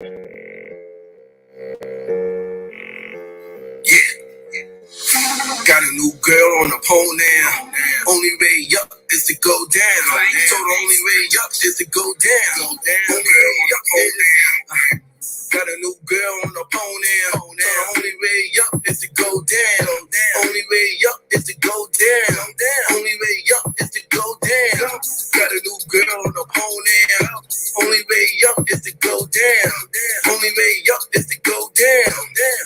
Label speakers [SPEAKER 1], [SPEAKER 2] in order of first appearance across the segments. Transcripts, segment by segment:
[SPEAKER 1] Got a new girl on the pole now. Only way up is to go down. So the only way up is to go down. Only way up is. Got a new girl on the pole now. So the only way up is to go down. Only way up is to go down. Only way up is to go down. Got a new girl on the pole now. Only way up is to go down. Only way up is to go down.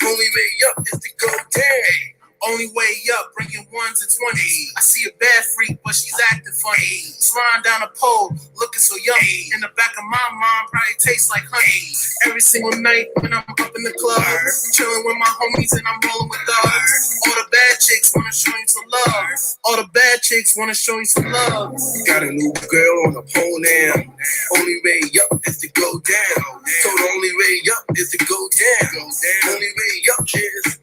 [SPEAKER 1] Only way up is to go down.
[SPEAKER 2] Only way up, bringing ones and 20s. I see a bad freak, but she's acting funny. Sliding down a pole, looking so yummy. In the back of my mind, probably tastes like honey. Every single night when I'm up in the club, chilling with my homies and I'm rolling with thugs. All the bad chicks wanna show you some love. All the bad chicks wanna show you some love.
[SPEAKER 1] Got a new girl on the pole now. Only way up is to go down. So the only way up is to go down. Only way up is.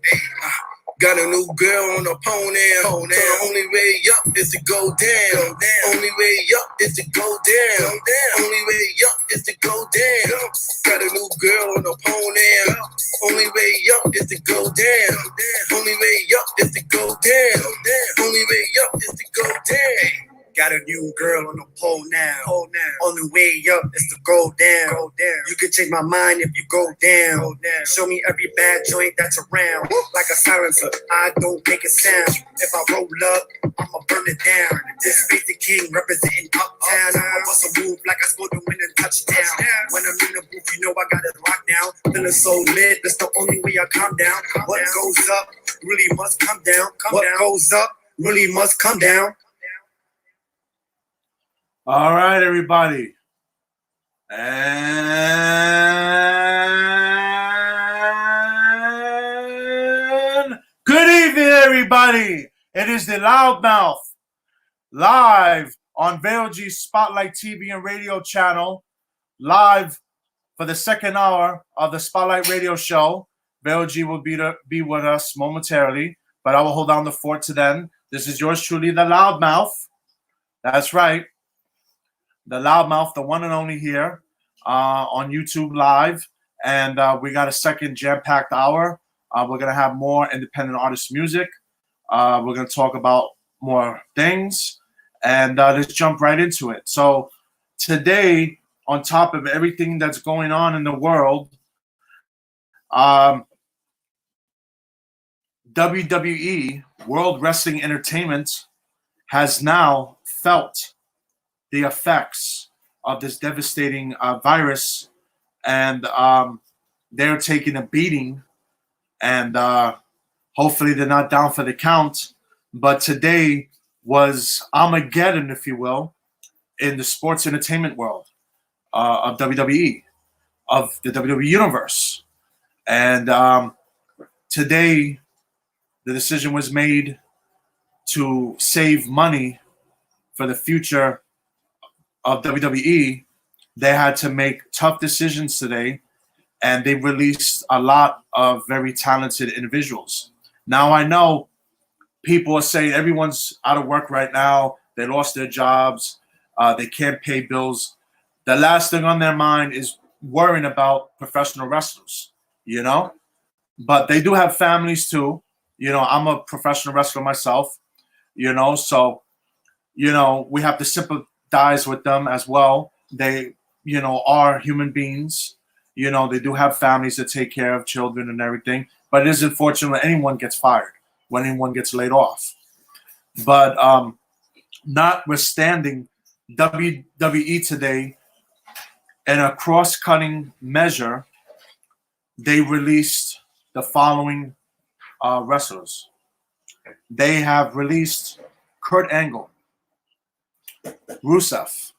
[SPEAKER 1] Got a new girl on the pole now. So the only way up is to go down. Only way up is to go down. Only way up is to go down. Got a new girl on the pole now. Only way up is to go down. Only way up is to go down. Only way up is to go down.
[SPEAKER 3] Got a new girl on the pole now. Only way up is to go down. You can change my mind if you go down. Show me every bad joint that's around. Like a silencer, I don't make a sound. If I roll up, I'ma burn it down. This Face the King representing uptown. I bust a move like I scored the winning touchdown. When I'm in the booth, you know I got it locked down. Feeling so lit, that's the only way I calm down. What goes up really must come down. What goes up really must come down.
[SPEAKER 4] All right, everybody. And good evening, everybody. It is the Loudmouth live on Vero Spotlight TV and radio channel, live for the second hour of the Spotlight Radio Show. Vero will be with us momentarily, but I will hold down the fort to then. This is yours truly, the Loudmouth. That's right. The Loudmouth, the one and only here on YouTube Live. And we got a second jam-packed hour. We're going to have more independent artist music. We're going to talk about more things. And let's jump right into it. So today, on top of everything that's going on in the world, WWE, World Wrestling Entertainment, has now felt the effects of this devastating virus, and they're taking a beating, and hopefully they're not down for the count. But today was Armageddon, if you will, in the sports entertainment world of WWE, of the WWE universe. And today the decision was made to save money for the future of WWE. They had to make tough decisions today, and they released a lot of very talented individuals. Now, I know people are saying everyone's out of work right now. They lost their jobs. They can't pay bills. The last thing on their mind is worrying about professional wrestlers, you know? But they do have families too. You know, I'm a professional wrestler myself, you know, so, you know, we have to sympathize with them as well. They, you know, are human beings. You know, they do have families to take care of, children and everything. But it is unfortunate when anyone gets fired, when anyone gets laid off. But notwithstanding, WWE today, in a cross-cutting measure, they released the following wrestlers. They have released Kurt Angle, Rusev,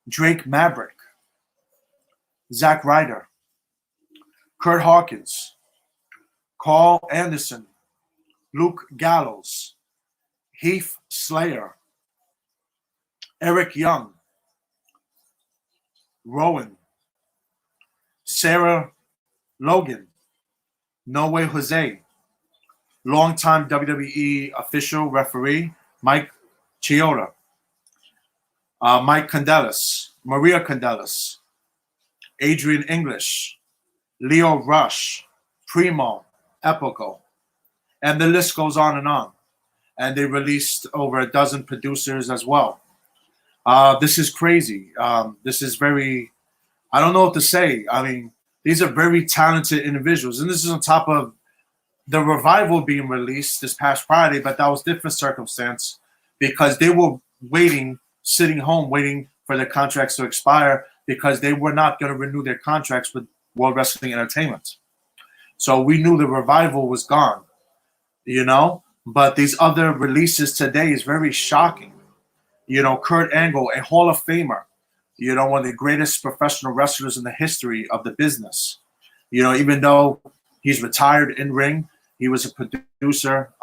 [SPEAKER 4] Drake Maverick, Zack Ryder, Kurt Hawkins, Carl Anderson, Luke Gallows, Heath Slater, Eric Young, Rowan, Sarah Logan, No Way Jose, longtime WWE official referee Mike Chioda, Mike Condellis, Maria Condellis, Adrian English, Leo Rush, Primo, Epico, and the list goes on and on. And they released over a dozen producers as well. This is crazy. This is very, I don't know what to say. I mean, these are very talented individuals. And this is on top of the Revival being released this past Friday, but that was different circumstance because they were waiting, sitting home, waiting for their contracts to expire because they were not going to renew their contracts with World Wrestling Entertainment. So we knew the Revival was gone, you know? But these other releases today is very shocking. You know, Kurt Angle, a Hall of Famer, you know, one of the greatest professional wrestlers in the history of the business. You know, even though he's retired in ring, he was a producer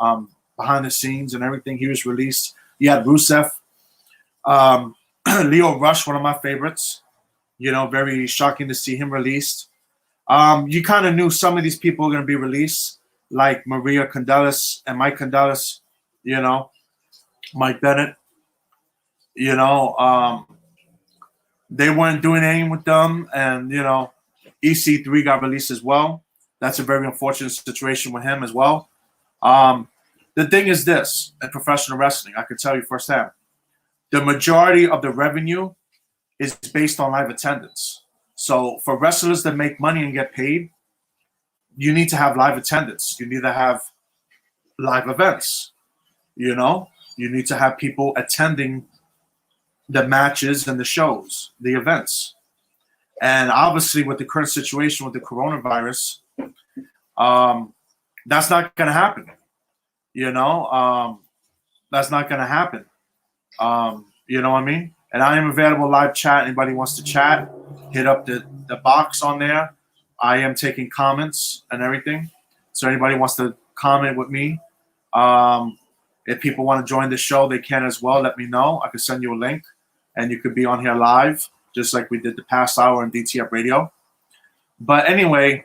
[SPEAKER 4] behind the scenes and everything. He was released. You had Rusev, Leo Rush, one of my favorites. You know, very shocking to see him released. You kind of knew some of these people were going to be released, like Maria Gonzalez and Mike Gonzalez, you know, Mike Bennett. You know, they weren't doing anything with them. And, you know, EC3 got released as well. That's a very unfortunate situation with him as well. The thing is this, in professional wrestling, I can tell you firsthand, the majority of the revenue is based on live attendance. So for wrestlers that make money and get paid, you need to have live attendance. You need to have live events. You know, you need to have people attending the matches and the shows, the events. And obviously with the current situation with the coronavirus, that's not going to happen. You know, that's not going to happen. You know what I mean? And I am available live chat. Anybody wants to chat, hit up the box on there. I am taking comments and everything. So anybody wants to comment with me, if people want to join the show, they can as well. Let me know. I can send you a link. And you could be on here live, just like we did the past hour on DTF Radio. But anyway,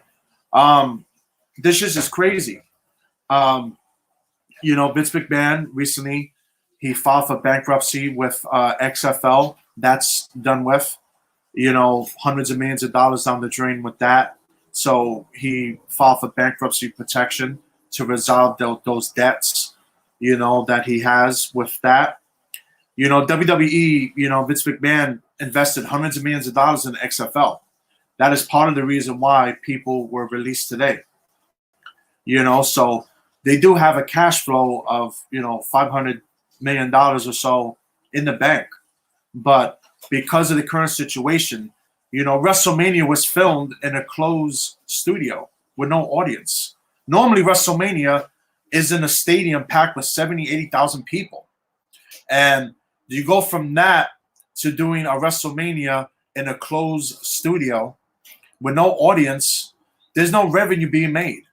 [SPEAKER 4] this is just crazy. You know, Vince McMahon recently, he filed for bankruptcy with XFL. That's done with. You know, hundreds of millions of dollars down the drain with that. So he filed for bankruptcy protection to resolve those debts, you know, that he has with that. You know, WWE, you know, Vince McMahon invested hundreds of millions of dollars in the XFL. That is part of the reason why people were released today. You know, so they do have a cash flow of, you know, $500 million or so in the bank. But because of the current situation, you know, WrestleMania was filmed in a closed studio with no audience. Normally, WrestleMania is in a stadium packed with 70, 80,000 people. And you go from that to doing a WrestleMania in a closed studio with no audience, there's no revenue being made.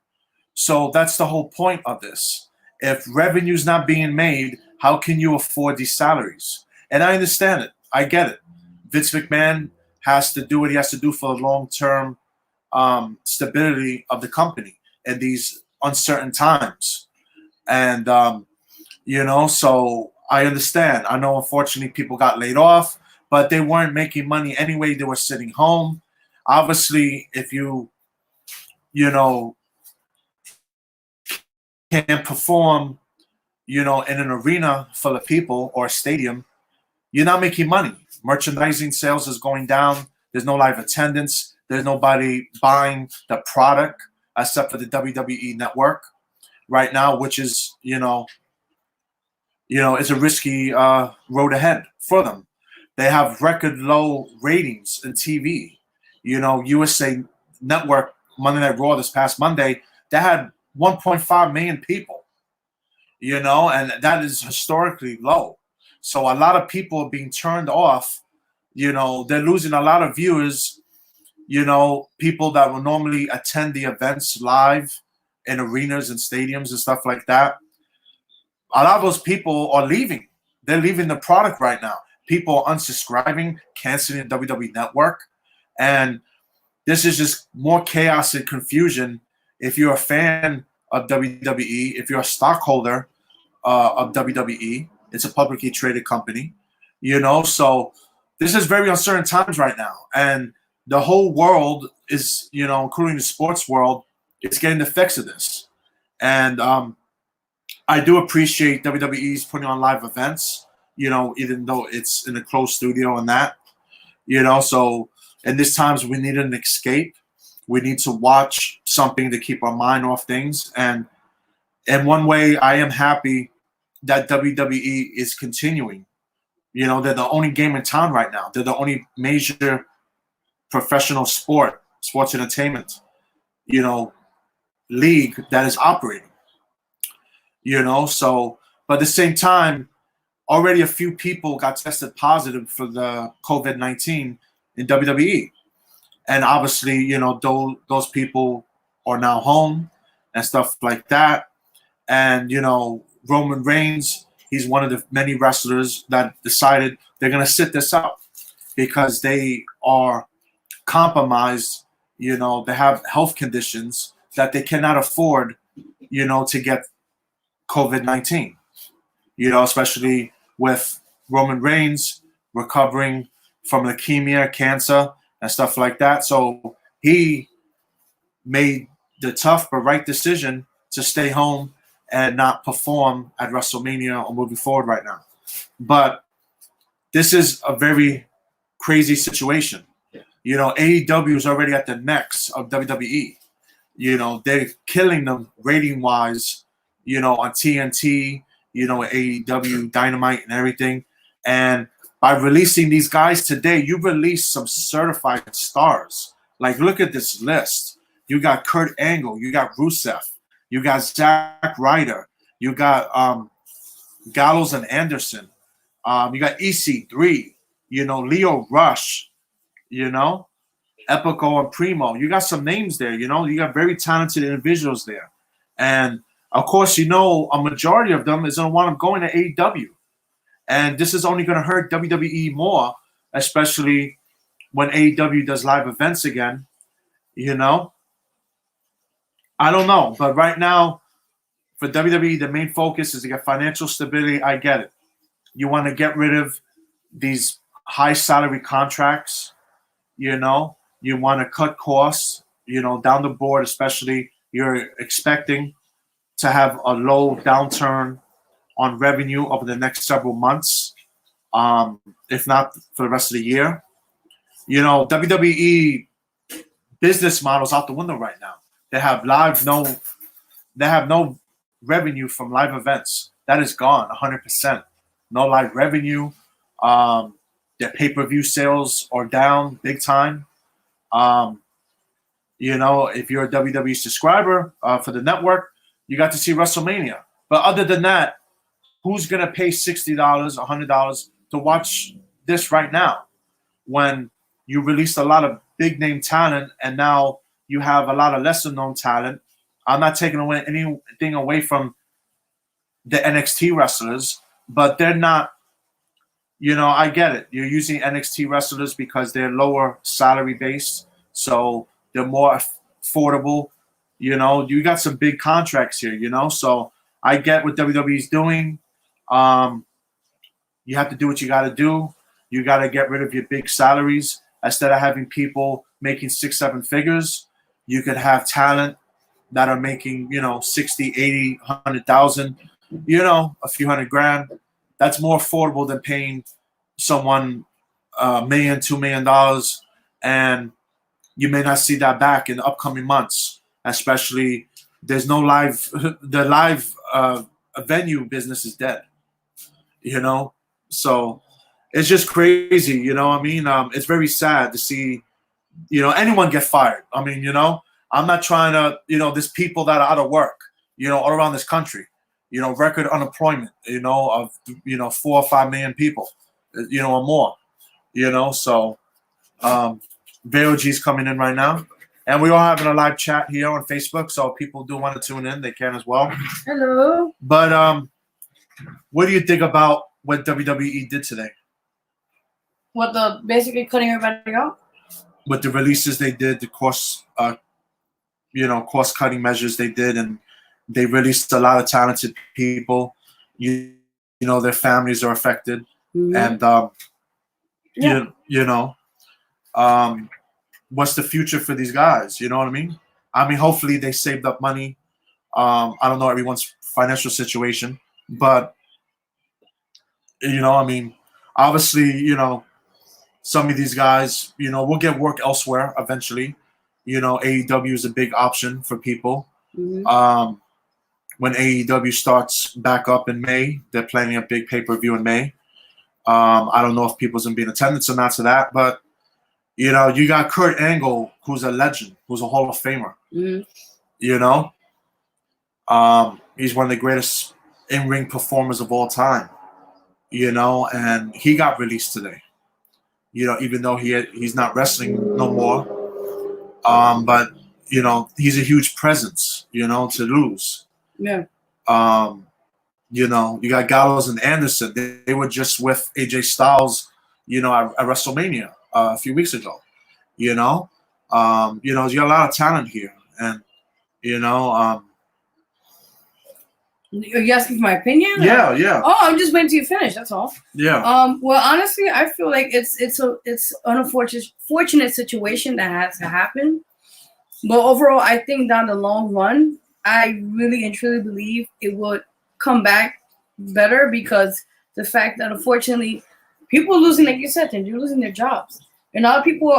[SPEAKER 4] So that's the whole point of this. If revenue's not being made, how can you afford these salaries? And I understand it. I get it. Vince McMahon has to do what he has to do for the long-term stability of the company in these uncertain times. And, you know, so I understand. I know, unfortunately, people got laid off, but they weren't making money anyway. They were sitting home. Obviously, if you know, can't perform, you know, in an arena full of people or a stadium, you're not making money. Merchandising sales is going down. There's no live attendance. There's nobody buying the product except for the WWE network right now, which is, you know, it's a risky road ahead for them. They have record low ratings in TV. You know, USA Network, Monday Night Raw this past Monday, they had 1.5 million people, you know, and that is historically low. So a lot of people are being turned off. You know, they're losing a lot of viewers, you know, people that will normally attend the events live in arenas and stadiums and stuff like that. A lot of those people are leaving. They're leaving the product right now. People are unsubscribing, canceling the WWE Network. And this is just more chaos and confusion. If you're a fan of WWE, if you're a stockholder of WWE, it's a publicly traded company, you know. So this is very uncertain times right now. And the whole world is, you know, including the sports world, is getting the effects of this. And I do appreciate WWE's putting on live events, you know, even though it's in a closed studio and that, you know. So in these times, we need an escape. We need to watch something to keep our mind off things. And in one way, I am happy that WWE is continuing. You know, they're the only game in town right now. They're the only major professional sports entertainment, you know, league that is operating. You know, so, but at the same time, already a few people got tested positive for the COVID-19 in WWE. And obviously, you know, those people are now home and stuff like that. And, you know, Roman Reigns, he's one of the many wrestlers that decided they're going to sit this out because they are compromised. You know, they have health conditions that they cannot afford, you know, to get COVID-19, you know, especially with Roman Reigns recovering from leukemia, cancer, and stuff like that. So he made the tough but right decision to stay home and not perform at WrestleMania or moving forward right now. But this is a very crazy situation. You know, AEW is already at the necks of WWE. You know, they're killing them rating-wise, you know, on TNT, you know, AEW, Dynamite, and everything. And by releasing these guys today, you release some certified stars. Like, look at this list. You got Kurt Angle, you got Rusev, you got Zack Ryder, you got Gallows and Anderson, you got EC3, you know, Leo Rush, you know, Epico and Primo. You got some names there, you know. You got very talented individuals there. And, of course, you know, a majority of them is going to want them going to AEW. And this is only going to hurt WWE more, especially when AEW does live events again, you know. I don't know. But right now, for WWE, the main focus is to get financial stability. I get it. You want to get rid of these high salary contracts, you know. You want to cut costs, you know, down the board, especially you're expecting to have a low downturn on revenue over the next several months, if not for the rest of the year. You know, WWE business models out the window right now. They have no revenue from live events. That is gone 100%. No live revenue. Their pay-per-view sales are down big time. You know, if you're a WWE subscriber for the network, you got to see WrestleMania. But other than that, who's going to pay $60, $100 to watch this right now when you released a lot of big-name talent and now you have a lot of lesser-known talent? I'm not taking away anything away from the NXT wrestlers, but they're not, you know, I get it. You're using NXT wrestlers because they're lower salary based, so they're more affordable. You know, you got some big contracts here, you know, so I get what WWE's doing. You have to do what you got to do. You got to get rid of your big salaries. Instead of having people making 6-7 figures, you could have talent that are making, you know, 60, 80, 100,000, you know, a few $100,000. That's more affordable than paying someone $1 million, $2 million, and you may not see that back in the upcoming months. Especially, there's no live. The live venue business is dead. You know, so it's just crazy. You know, I mean, it's very sad to see, you know, anyone get fired. I mean, you know, I'm not trying to, you know, there's people that are out of work, you know, all around this country. You know, record unemployment, you know, of, you know, 4 or 5 million people, you know, or more, you know. So Vero G's coming in right now. And we're all having a live chat here on Facebook. So if people do want to tune in, they can as well.
[SPEAKER 5] Hello.
[SPEAKER 4] But what do you think about what WWE did today?
[SPEAKER 5] What, the basically cutting everybody out?
[SPEAKER 4] With the releases they did, the cost-cutting measures they did, and they released a lot of talented people. You know, their families are affected, and what's the future for these guys? You know what I mean? I mean, hopefully they saved up money. I don't know everyone's financial situation, but you know, I mean, obviously, you know, some of these guys, you know, will get work elsewhere eventually. You know, AEW is a big option for people.
[SPEAKER 5] Mm-hmm.
[SPEAKER 4] When AEW starts back up in May, they're planning a big pay-per-view in May. I don't know if people's going to be in attendance or not to that, but, you know, you got Kurt Angle, who's a legend, who's a Hall of Famer.
[SPEAKER 5] Mm-hmm.
[SPEAKER 4] You know? He's one of the greatest in-ring performers of all time. You know, and he got released today. You know, even though he's not wrestling no more. But, you know, he's a huge presence, you know, to lose.
[SPEAKER 5] Yeah.
[SPEAKER 4] You know, you got Gallows and Anderson. They were just with AJ Styles, you know, at WrestleMania a few weeks ago. You know, you got a lot of talent here, and you know,
[SPEAKER 5] Are you asking for my opinion?
[SPEAKER 4] Yeah, yeah.
[SPEAKER 5] Oh, I'm just waiting till you finish. That's all.
[SPEAKER 4] Yeah.
[SPEAKER 5] Well, honestly, I feel like it's an unfortunate situation that has to happen. But overall, I think down the long run, I really and truly believe it would come back better, because the fact that unfortunately people are losing, like you said, they're losing their jobs. And a lot of people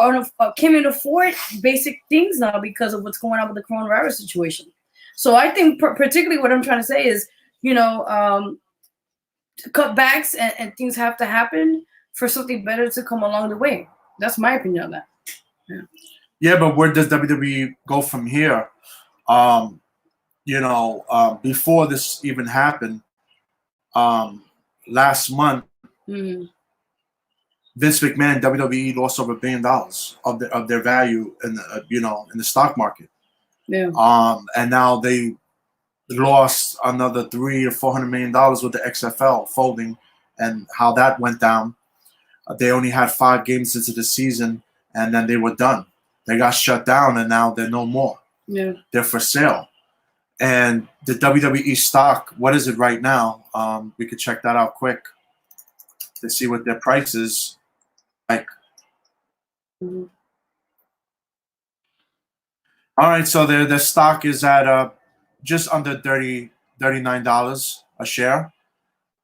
[SPEAKER 5] can't afford basic things now because of what's going on with the coronavirus situation. So I think particularly what I'm trying to say is, you know, cutbacks and things have to happen for something better to come along the way. That's my opinion on that. Yeah.
[SPEAKER 4] Yeah, but where does WWE go from here? You know, before this even happened, last month, Vince McMahon, WWE lost over $1 billion of their value in the, you know, in the stock market.
[SPEAKER 5] Yeah.
[SPEAKER 4] And now they lost another $300 or $400 million with the XFL folding, and how that went down. They only had 5 games into the season, and then they were done. They got shut down, and now they're no more.
[SPEAKER 5] Yeah.
[SPEAKER 4] They're for sale. And the WWE stock, what is it right now? We could check that out quick to see what their price is. Like, all right, so their stock is at just under $39 a share.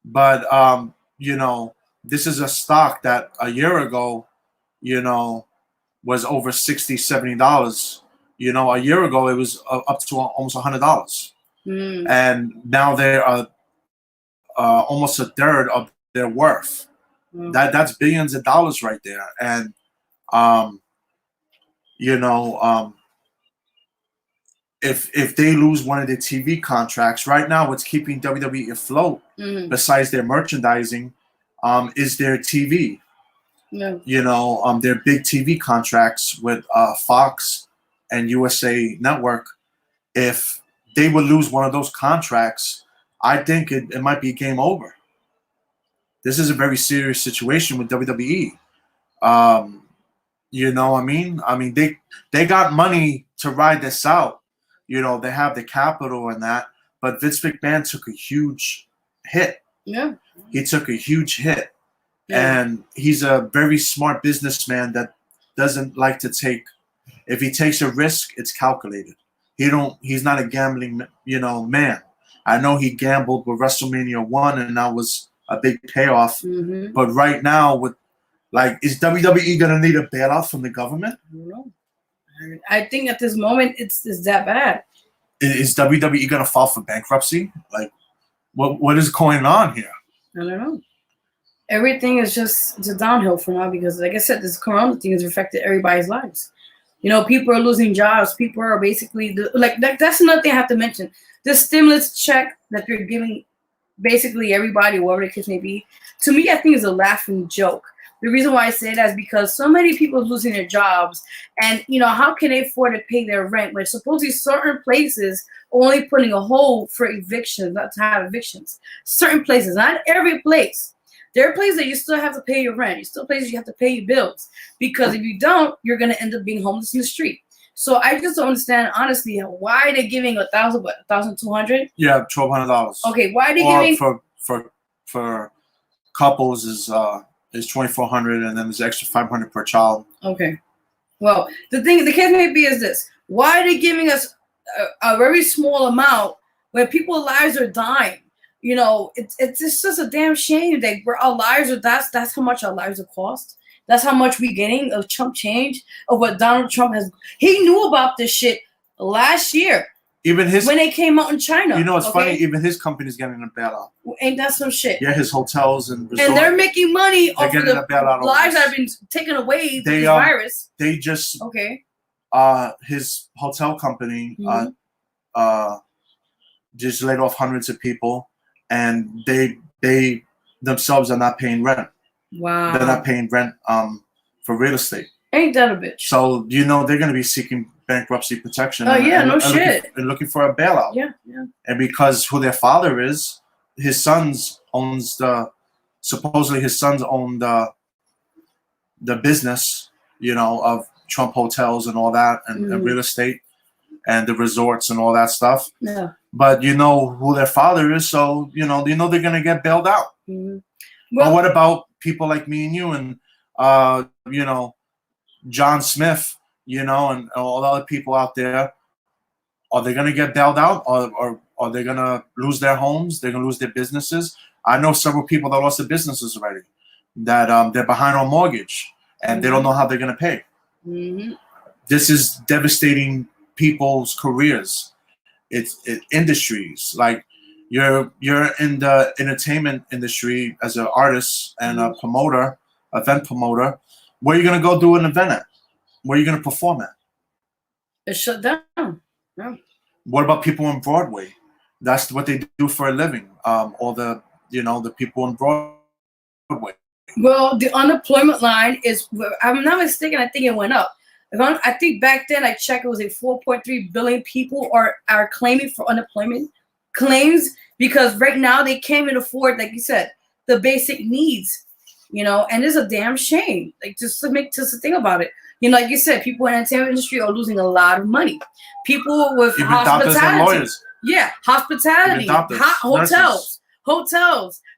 [SPEAKER 4] But you know, this is a stock that a year ago, you know, was over $60, $70. You know, a year ago it was up to almost $100. And now they're almost a third of their worth. That's billions of dollars right there. And you know, if they lose one of their TV contracts right now, what's keeping WWE afloat besides their merchandising is their TV.
[SPEAKER 5] Yeah.
[SPEAKER 4] You know, their big TV contracts with Fox and USA Network. If they would lose one of those contracts, I think it might be game over. This is a very serious situation with WWE. You know what I mean? I mean, they got money to ride this out. You know, they have the capital and that, but Vince McMahon took a huge hit.
[SPEAKER 5] Yeah.
[SPEAKER 4] He took a huge hit. Yeah. And he's a very smart businessman that doesn't like to take, if he takes a risk, it's calculated. He's not a gambling, you know, man. I know he gambled with WrestleMania 1 and that was a big payoff. But right now, with like, is WWE gonna need a bailout from the government?
[SPEAKER 5] I don't know. I think at this moment it's that bad.
[SPEAKER 4] Is WWE gonna file for bankruptcy? Like, what is going on here?
[SPEAKER 5] I don't know. Everything is it's a downhill for now because, like I said, this corona thing has affected everybody's lives. You know, people are losing jobs. People are basically that's another thing I have to mention. The stimulus check that they're giving basically everybody, whatever the case may be, to me, I think is a laughing joke. The reason why I say that is because so many people are losing their jobs, and you know, how can they afford to pay their rent when supposedly certain places are only putting a hold for evictions, not to have evictions. Certain places, not every place. There are places that you still have to pay your rent. You still places you have to pay your bills, because if you don't, you're gonna end up being homeless in the street. So I just don't understand, honestly, why they're giving $1,200?
[SPEAKER 4] Yeah, $1,200.
[SPEAKER 5] Okay, why are they giving
[SPEAKER 4] for couples is $2,400, and then there's extra $500 per child.
[SPEAKER 5] Okay, Well, the case may be is this: why are they giving us a very small amount when people's lives are dying? You know, it's just a damn shame that our lives are that's how much our lives are cost. That's how much we're getting of chump change of what Donald Trump has. He knew about this shit last year.
[SPEAKER 4] Even
[SPEAKER 5] when they came out in China.
[SPEAKER 4] You know, it's funny. Even his company's getting a bailout.
[SPEAKER 5] Ain't that some shit?
[SPEAKER 4] Yeah, his hotels and resorts.
[SPEAKER 5] And they're making money off of the lives that have been taken away through this virus.
[SPEAKER 4] They just his hotel company just laid off hundreds of people, and they themselves are not paying rent.
[SPEAKER 5] Wow.
[SPEAKER 4] They're not paying rent for real estate.
[SPEAKER 5] Ain't that a bitch?
[SPEAKER 4] So you know they're going to be seeking bankruptcy protection.
[SPEAKER 5] Oh yeah, no shit.
[SPEAKER 4] And looking for a bailout.
[SPEAKER 5] Yeah, yeah.
[SPEAKER 4] And because who their father is, his sons owns supposedly his sons own the business, you know, of Trump hotels and all that, and real estate and the resorts and all that stuff.
[SPEAKER 5] Yeah.
[SPEAKER 4] But you know who their father is, so you know they're going to get bailed out.
[SPEAKER 5] Well,
[SPEAKER 4] but what about people like me and you and you know, John Smith, you know, and all the other people out there? Are they going to get bailed out, or are they going to lose their homes? They're going to lose their businesses. I know several people that lost their businesses already, that they're behind on mortgage and they don't know how they're going to pay. This is devastating people's careers. It's industries. Like you're in the entertainment industry as an artist and a promoter, event promoter. Where are you going to go do an event at? Where are you going to perform at?
[SPEAKER 5] It's shut down. Yeah.
[SPEAKER 4] What about people on Broadway? That's what they do for a living. All the, you know, the people on Broadway.
[SPEAKER 5] Well, the unemployment line is, if I'm not mistaken, I think it went up. I think back then I checked, it was 4.3 billion people are claiming for unemployment claims, because right now they can't even afford, like you said, the basic needs, you know, and it's a damn shame. Like just to think about it. You know, like you said, people in the entertainment industry are losing a lot of money. People with
[SPEAKER 4] even doctors and lawyers.
[SPEAKER 5] Yeah, hospitality,
[SPEAKER 4] doctors,
[SPEAKER 5] hotels.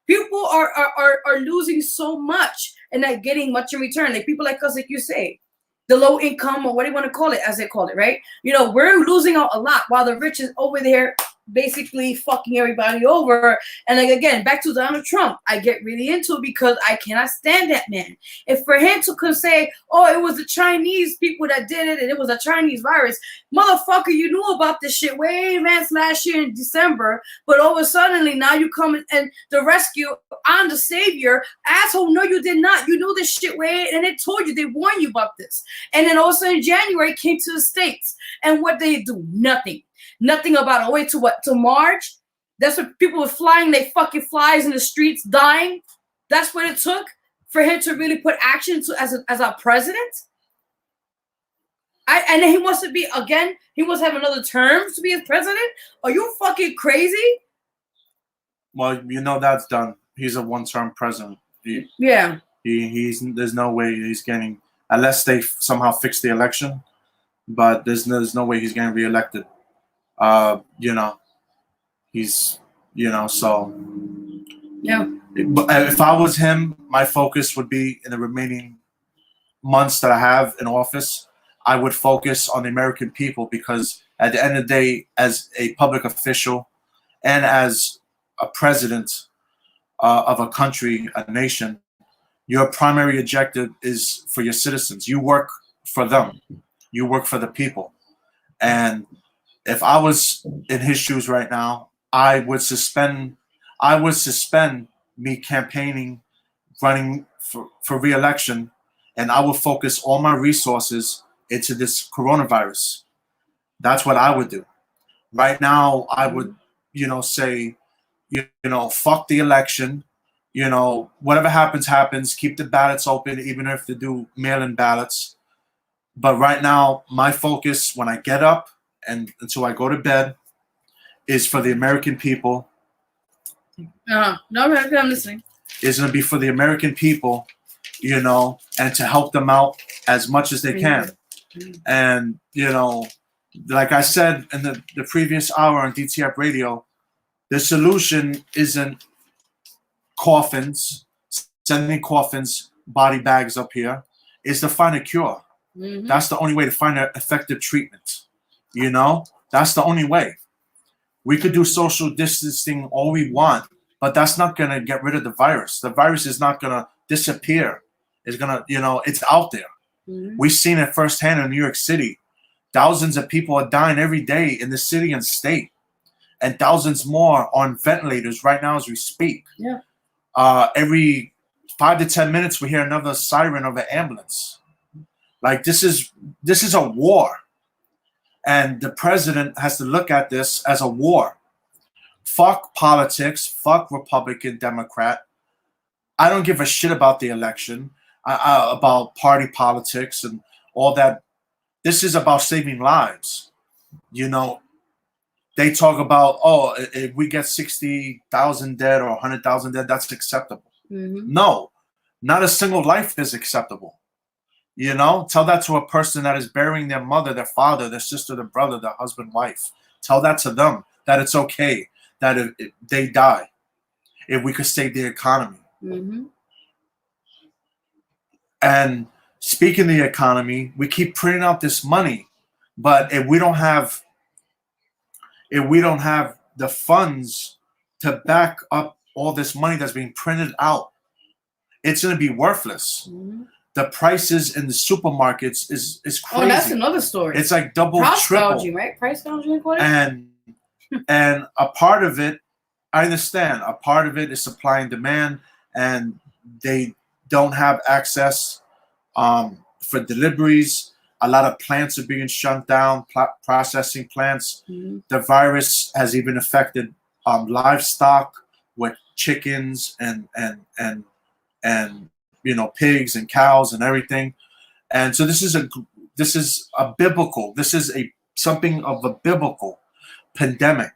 [SPEAKER 5] People are losing so much and not getting much in return. Like people like us, like you say, the low income, or what do you want to call it, as they call it, right? You know, we're losing out a lot while the rich is over there basically fucking everybody over. And like, again, back to Donald Trump, I get really into it because I cannot stand that man. If for him to say, oh, it was the Chinese people that did it and it was a Chinese virus, motherfucker, you knew about this shit way advanced last year in December, but all of a sudden now you come and the rescue, I'm the savior. Asshole, no, you did not. You knew this shit way, and they told you, they warned you about this. And then all of a sudden January came to the States, and what they do? Nothing about it. Wait to what? To March? That's what people were flying. They fucking flies in the streets dying. That's what it took for him to really put action to as our president. And then he wants to be again. He wants to have another term to be his president. Are you fucking crazy?
[SPEAKER 4] Well, you know that's done. He's a one-term president. He's there's no way he's getting, unless they somehow fix the election. But there's no way he's getting reelected. You know, he's, you know, so.
[SPEAKER 5] Yeah.
[SPEAKER 4] If I was him, my focus would be in the remaining months that I have in office, I would focus on the American people, because at the end of the day, as a public official and as a president of a country, a nation, your primary objective is for your citizens. You work for them. You work for the people. And if I was in his shoes right now, I would suspend me campaigning, running for re-election, and I would focus all my resources into this coronavirus. That's what I would do. Right now, I would, you know, say, you know, fuck the election. You know, whatever happens, happens. Keep the ballots open, even if they do mail-in ballots. But right now, my focus when I get up and until I go to bed is for the American people.
[SPEAKER 5] No, I'm listening.
[SPEAKER 4] Is going to be for the American people, you know, and to help them out as much as they can. And, you know, like I said in the previous hour on DTF Radio, the solution isn't coffins, sending coffins, body bags up here. It's to find a cure.
[SPEAKER 5] Mm-hmm.
[SPEAKER 4] That's the only way to find an effective treatment. You know, that's the only way. We could do social distancing all we want, but that's not going to get rid of the virus. The virus is not going to disappear. It's going to, you know, it's out there.
[SPEAKER 5] Mm-hmm.
[SPEAKER 4] We've seen it firsthand in New York City. Thousands of people are dying every day in the city and state, and thousands more on ventilators right now as we speak.
[SPEAKER 5] Yeah.
[SPEAKER 4] Every 5 to 10 minutes, we hear another siren of an ambulance. Like this is a war, and the president has to look at this as a war. Fuck politics. Fuck Republican, Democrat. I don't give a shit about the election, about party politics and all that. This is about saving lives. You know, they talk about, oh, if we get 60,000 dead or 100,000 dead, that's acceptable.
[SPEAKER 5] Mm-hmm.
[SPEAKER 4] No, not a single life is acceptable. You know, tell that to a person that is burying their mother, their father, their sister, their brother, their husband, wife. Tell that to them, that it's okay that if they die, if we could save the economy.
[SPEAKER 5] Mm-hmm.
[SPEAKER 4] And speaking of the economy, we keep printing out this money, but if we don't have the funds to back up all this money that's being printed out, it's going to be worthless.
[SPEAKER 5] Mm-hmm.
[SPEAKER 4] The prices in the supermarkets is crazy.
[SPEAKER 5] Oh, that's another story.
[SPEAKER 4] It's like double,
[SPEAKER 5] price
[SPEAKER 4] triple.
[SPEAKER 5] gouging, right? Price gouging,
[SPEAKER 4] And a part of it, I understand. A part of it is supply and demand, and they don't have access for deliveries. A lot of plants are being shut down, processing plants.
[SPEAKER 5] Mm-hmm.
[SPEAKER 4] The virus has even affected livestock with chickens and you know, pigs and cows and everything. And so this is something of a biblical pandemic.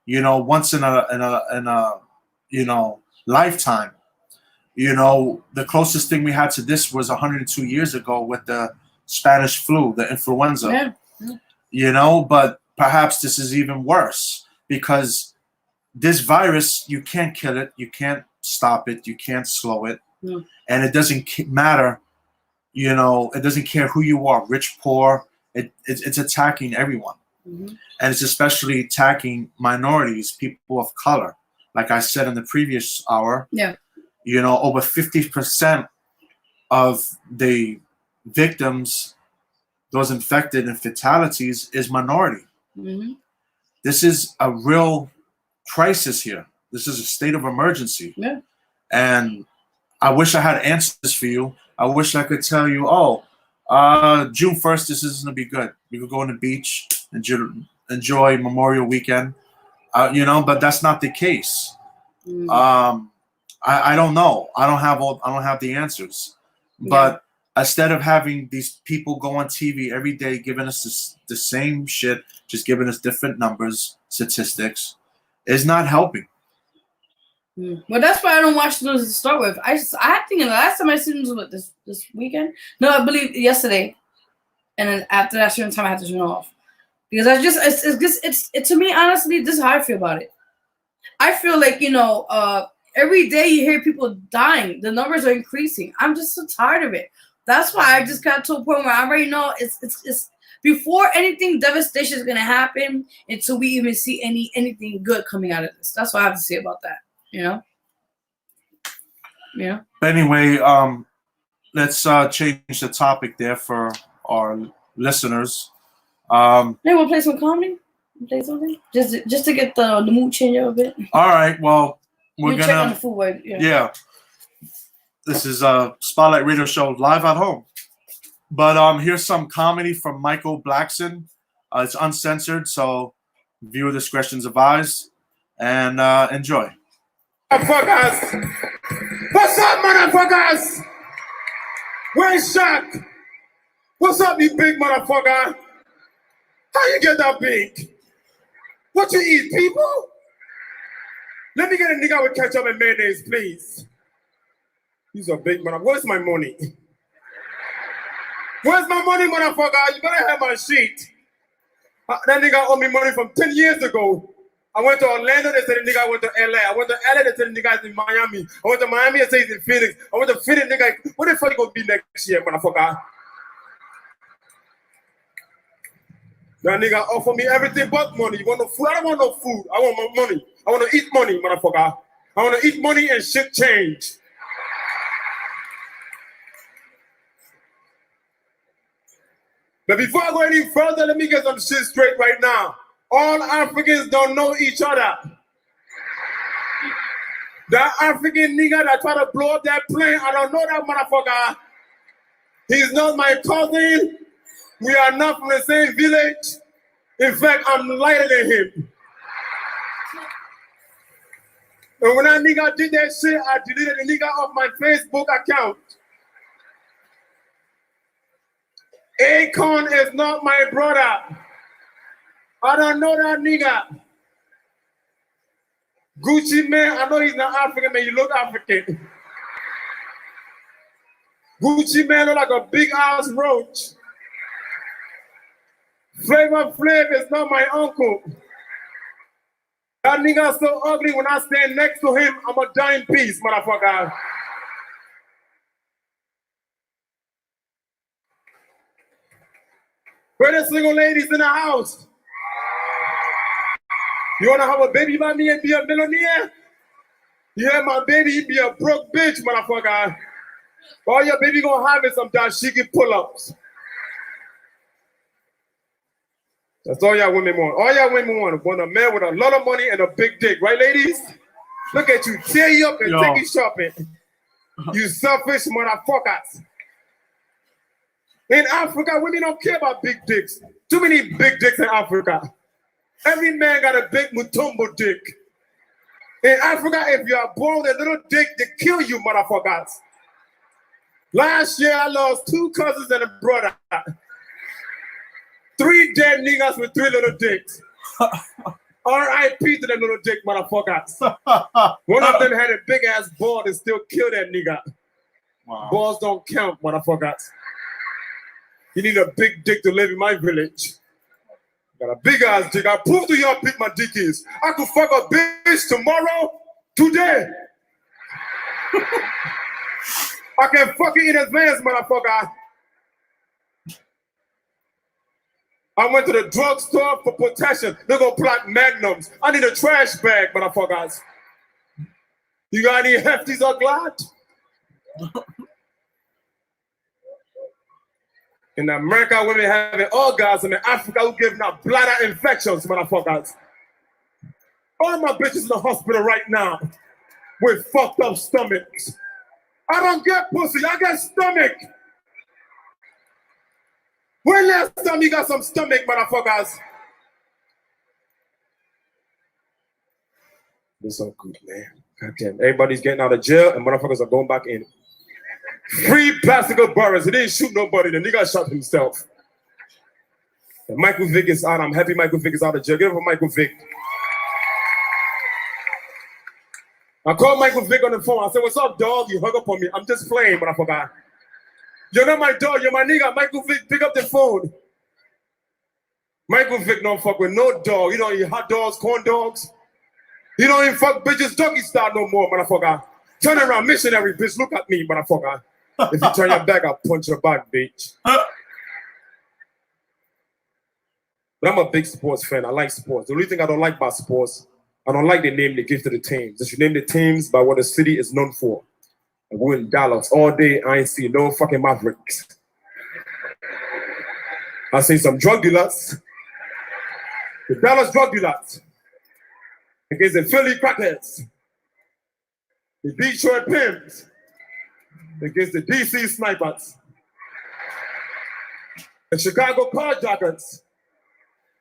[SPEAKER 4] You know, once in a you know, lifetime. You know, the closest thing we had to this was 102 years ago with the Spanish flu, the influenza.
[SPEAKER 5] Yeah. Yeah.
[SPEAKER 4] You know, but perhaps this is even worse because this virus, you can't kill it, you can't stop it, you can't slow it, and it doesn't matter. You know, it doesn't care who you are, rich, poor. It's attacking everyone, and it's especially attacking minorities, people of color. Like I said in the previous hour.
[SPEAKER 5] Yeah.
[SPEAKER 4] You know, over 50% of the victims, those infected and fatalities, is minority.
[SPEAKER 5] Mm-hmm.
[SPEAKER 4] This is a real crisis here. This is a state of emergency.
[SPEAKER 5] Yeah.
[SPEAKER 4] And I wish I had answers for you. I wish I could tell you, June 1st, this is going to be good. We could go on the beach, enjoy Memorial Weekend, you know, but that's not the case.
[SPEAKER 5] Mm-hmm.
[SPEAKER 4] I don't know. I don't have the answers.
[SPEAKER 5] Yeah.
[SPEAKER 4] But instead of having these people go on TV every day giving us the same shit, just giving us different numbers, statistics, is not helping.
[SPEAKER 5] Well, that's why I don't watch the news to start with. I think the last time I seen news was this weekend. No, I believe yesterday. And then after that certain time, I had to turn it off because it's to me honestly, this is how I feel about it. I feel like, you know, every day you hear people dying, the numbers are increasing. I'm just so tired of it. That's why I just got to a point where I already know it's before anything devastation is gonna happen until we even see anything good coming out of this. That's what I have to say about that. You know? Yeah.
[SPEAKER 4] But anyway, let's change the topic there for our listeners.
[SPEAKER 5] Hey, we'll play some comedy? Play something? Just to get the mood change a bit.
[SPEAKER 4] All right, well, we're gonna
[SPEAKER 5] check on the food.
[SPEAKER 4] Yeah. This is a Spotlight Radio Show live at home. But here's some comedy from Michael Blackson. It's uncensored, so viewer discretion's advised. And enjoy.
[SPEAKER 6] Motherfuckers! What's up, motherfuckers? Where's Shaq? What's up, you big motherfucker? How you get that big? What you eat, people? Let me get a nigga with ketchup and mayonnaise, please. He's a big motherfucker. Where's my money? Where's my money, motherfucker? You better have my sheet. That nigga owe me money from 10 years ago. I went to Orlando, they said the nigga went to LA. I went to LA, they said the nigga is in Miami. I went to Miami, they said he's in Phoenix. I went to Phoenix, nigga, what the fuck you gonna be next year, motherfucker? That nigga offer me everything but money. You want no food? I don't want no food. I want my money. I want to eat money, motherfucker. I want to eat money and shit change. But before I go any further, let me get some shit straight right now. All Africans don't know each other. That African nigga that try to blow up that plane, I don't know that motherfucker. He's not my cousin. We are not from the same village. In fact, I'm lighter than him. And when that nigga did that shit, I deleted the nigga off my Facebook account. Akon is not my brother. I don't know that nigga. Gucci man, I know he's not African, man. You look African. Gucci man look like a big ass roach. Flavor Flav is not my uncle. That nigga so ugly when I stand next to him, I'm a dime piece, motherfucker. Where the single ladies in the house? You wanna have a baby by me and be a millionaire? Yeah, my baby, he be a broke bitch, motherfucker. All your baby gonna have is some dashiki pull-ups. That's all y'all women want. All y'all women want a man with a lot of money and a big dick, right, ladies? Look at you, tear you up and take you shopping. You selfish motherfuckers. In Africa, women don't care about big dicks. Too many big dicks in Africa. Every man got a big Mutombo dick. In Africa, if you are born with a little dick, they kill you, motherfuckers. Last year, I lost 2 cousins and a brother. 3 dead niggas with 3 little dicks. R.I.P. to them little dick motherfuckers. One of them had a big ass ball and still killed that nigga. Wow. Balls don't count, motherfuckers. You need a big dick to live in my village. Got a big ass dick. I prove to you how big my dick is. I could fuck a bitch tomorrow, today. I can fuck it in advance, motherfucker. I went to the drugstore for protection. They're gonna plot magnums. I need a trash bag, motherfuckers. You got any hefties or glad? In America, women having orgasm. In Africa, who giving out bladder infections, motherfuckers. All my bitches in the hospital right now with fucked up stomachs. I don't get pussy, I get stomach. When last time you got some stomach, motherfuckers? This so good, man. Goddamn. Everybody's getting out of jail and motherfuckers are going back in. Free plastic burrows. He didn't shoot nobody. The nigga shot himself. And Michael Vick is out. I'm happy Michael Vick is out of jail. Give it for Michael Vick. I called Michael Vick on the phone. I said, what's up, dog? You hung up on me. I'm just playing, motherfucker. You're not my dog. You're my nigga. Michael Vick, pick up the phone. Michael Vick don't fuck with no dog. You don't eat hot dogs, corn dogs. You don't even fuck bitches doggy style no more, motherfucker. Turn around, missionary, bitch. Look at me, motherfucker. If you turn your back, I'll punch your back, bitch. But I'm a big sports fan. I like sports. The only thing I don't like about sports, I don't like the name they give to the teams. They should name the teams by what the city is known for. And we're in Dallas all day. I ain't seen no fucking Mavericks. I seen some drug dealers. The Dallas drug dealers against the Philly Crackheads. The Detroit Pimps against the DC Snipers. The Chicago Carjackers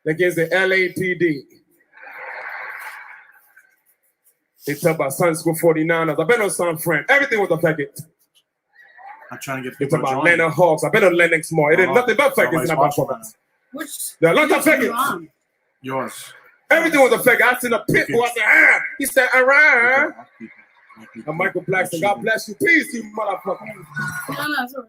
[SPEAKER 6] against the LAPD. They talk about Sun School 49ers. I've been on San Fran. Everything was affected.
[SPEAKER 4] I'm trying to get
[SPEAKER 6] They talk about Atlanta Hawks. I've been on Lennox Mall. It ain't nothing but affected in that performance.
[SPEAKER 5] There
[SPEAKER 6] are lots of affected.
[SPEAKER 4] Yours.
[SPEAKER 6] Everything was affected. I seen a pit bull. I said, ah. He said, ah. And Michael Blackson, God bless you. Peace, you motherfucker.
[SPEAKER 5] No, sorry.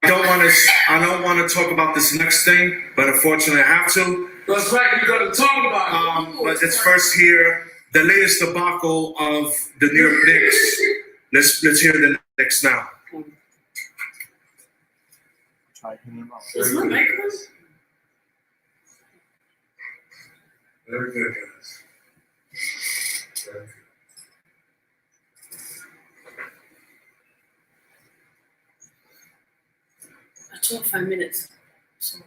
[SPEAKER 1] I don't want to talk about this next thing, but unfortunately I have to.
[SPEAKER 6] That's right, you gotta talk about it.
[SPEAKER 1] But it's first here, the latest debacle of the New York Knicks. Let's hear the Knicks now.
[SPEAKER 4] Try hitting him out.
[SPEAKER 5] Is my mic on?
[SPEAKER 6] Very good, guys. Very good.
[SPEAKER 5] I told 5 minutes. So.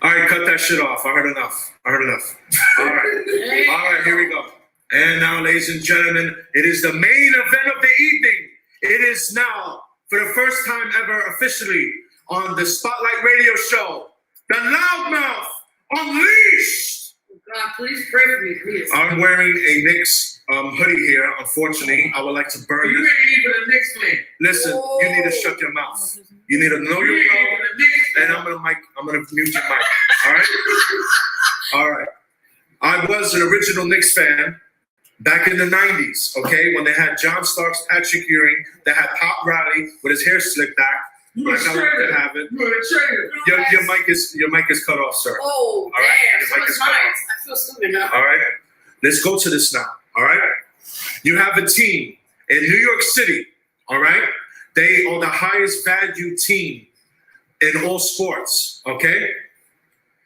[SPEAKER 1] All right, cut that shit off. I heard enough. All right, here we go. And now, ladies and gentlemen, it is the main event of the evening. It is now, for the first time ever, officially on the Spotlight Radio Show, the Loudmouth Unleashed.
[SPEAKER 5] God, please pray for me, please.
[SPEAKER 1] I'm wearing a Knicks hoodie here. Unfortunately, I would like to burn
[SPEAKER 6] You
[SPEAKER 1] this.
[SPEAKER 6] ain't even a Knicks fan.
[SPEAKER 1] Listen, you need to shut your mouth. You need to know
[SPEAKER 6] You
[SPEAKER 1] your
[SPEAKER 6] ain't
[SPEAKER 1] role.
[SPEAKER 6] even a Knicks fan.
[SPEAKER 1] And I'm gonna mute your mic. All right? All right. I was an original Knicks fan back in the 90s, okay, when they had John Starks, Patrick Ewing, that had Pop Riley with his hair slicked back.
[SPEAKER 6] You
[SPEAKER 1] Like
[SPEAKER 6] a
[SPEAKER 1] I like to
[SPEAKER 6] traitor.
[SPEAKER 1] have it.
[SPEAKER 6] You a traitor.
[SPEAKER 1] Your mic is cut off, sir.
[SPEAKER 5] Oh,
[SPEAKER 1] All right,
[SPEAKER 5] damn.
[SPEAKER 1] your
[SPEAKER 5] So
[SPEAKER 1] mic
[SPEAKER 5] it's
[SPEAKER 1] is
[SPEAKER 5] mine.
[SPEAKER 1] cut off.
[SPEAKER 5] I feel stupid now.
[SPEAKER 1] All right, let's go to this now. All right, you have a team in New York City. All right, they are the highest value team in all sports. Okay,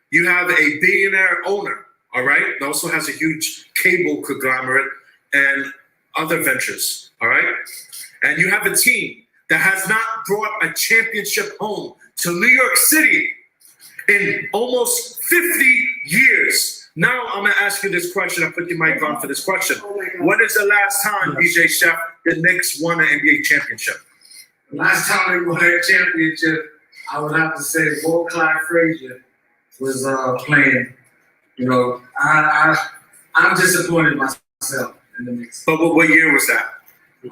[SPEAKER 1] you have a billionaire owner. All right, that also has a huge cable conglomerate and other ventures. All right, and you have a team that has not brought a championship home to New York City in almost 50 years. Now I'm gonna ask you this question. I put your mic on for this question.
[SPEAKER 5] Oh my God.
[SPEAKER 1] When is the last time, DJ Chef, the Knicks won an NBA championship?
[SPEAKER 6] Last time we won a championship, I would have to say Bull Clyde Frazier was playing. You know, I'm disappointed in myself in the Knicks.
[SPEAKER 1] But what year was that?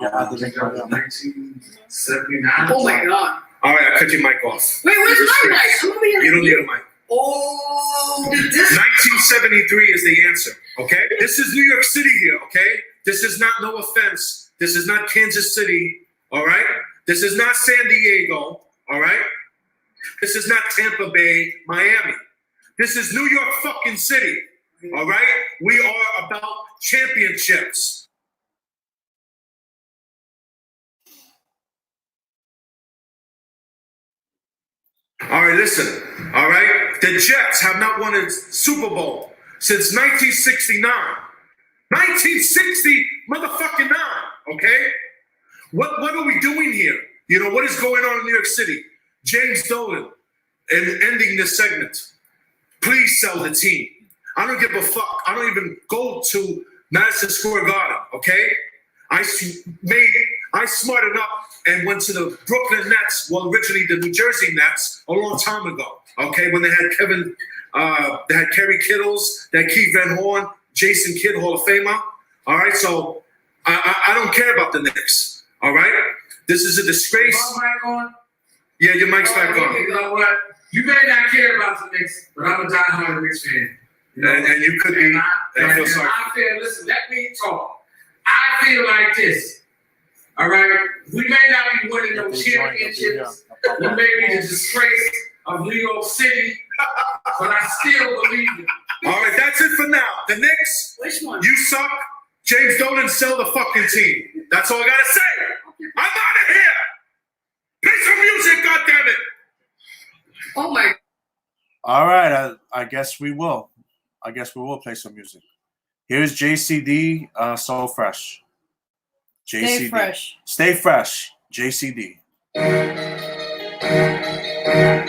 [SPEAKER 6] I think that was 1979.
[SPEAKER 5] Oh my God.
[SPEAKER 1] All right, I cut your mic off.
[SPEAKER 5] Wait, where's my mic? I'm gonna be
[SPEAKER 1] You don't need a mic.
[SPEAKER 5] Oh, this.
[SPEAKER 1] 1973 is the answer, okay? This is New York City here, okay? This is not, no offense, this is not Kansas City, all right? This is not San Diego, all right? This is not Tampa Bay, Miami. This is New York fucking City, all right? We are about championships. All right, listen, all right? The Jets have not won a Super Bowl since 1969. 1960 motherfucking 9, okay? What are we doing here? You know, what is going on in New York City? James Dolan, and ending this segment, please sell the team. I don't give a fuck. I don't even go to Madison Square Garden, okay? I smarted up and went to the Brooklyn Nets, well, originally the New Jersey Nets, a long time ago, okay? When they had they had Kerry Kittles, they had Keith Van Horn, Jason Kidd, Hall of Famer, all right? So I don't care about the Knicks, all right? This is a disgrace.
[SPEAKER 6] Is my mic on?
[SPEAKER 1] Yeah, your mic's back on.
[SPEAKER 6] You know what? You may not care about the Knicks, but I'm a diehard Knicks fan. You know?
[SPEAKER 1] And you could be, and I feel sorry.
[SPEAKER 6] I feel, listen, let me talk. I feel like this. All right, we may not be winning no championships. We may be the disgrace of New York City, but I still believe it.
[SPEAKER 1] All right, that's it for now. The Knicks,
[SPEAKER 5] Which one?
[SPEAKER 1] you suck. James Dolan, sell the fucking team. That's all I gotta say. I'm out of here. Play some music, goddammit.
[SPEAKER 5] Oh my.
[SPEAKER 4] All right, I guess we will. I guess we will play some music. Here's JCD, So Fresh. JCD.
[SPEAKER 5] Stay fresh.
[SPEAKER 4] Stay fresh. JCD.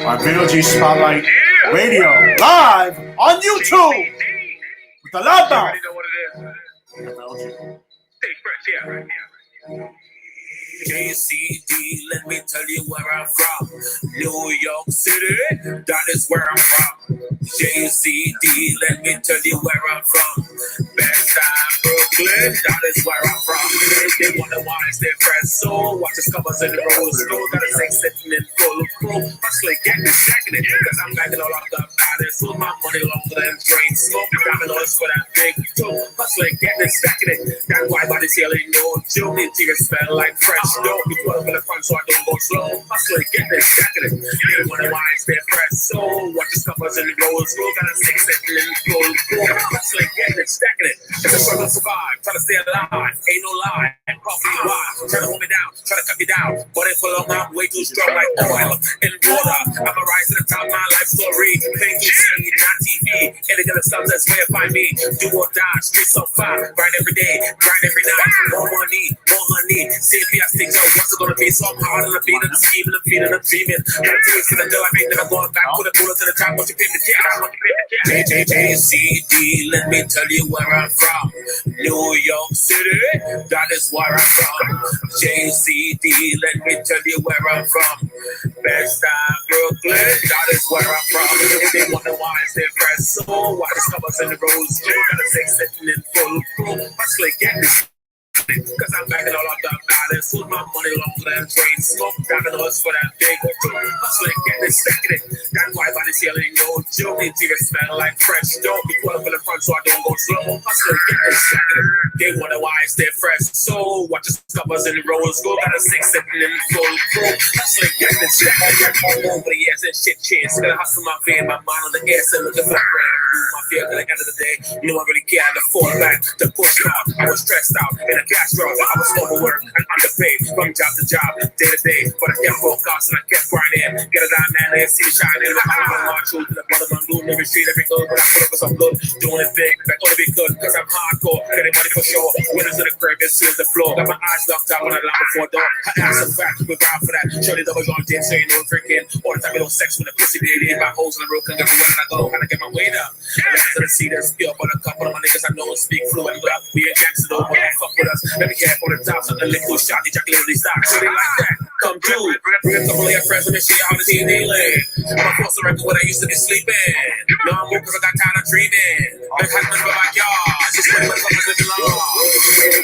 [SPEAKER 4] On Vero Spotlight Radio, live on YouTube with the Loudmouth.
[SPEAKER 1] You already know what it is. Stay fresh, yeah.
[SPEAKER 7] JCD, let me tell you where I'm from. New York City, that is where I'm from. JCD, let me tell you where I'm from. Best time Brooklyn, that is where I'm from. They wanna stay fresh. fresh. So watch the covers in the road. Slow, gotta say sitting in full crew. Hustling, getting it, stacking it. Cause I'm backing all up the bodies. So my money longer than drain. Smoke, dominoes for that big too. Hustling, getting it, stacking it. That white body ceiling, no joke. The tears smell like fresh. Don't be 12 in the front so I don't go slow. Hustling, getting it, stacking it. They wonder why it's their fresh. So watch the covers in the road. Slow, gotta say sitting in full crew. Hustling, getting it, stacking it. It's a struggle to survive. Try to stay alive. Ain't no lie. Coffee wide. Try to hold me down. Try to cut me down. But if for long, I'm way too strong like oil in water. I'ma rise to the top of my life story. Thank you, not TV. Anything that stops, that's where you find me. Do or die. Streets on fire. Grind every day. Grind every night. More money. More honey. See if I stick up. What's it gonna be? So I'm hard on the beat. I'm scheming. I'm feeding. I'm dreaming. I'm doing to the girl. I ain't never going back. Put a bullet to the top. What you pay me? JJJCD. Let me tell you where I'm from. New York City, that is where I'm from. JCD, let me tell you where I'm from. Bed-Stuy, Brooklyn, that is where I'm from. If they wonder why it's their fresh soul, why the covers in the rose, you gotta say sitting in full crew. Hustling, get this. Cause I'm backing all up the balance. With my money longer than train. Smoke dominoes for that big hustling, getting it, stacking it. That white body ceiling, no joke. The tears smell like fresh. Don't be 12 in the front so I don't go slow. Hustling, getting it, stacking it. They wonder why I stay fresh. So watch the covers in the roads. Go got a 6 sitting in full crew. Hustling, getting it, stacking it. All over the years and shit chance. Gotta hustle my fear, my mind on the air. So looking for rain. My fear, cause at the end of the day, you know I really care. To fall back, to push out. I was stressed out in a Castro, I was overworked and underpaid from job to job, day to day. But I kept focused and I kept grinding. Get it on, man, and see it shining. I'm on truth to the bottom of blue, every street, every good. But I put up with some good, doing it big. That ought to be good, cause I'm hardcore. Getting money for sure. Winners in the crib, and seals the floor. Got my eyes locked out when I lock before door. I asked a fact, we bound for that. Shorty double on did, so you know freaking. All the time, you know, sex with a pussy baby. My holes in the road, can get when I go, kinda get my weight up. And then to the sea, there's skill, but a couple of my niggas I know speak fluent. But we a gangster though, but fuck with us. Let me care for the top, so the liquid shot, ejaculate stock. So they like that. Come through. Bring a couple of your friends and shit how the team they live. I'm across the record where I used to be sleeping. No, I'm moving cause I got tired of dreaming. Big husband in my backyard. Just wait for someone to be long.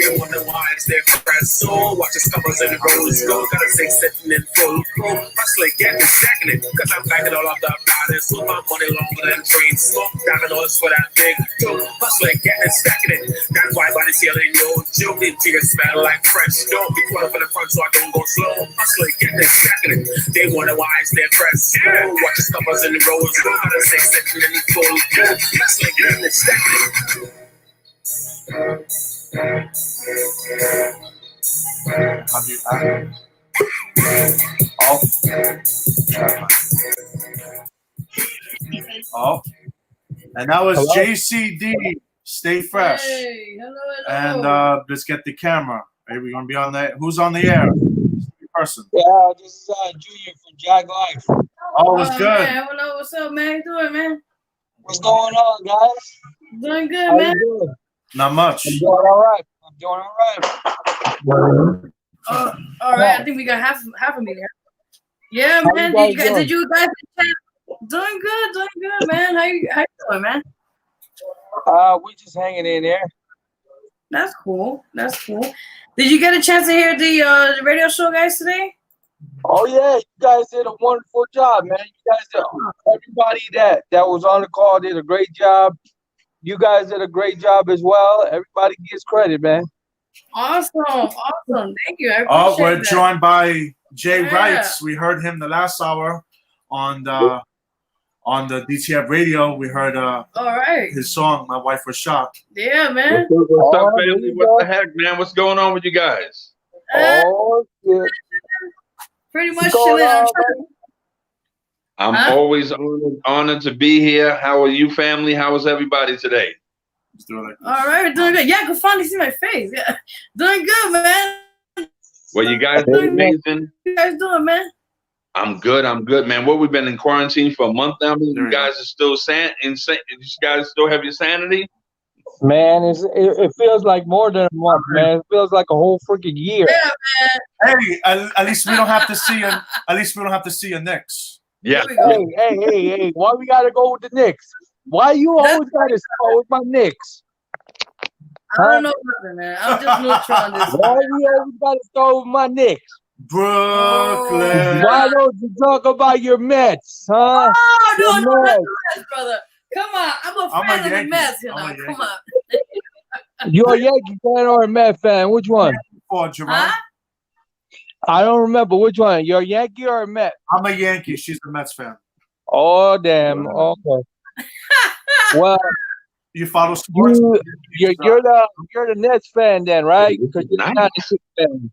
[SPEAKER 7] You wonder why it's their fresh soul. Watch the covers in the roads. Go, gotta say sitting in full crew. Hustling, getting it, stacking it. Cause I'm backing all up the bodies. With my money longer than train. Smoke dominoes for that big too. Hustling, getting it, stacking it. That white body ceiling, no joke. The tears smell like fresh. Don't be 12 in the front so I don't go slow. Hustling, getting it, stacking it. They wonder why it's their fresh soul. Watch the covers in the roads. Go, gotta say sitting in full crew. Hustling, getting it, stacking it.
[SPEAKER 4] Oh, and that was JCD. Stay fresh.
[SPEAKER 5] Hey, hello.
[SPEAKER 4] And let's get the camera. Hey, we're gonna be on the. Who's on the air? Person.
[SPEAKER 8] Yeah, this is Junior from Jag Life.
[SPEAKER 4] Oh, it's good.
[SPEAKER 5] Man, hello, what's up, man? How you doing, man?
[SPEAKER 8] What's going on, guys?
[SPEAKER 5] Doing good,
[SPEAKER 8] How
[SPEAKER 5] man.
[SPEAKER 8] you doing?
[SPEAKER 4] Not much.
[SPEAKER 8] I'm doing all right.
[SPEAKER 5] All right. I think we got half of me there. Yeah,
[SPEAKER 8] How
[SPEAKER 5] man.
[SPEAKER 8] you guys
[SPEAKER 5] Did you guys doing good, man? How you doing, man?
[SPEAKER 8] We just hanging in there.
[SPEAKER 5] That's cool. Did you get a chance to hear the radio show, guys, today?
[SPEAKER 8] Oh yeah, you guys did a wonderful job, man. You guys did, everybody that was on the call did a great job. You guys did a great job as well. Everybody gets credit, man.
[SPEAKER 5] Awesome. Thank you. I
[SPEAKER 4] Oh,
[SPEAKER 5] appreciate
[SPEAKER 4] we're
[SPEAKER 5] that.
[SPEAKER 4] joined by Jay
[SPEAKER 5] Yeah.
[SPEAKER 4] Wrights. We heard him the last hour on the DTF Radio. We heard
[SPEAKER 5] All right.
[SPEAKER 4] his song "My Wife Was Shot."
[SPEAKER 5] Yeah, man.
[SPEAKER 9] What's up, family? What the heck, man? What's going on with you guys?
[SPEAKER 8] Oh shit.
[SPEAKER 5] Pretty much
[SPEAKER 8] What's going
[SPEAKER 5] chilling.
[SPEAKER 8] on,
[SPEAKER 9] I'm
[SPEAKER 5] Huh?
[SPEAKER 9] always honored to be here. How are you, family? How is everybody today?
[SPEAKER 4] Let's do it like this.
[SPEAKER 5] All right, we're doing good. Yeah, I can finally see my face. Yeah, doing good, man.
[SPEAKER 9] Well, you guys are amazing.
[SPEAKER 5] How you guys doing, man?
[SPEAKER 9] I'm good, man. What, we've been in quarantine for a month now?
[SPEAKER 4] There
[SPEAKER 9] You
[SPEAKER 4] we
[SPEAKER 9] guys are still you guys still have your sanity?
[SPEAKER 8] Man, it feels like more than a month, man. It feels like a whole freaking year.
[SPEAKER 5] Yeah, man.
[SPEAKER 4] Hey, at least we don't have to see him. At least we don't have to see your Knicks.
[SPEAKER 9] Yeah.
[SPEAKER 5] Here we go.
[SPEAKER 8] Hey, why we gotta go with the Knicks? Why you always gotta start with my Knicks?
[SPEAKER 5] I don't know nothing, man. I'm just neutral on this.
[SPEAKER 8] Why you everybody start with my Knicks?
[SPEAKER 4] Brooklyn.
[SPEAKER 8] Why don't you talk about your Mets, huh?
[SPEAKER 5] Oh, no,
[SPEAKER 8] Your
[SPEAKER 5] no,
[SPEAKER 8] Mets.
[SPEAKER 5] not the Mets, brother. Come on. I'm a fan of the Mets, you know. Come on.
[SPEAKER 8] You're a Yankee fan or a Met fan? Which one?
[SPEAKER 5] Huh?
[SPEAKER 8] I don't remember. Which one? You're a Yankee or a Met?
[SPEAKER 4] I'm a Yankee. She's a Mets fan.
[SPEAKER 8] Oh, damn. Okay. Well,
[SPEAKER 4] you follow sports?
[SPEAKER 8] You're the Nets fan then, right? Because you're not a Knicks fan.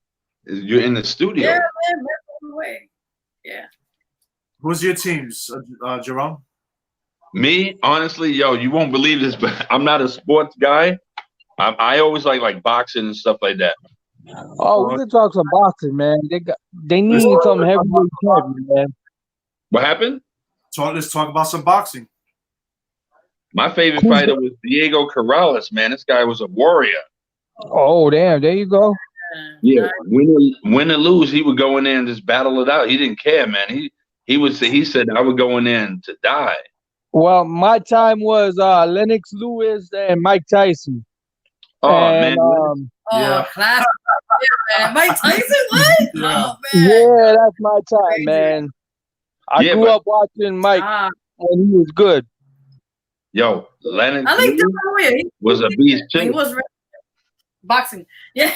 [SPEAKER 9] You're in the studio.
[SPEAKER 5] Yeah, man. That's the way. Yeah.
[SPEAKER 4] Who's your teams, Jerome?
[SPEAKER 9] Me, honestly, yo, you won't believe this, but I'm not a sports guy. I always like boxing and stuff like that.
[SPEAKER 8] Oh, we can talk some boxing, man. They need some heavyweight champion, man.
[SPEAKER 9] What happened?
[SPEAKER 4] Let's talk about some boxing.
[SPEAKER 9] My favorite fighter was Diego Corrales, man. This guy was a warrior.
[SPEAKER 8] Oh, damn. There you go.
[SPEAKER 9] Yeah, win or lose, he would go in there and just battle it out. He didn't care, man. He said, I would go in there and to die.
[SPEAKER 8] Well, my time was Lennox Lewis and Mike Tyson.
[SPEAKER 9] Oh,
[SPEAKER 8] and,
[SPEAKER 9] man.
[SPEAKER 5] Classic. Yeah, man. Mike Tyson, what?
[SPEAKER 4] Yeah.
[SPEAKER 5] Oh, man.
[SPEAKER 8] Yeah, that's my time, man. I grew up watching Mike when he was good.
[SPEAKER 9] Yo, Lennox
[SPEAKER 5] I like
[SPEAKER 9] Lewis was a beast too.
[SPEAKER 5] He was boxing. Yeah.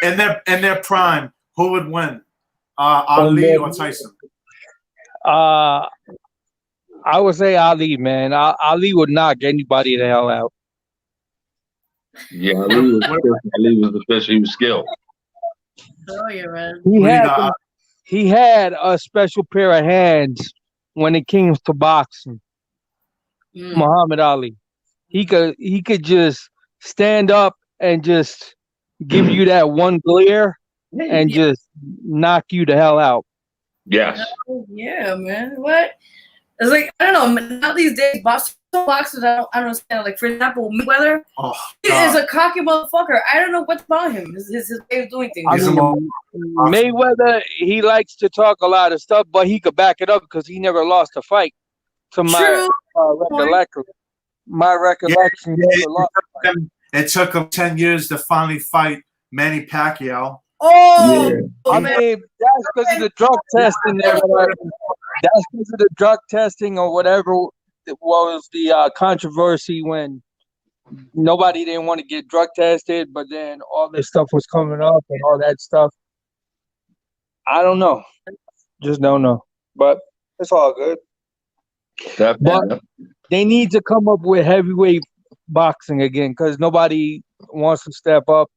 [SPEAKER 4] In their prime, who would win? Ali or Tyson?
[SPEAKER 8] I would say Ali, man. Ali would knock anybody the hell out.
[SPEAKER 9] Yeah, Ali was the fish. He was skilled.
[SPEAKER 5] Oh yeah, man.
[SPEAKER 8] He had a special pair of hands when it came to boxing. Muhammad Ali. He could just stand up and just give you that one glare and just knock you the hell out.
[SPEAKER 9] Yes.
[SPEAKER 5] Oh, yeah, man. What? It's like, I don't know. Now these days, boxers, I don't understand. Like, for example, Mayweather is a cocky motherfucker. I don't know what's about him. His way of doing things.
[SPEAKER 8] I mean, Mayweather, he likes to talk a lot of stuff, but he could back it up because he never lost a fight. To my recollection. My recollection.
[SPEAKER 4] It took him 10 years to finally fight Manny Pacquiao.
[SPEAKER 5] Oh,
[SPEAKER 8] yeah. I mean, that's because of the drug testing. That's because of the drug testing or whatever was the controversy when nobody didn't want to get drug tested, but then all this stuff was coming up and all that stuff. I don't know. Just don't know. But it's all good. But they need to come up with heavyweight boxing again because nobody wants to step up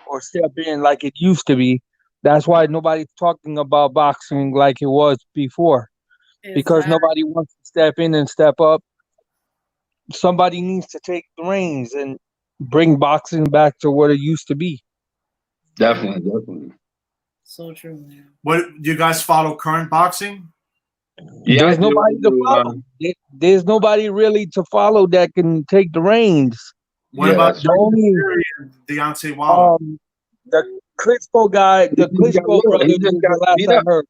[SPEAKER 8] or step in like it used to be. That's why nobody's talking about boxing like it was before. Because nobody wants to step in and step up. Somebody needs to take the reins and bring boxing back to what it used to be.
[SPEAKER 9] Definitely.
[SPEAKER 5] So true, man.
[SPEAKER 4] What do you guys follow current boxing?
[SPEAKER 8] Yeah, there's nobody to follow. There's nobody really to follow that can take the reins.
[SPEAKER 4] What about Deontay Wilder?
[SPEAKER 8] The Klitschko guy, the Klitschko brother, just the last I heard.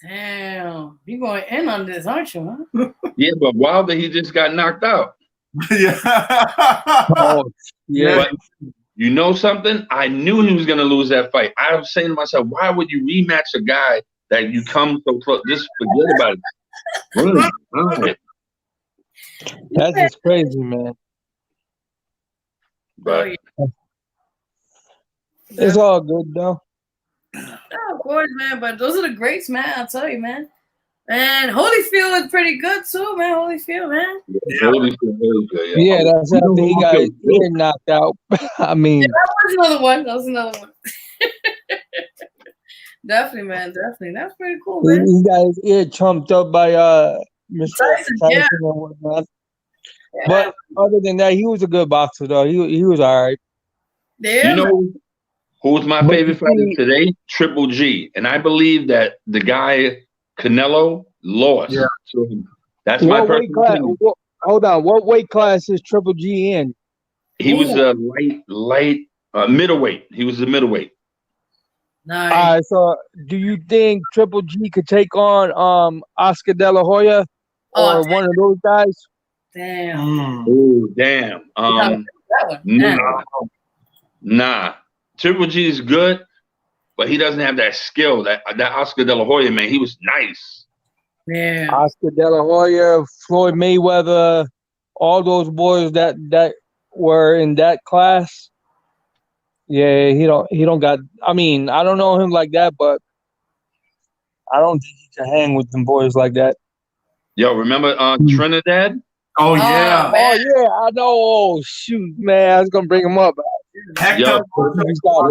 [SPEAKER 5] Damn, you going in on this, aren't you? Huh?
[SPEAKER 9] Yeah, but Wilder, he just got knocked out.
[SPEAKER 4] Yeah.
[SPEAKER 9] But you know something? I knew he was going to lose that fight. I was saying to myself, why would you rematch a guy that you come so close? Just forget about it.
[SPEAKER 8] That's just crazy, man.
[SPEAKER 9] But
[SPEAKER 8] it's all good, though.
[SPEAKER 5] Yeah, of course, man. But those are the greats, man. I'll tell you, man. And Holyfield is pretty good too, man. Holyfield, man.
[SPEAKER 8] Yeah, that's after he got his ear knocked out. I mean,
[SPEAKER 5] that was another one. Definitely, man. Definitely. That's pretty cool, man.
[SPEAKER 8] He got his ear chumped up by Mr. Tyson and whatnot. Yeah. But other than that, he was a good boxer, though. He was all right.
[SPEAKER 5] Yeah.
[SPEAKER 9] You know who's my favorite fighter today? Triple G. And I believe that the guy Canelo lost. Yeah. So that's my personal opinion.
[SPEAKER 8] Hold on. What weight class is Triple G in?
[SPEAKER 9] He was a light middleweight. He was a middleweight.
[SPEAKER 5] Nice.
[SPEAKER 8] All right, so do you think Triple G could take on Oscar De La Hoya or one of those guys?
[SPEAKER 5] Damn.
[SPEAKER 9] Oh, damn.
[SPEAKER 5] That one.
[SPEAKER 9] Nah. Triple G is good, but he doesn't have that skill. That Oscar De La Hoya, man, he was nice.
[SPEAKER 5] Yeah.
[SPEAKER 8] Oscar De La Hoya, Floyd Mayweather, all those boys that were in that class. Yeah, he don't got. I mean, I don't know him like that, but I don't think he can hang with them boys like that.
[SPEAKER 9] Yo, remember Trinidad?
[SPEAKER 4] Oh yeah.
[SPEAKER 8] Oh yeah, I know. Oh shoot, man, I was gonna bring him up.
[SPEAKER 9] Yo, go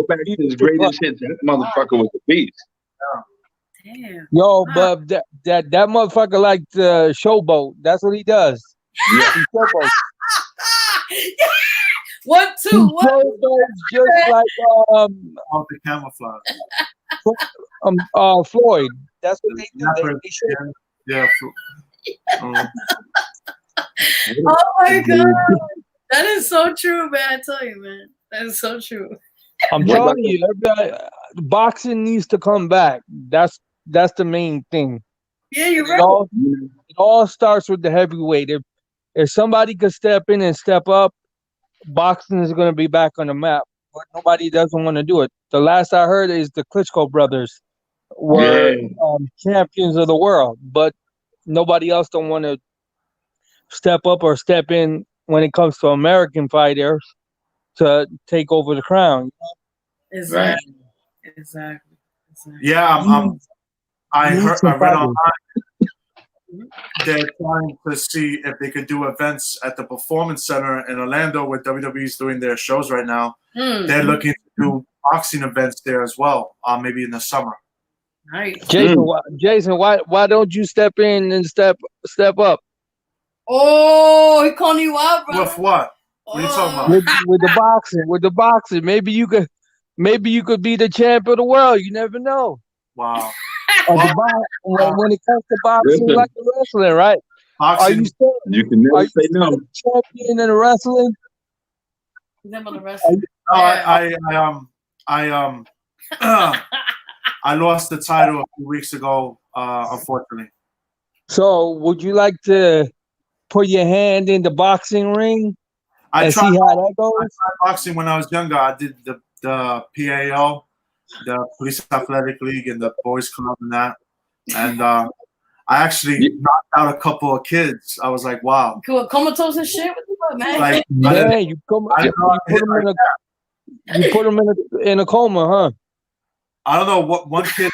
[SPEAKER 9] back to his greatest hits. That motherfucker was a beast.
[SPEAKER 5] Damn.
[SPEAKER 8] Yo, but that motherfucker like the showboat. That's what he does.
[SPEAKER 9] Yeah.
[SPEAKER 8] He showboats.
[SPEAKER 5] 1, 2, 1.
[SPEAKER 8] Showboats just like
[SPEAKER 4] the camouflage.
[SPEAKER 8] Floyd. That's what they do. They show.
[SPEAKER 4] Yeah.
[SPEAKER 5] Oh my god, that is so true, man. I tell you, man, that is so true.
[SPEAKER 8] I'm telling you, everybody, boxing needs to come back. That's the main thing.
[SPEAKER 5] Yeah, you're right.
[SPEAKER 8] It all starts with the heavyweight. If somebody could step in and step up, boxing is going to be back on the map. But nobody doesn't want to do it. The last I heard is the Klitschko brothers were champions of the world, but nobody else don't want to step up or step in when it comes to American fighters to take over the crown.
[SPEAKER 5] Exactly. Exactly.
[SPEAKER 4] Yeah, I read online they're trying to see if they could do events at the Performance Center in Orlando where WWE is doing their shows right now. They're looking to do boxing events there as well, maybe in the summer.
[SPEAKER 5] Nice.
[SPEAKER 8] Jason, why don't you step in and step up?
[SPEAKER 5] Oh, he calling you out, bro.
[SPEAKER 4] With what? What are you talking about?
[SPEAKER 8] With the boxing. Maybe you could be the champ of the world. You never know.
[SPEAKER 4] Wow.
[SPEAKER 8] When it comes to boxing, like the wrestling, right?
[SPEAKER 4] Boxing,
[SPEAKER 9] you can never say no.
[SPEAKER 8] Champion in the wrestling?
[SPEAKER 5] Them on the wrestling.
[SPEAKER 4] I lost the title a few weeks ago, unfortunately.
[SPEAKER 8] So, would you like to put your hand in the boxing ring and see how that goes?
[SPEAKER 4] I tried boxing when I was younger. I did the PAO, the Police Athletic League, and the Boys Club and that. And I actually knocked out a couple of kids. I was like, wow.
[SPEAKER 5] Comatose and shit? What the fuck, man?
[SPEAKER 4] Like,
[SPEAKER 8] you put them in a coma, huh?
[SPEAKER 4] I don't know what one kid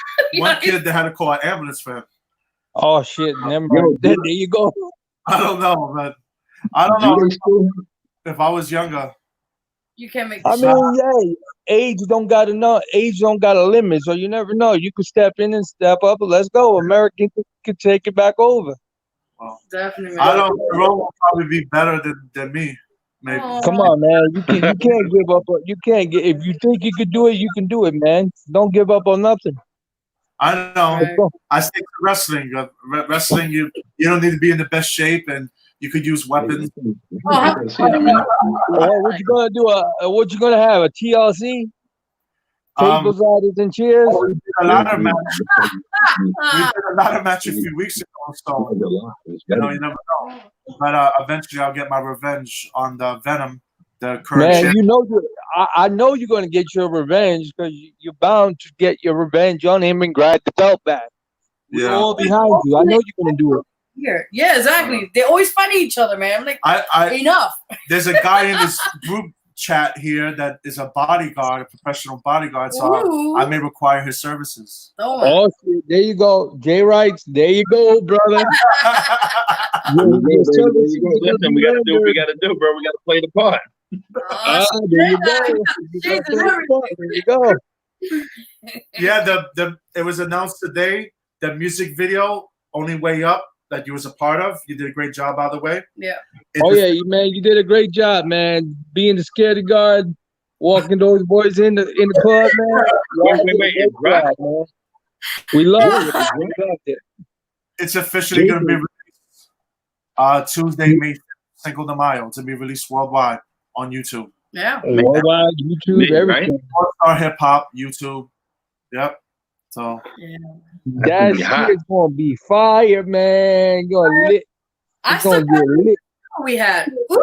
[SPEAKER 4] they had to call an ambulance for him.
[SPEAKER 8] Oh shit! Never mind. There you go.
[SPEAKER 4] I don't know, man. I don't know if I was younger.
[SPEAKER 5] You can't make.
[SPEAKER 8] Age don't got a limit, so you never know. You could step in and step up. Let's go. American could take it back over.
[SPEAKER 4] Well,
[SPEAKER 5] definitely.
[SPEAKER 4] I don't. Jerome will probably be better than me. Maybe.
[SPEAKER 8] Come on, man. You can't give up. You can't get. If you think you could do it, you can do it, man. Don't give up on nothing.
[SPEAKER 4] I know. Right. I stick to wrestling. Wrestling, you don't need to be in the best shape, and you could use weapons.
[SPEAKER 8] What you gonna do? What you gonna have? A TLC? Tables, ladders, and chairs.
[SPEAKER 4] We did a ladder match. A few weeks ago, so you never know. But eventually, I'll get my revenge on the Venom. The current
[SPEAKER 8] man, I know you're gonna get your revenge because you're bound to get your revenge on him and grab the belt back. We're all behind you. I know you're gonna do it.
[SPEAKER 5] Yeah, exactly. They always fighting each other, man. I'm like, enough.
[SPEAKER 4] There's a guy in this group chat here that is a bodyguard, a professional bodyguard, so I may require his services.
[SPEAKER 8] Oh shit, there you go. Jay writes, there you go, brother.
[SPEAKER 9] Listen, we gotta do what we gotta do, bro. We gotta play the part.
[SPEAKER 8] There you go. There you go.
[SPEAKER 4] Yeah, it was announced today, the music video, Only Way Up, that you was a part of. You did a great job, by the way.
[SPEAKER 5] Yeah.
[SPEAKER 8] Man, you did a great job, man. Being the security guard, walking those boys in the club, man. Man. We love it.
[SPEAKER 4] It's officially going to be released Tuesday, May 5th, Cinco de Mayo, to be released worldwide on YouTube.
[SPEAKER 5] Yeah.
[SPEAKER 8] Worldwide, YouTube, everything.
[SPEAKER 4] All-Star Hip Hop, YouTube. Yep. So.
[SPEAKER 5] Yeah.
[SPEAKER 8] That shit is gonna be fire, man. It's gonna get lit.
[SPEAKER 5] we had. Woo!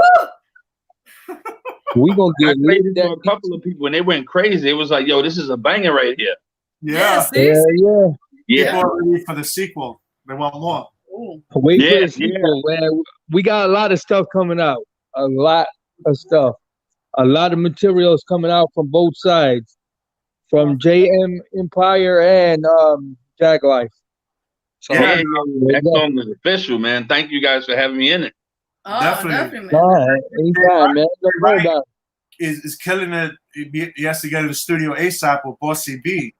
[SPEAKER 8] We gonna
[SPEAKER 9] I
[SPEAKER 8] get
[SPEAKER 9] played
[SPEAKER 8] lit
[SPEAKER 9] it for a couple of people and they went crazy. It was like, yo, this is a banger right here.
[SPEAKER 4] Yeah.
[SPEAKER 8] Yeah.
[SPEAKER 9] Yeah.
[SPEAKER 4] People are ready for the sequel. They want more.
[SPEAKER 5] Ooh.
[SPEAKER 8] Wait for
[SPEAKER 9] Yeah,
[SPEAKER 8] the sequel, man. We got a lot of stuff coming out. A lot of stuff. A lot of materials coming out from both sides. From JM Empire and Jag Life. So
[SPEAKER 9] Yeah, that song is official, man. Thank you guys for having me in it.
[SPEAKER 5] Oh,
[SPEAKER 4] Definitely.
[SPEAKER 5] man.
[SPEAKER 8] all right, anytime, man. Don't worry about it.
[SPEAKER 4] Is killing it. He has to get in the studio ASAP with Bossy B.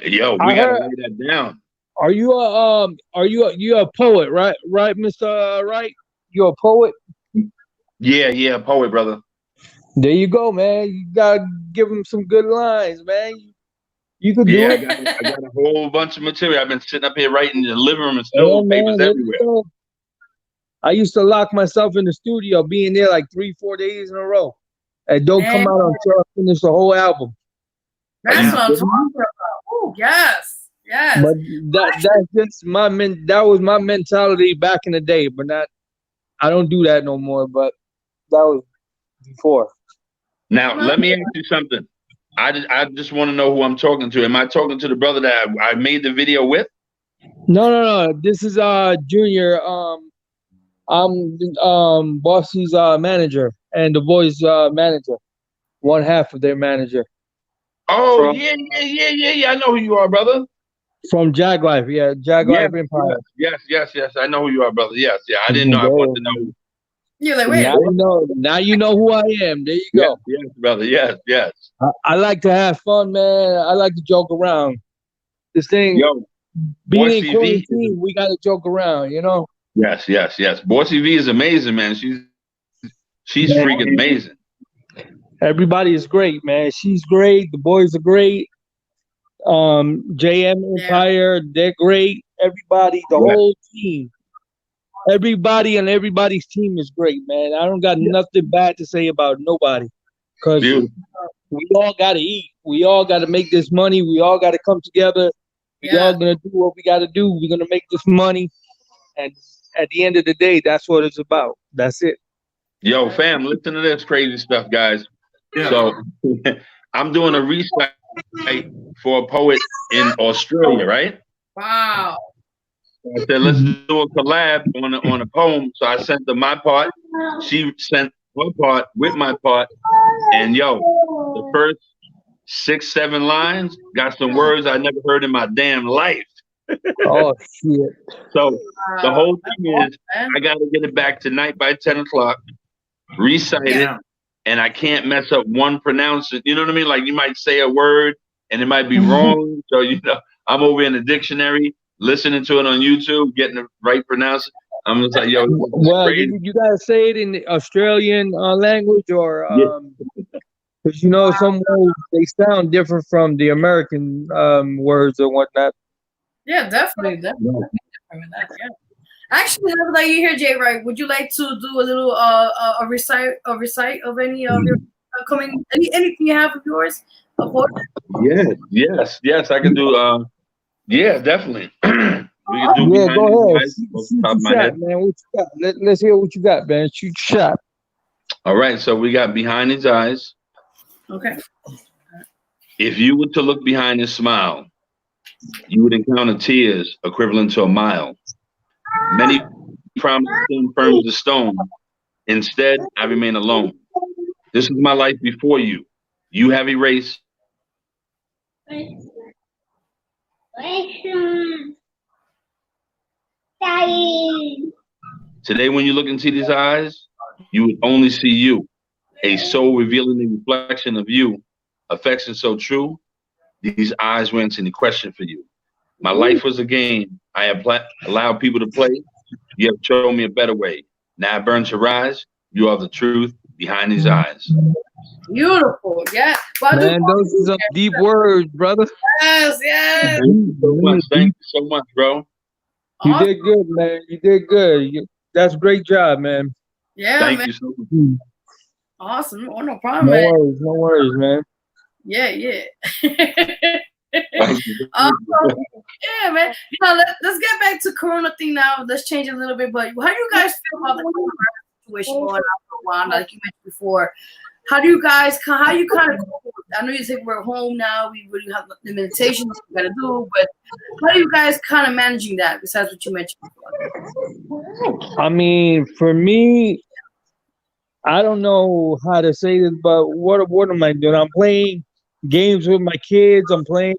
[SPEAKER 9] Yo, we gotta lay that down.
[SPEAKER 8] Are you a poet, right? Right, Mr. Right? You're a poet?
[SPEAKER 9] Yeah, poet, brother.
[SPEAKER 8] There you go, man. You gotta give him some good lines, man. You could do it.
[SPEAKER 9] I got a whole bunch of material. I've been sitting up here writing in the living room and still papers everywhere.
[SPEAKER 8] I used to lock myself in the studio, being there like 3-4 days in a row, and don't come out until I finish the whole album.
[SPEAKER 5] That's what I'm talking about. Oh, yes.
[SPEAKER 8] But that's just that was my mentality back in the day. But I don't do that no more. But that was before.
[SPEAKER 9] Now let me ask you something. I just want to know who I'm talking to. Am I talking to the brother that I made the video with?
[SPEAKER 8] No. This is Junior. I'm Bossy's manager and the boys' manager. One half of their manager.
[SPEAKER 9] Oh, yeah. I know who you are, brother.
[SPEAKER 8] From Jag Life, Jag Life Empire.
[SPEAKER 9] Yes. I know who you are, brother. Yes. I didn't know. I wanted to know.
[SPEAKER 5] You're like, wait.
[SPEAKER 8] Now you know who I am. There you go.
[SPEAKER 9] Yes, brother. Yes.
[SPEAKER 8] I like to have fun, man. I like to joke around. This thing, being in quarantine, we got to joke around, you know?
[SPEAKER 9] Yes. Bossy V is amazing, man. She's freaking amazing.
[SPEAKER 8] Everybody is great, man. She's great. The boys are great. JM Empire, they're great. Everybody, the whole team. Everybody and everybody's team is great, man. I don't got nothing bad to say about nobody. Because we all got to eat. We all got to make this money. We all got to come together. We all going to do what we got to do. We're going to make this money. And at the end of the day, that's what it's about. That's it.
[SPEAKER 9] Yo, fam, listen to this crazy stuff, guys. Yeah. So I'm doing a recite for a poet in Australia, right?
[SPEAKER 5] Wow.
[SPEAKER 9] I said, let's do a collab on a poem. So I sent her my part. She sent her part with my part. And yo, the first 6-7 lines got some words I never heard in my damn life.
[SPEAKER 8] Oh, shit.
[SPEAKER 9] So the whole thing is I got to get it back tonight by 10 o'clock, recite it, and I can't mess up one pronunciation. You know what I mean? Like you might say a word and it might be wrong. So, I'm over in the dictionary, listening to it on YouTube, getting it right pronounced. I'm just like, yo,
[SPEAKER 8] well, you got to say it in the Australian language or, because, some words, they sound different from the American words or whatnot.
[SPEAKER 5] Yeah, definitely. Actually, now that you're here, Jay, right? Would you like to do a little a recite of any of your upcoming anything you have of yours?
[SPEAKER 9] Yes. I can do. Yeah, definitely. We can do.
[SPEAKER 8] Yeah, go ahead. Shot, man. What you got? Let's hear what you got, man. Shoot shot.
[SPEAKER 9] All right, so we got Behind His Eyes.
[SPEAKER 5] Okay.
[SPEAKER 9] If you were to look behind his smile, you would encounter tears equivalent to a mile. Many promises stand firm as a stone. Instead, I remain alone. This is my life before you. You have erased. Today, when you look into these eyes, you would only see you, a soul revealing the reflection of you. Affection so true, these eyes were answering the question for you. My life was a game. I have allowed people to play. You have shown me a better way. Now I burn to rise. You are the truth behind these eyes.
[SPEAKER 5] Beautiful, yeah.
[SPEAKER 8] Man, those are some deep words, brother.
[SPEAKER 5] Yes.
[SPEAKER 9] Thank you so much. Thank you so much, bro.
[SPEAKER 8] You did good, man. You did good. That's a great job, man.
[SPEAKER 5] Yeah,
[SPEAKER 9] Thank
[SPEAKER 5] man.
[SPEAKER 9] you so much.
[SPEAKER 5] Awesome. Oh, no problem, man.
[SPEAKER 8] No worries, man.
[SPEAKER 5] Yeah. Yeah, man. Let's get back to Corona thing now. Let's change it a little bit. But how do you guys feel about the coronavirus situation going on for a while, like you mentioned before. How do you kind of cope with it? I know you say we're home now, we really have limitations, what we gotta do, but how are you guys kind of managing that besides what you mentioned before?
[SPEAKER 8] I mean, for me, I don't know how to say this, but what am I doing? I'm playing games with my kids. I'm playing.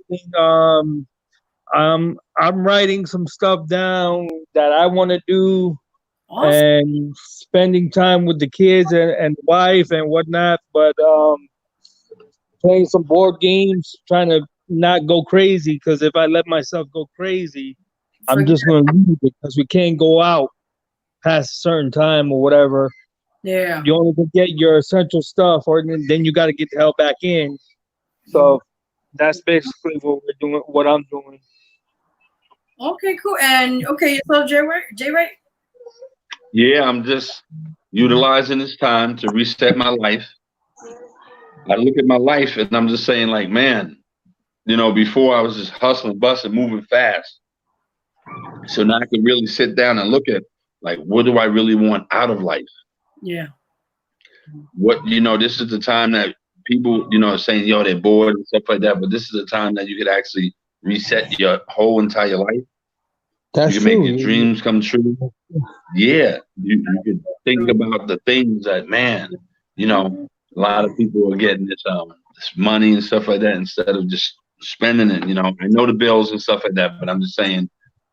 [SPEAKER 8] I'm writing some stuff down that I want to do, awesome. And spending time with the kids and wife and whatnot. But playing some board games, trying to not go crazy, because if I let myself go crazy, I'm just going to leave it, because we can't go out past a certain time or whatever.
[SPEAKER 5] Yeah.
[SPEAKER 8] You only can get your essential stuff, or then you got to get the hell back in. So that's basically what we're doing, what I'm doing.
[SPEAKER 5] Okay, cool. And okay, so J-Ray?
[SPEAKER 9] Yeah, I'm just utilizing this time to reset my life. I look at my life and I'm just saying, like, man, you know, before I was just hustling, busting, moving fast. So now I can really sit down and look at, like, what do I really want out of life?
[SPEAKER 5] Yeah.
[SPEAKER 9] What, you know, this is the time that people, you know, are saying, yo, they're bored and stuff like that. But this is the time that you could actually reset your whole entire life.
[SPEAKER 8] That's
[SPEAKER 9] you can
[SPEAKER 8] true.
[SPEAKER 9] make your dreams come true. Yeah. You could think about the things that, man, you know, a lot of people are getting this money and stuff like that instead of just spending it. You know, I know the bills and stuff like that, but I'm just saying,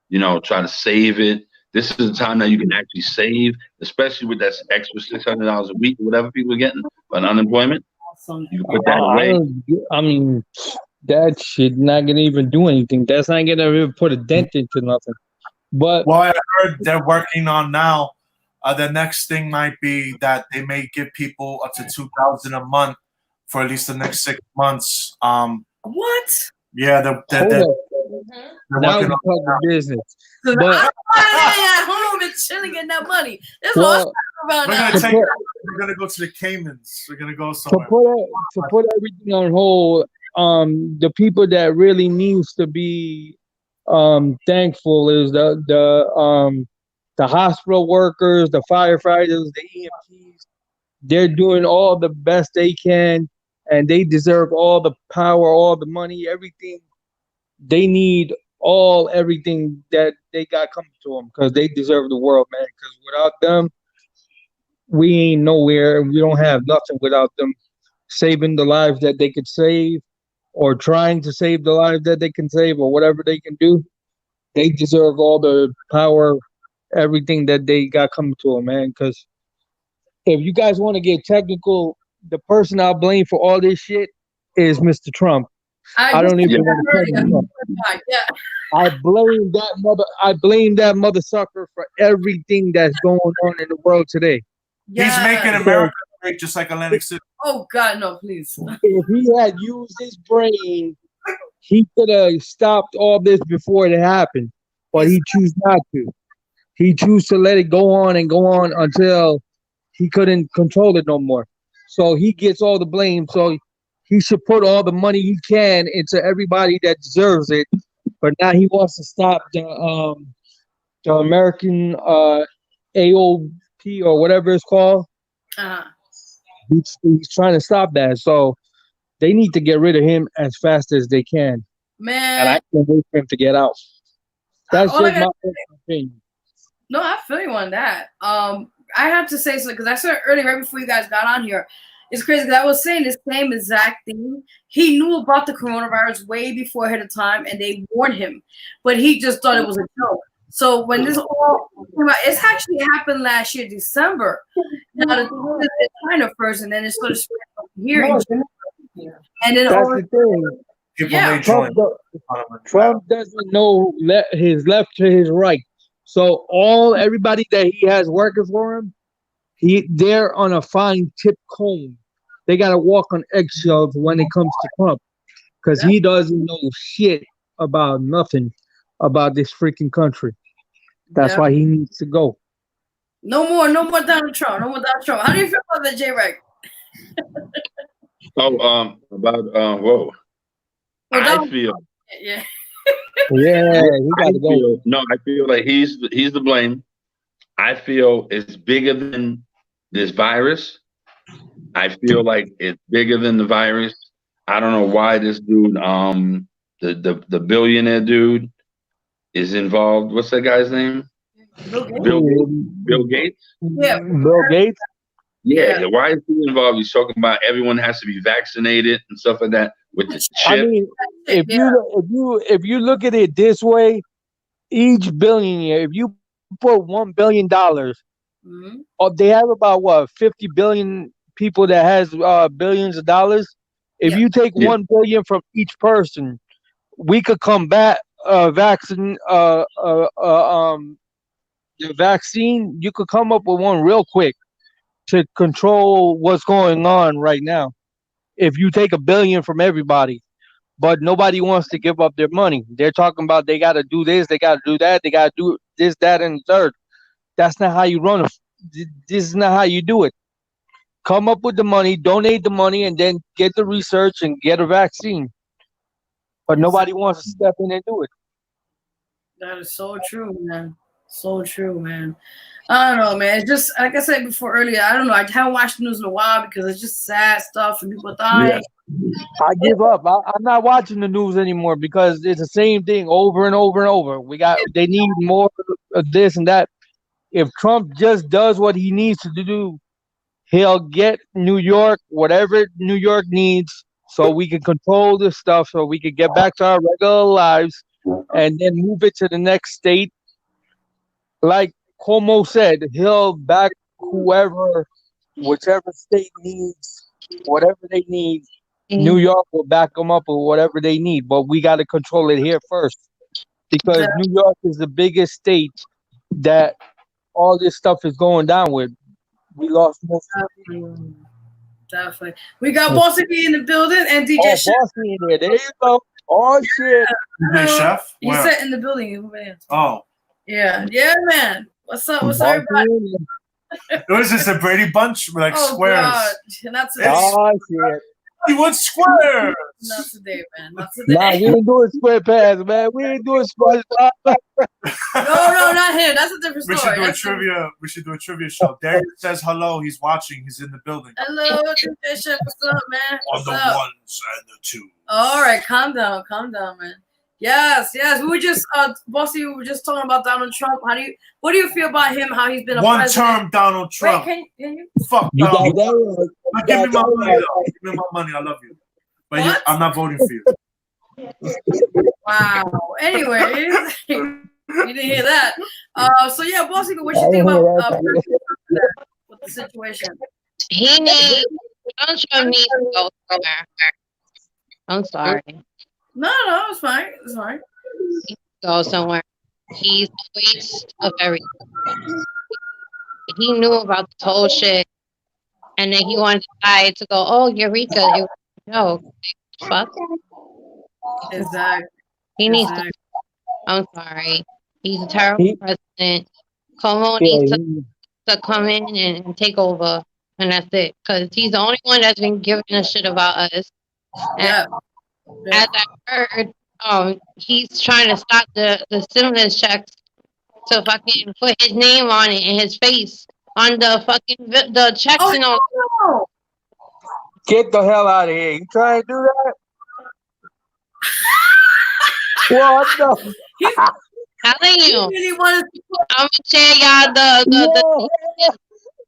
[SPEAKER 9] you know, try to save it. This is the time that you can actually save, especially with that extra $600 a week, whatever people are getting on unemployment.
[SPEAKER 5] Awesome.
[SPEAKER 9] You can put that away.
[SPEAKER 8] I mean, that shit not gonna even do anything. That's not gonna even put a dent into nothing. But
[SPEAKER 4] well, I heard they're working on now. The next thing might be that they may give people up to $2,000 a month for at least the next 6 months.
[SPEAKER 5] What?
[SPEAKER 4] Yeah, they're
[SPEAKER 8] now we talk the business.
[SPEAKER 5] But at home and chilling, getting that money. That's what I'm talking about now.
[SPEAKER 4] We're gonna go to the Caymans. We're gonna go somewhere.
[SPEAKER 8] To put everything on hold, the people that really needs to be thankful is the hospital workers, the firefighters, the EMTs. They're doing all the best they can, and they deserve all the power, all the money, everything. They need everything that they got coming to them, because they deserve the world, man. Because without them, we ain't nowhere. We don't have nothing without them saving the lives that they could save, or trying to save the lives that they can save, or whatever they can do. They deserve all the power, everything that they got coming to them, man. Because if you guys want to get technical, the person I blame for all this shit is Mr. Trump. I don't even want to tell you.
[SPEAKER 5] Yeah.
[SPEAKER 8] I blame that mother sucker for everything that's going on in the world today.
[SPEAKER 5] Yeah.
[SPEAKER 4] He's making America great, just like Atlantic City.
[SPEAKER 5] Oh God, no, please.
[SPEAKER 8] If he had used his brain, he could have stopped all this before it happened. But he chose not to. He chose to let it go on until he couldn't control it no more. So he gets all the blame. So he should put all the money he can into everybody that deserves it. But now he wants to stop the American AOP or whatever it's called. He's trying to stop that. So they need to get rid of him as fast as they can.
[SPEAKER 5] Man.
[SPEAKER 8] And I can't wait for him to get out. That's just my personal opinion.
[SPEAKER 5] No, I feel you on that. I have to say something, because I said earlier, right before you guys got on here, it's crazy because I was saying the same exact thing. He knew about the coronavirus way before ahead of time, and they warned him, but he just thought it was a joke. So when this all came out, it's actually happened last year, December. Now the China first, and then it started spreading here. And then
[SPEAKER 8] that's the thing.
[SPEAKER 5] Yeah.
[SPEAKER 8] Trump doesn't know his left to his right. So everybody that he has working for him, they're on a fine tip cone. They gotta walk on eggshells when it comes to Trump, because he doesn't know shit about nothing about this freaking country. That's why he needs to go.
[SPEAKER 5] No more Donald Trump. No more Donald Trump. How do you feel about that, J-Reg?
[SPEAKER 9] I feel.
[SPEAKER 5] Yeah.
[SPEAKER 8] Yeah, he got to go.
[SPEAKER 9] I feel like he's the blame. I feel it's bigger than this virus. I feel like it's bigger than the virus. I don't know why this dude, the billionaire dude, is involved. What's that guy's name? Bill Gates.
[SPEAKER 5] Yeah.
[SPEAKER 8] Bill Gates.
[SPEAKER 9] Yeah. Why is he involved? He's talking about everyone has to be vaccinated and stuff like that with the chip.
[SPEAKER 8] I mean, if you look at it this way, each billionaire, if you put $1 billion, they have about what 50 billion people that has billions of dollars. If you take 1 billion from each person, we could combat the vaccine. You could come up with one real quick to control what's going on right now. If you take 1 billion from everybody, but nobody wants to give up their money. They're talking about they got to do this, they got to do that, they got to do this, that, and the third. That's not how you run it. This is not how you do it. Come up with the money, donate the money, and then get the research and get a vaccine. But nobody wants to step in and do it.
[SPEAKER 5] That is so true, man. So true, man. I don't know, man. It's just like I said before earlier. I don't know. I haven't watched the news in a while because it's just sad stuff and people dying.
[SPEAKER 8] Yeah. I give up. I'm not watching the news anymore because it's the same thing over and over and over. They need more of this and that. If Trump just does what he needs to do, he'll get New York, whatever New York needs, so we can control this stuff, so we can get back to our regular lives and then move it to the next state. Like Cuomo said, he'll back whichever state needs, whatever they need. New York will back them up with whatever they need, but we got to control it here first because New York is the biggest state that all this stuff is going down with. We lost most of it.
[SPEAKER 5] Definitely. We got Bossy B in the building and DJ Chef.
[SPEAKER 8] Bossy in there. There you go. Oh, shit.
[SPEAKER 4] DJ Chef?
[SPEAKER 5] He said in the building.
[SPEAKER 4] Oh.
[SPEAKER 5] Yeah, man. What's up? What's up, everybody?
[SPEAKER 4] What is this, a Brady Bunch? Like squares.
[SPEAKER 5] God. Not today.
[SPEAKER 8] Oh, shit.
[SPEAKER 4] He wants squares.
[SPEAKER 5] Not today, man. Not today.
[SPEAKER 8] Nah, we ain't doing square pass, man. We ain't doing SpongeBob.
[SPEAKER 5] No, not him. That's a different story.
[SPEAKER 4] We should do a trivia show. Derek says hello. He's watching. He's in the building.
[SPEAKER 5] Hello, DJ Chef. What's up, man?
[SPEAKER 4] On the ones and the twos.
[SPEAKER 5] All right, calm down, man. Yes. We were just, Bossy, we were just talking about Donald Trump. What do you feel about him? How he's been a president?
[SPEAKER 4] One-term Donald Trump.
[SPEAKER 5] Wait, can you?
[SPEAKER 4] Fuck Donald Trump. Give me my money, though. Give me my money. I love you. But I'm not voting for you.
[SPEAKER 5] Wow. Anyway, you didn't hear that. So yeah, Bossy, what you think about with the situation?
[SPEAKER 10] Donald Trump needs to go somewhere. I'm sorry.
[SPEAKER 5] No, it's fine. It's fine.
[SPEAKER 10] He needs to go somewhere. He's a waste of everything. He knew about this whole shit, and then he wanted to decide to go, oh, Eureka. No, fuck.
[SPEAKER 5] Exactly.
[SPEAKER 10] He needs to. I'm sorry. He's a terrible president. Cuomo needs to come in and take over, and that's it. Because he's the only one that's been giving a shit about us. And as I heard, he's trying to stop the stimulus checks to fucking put his name on it and his face on the checks and all.
[SPEAKER 5] No.
[SPEAKER 8] Get the hell out of here. You trying to do that? What the?
[SPEAKER 10] Telling you. I'm gonna share y'all the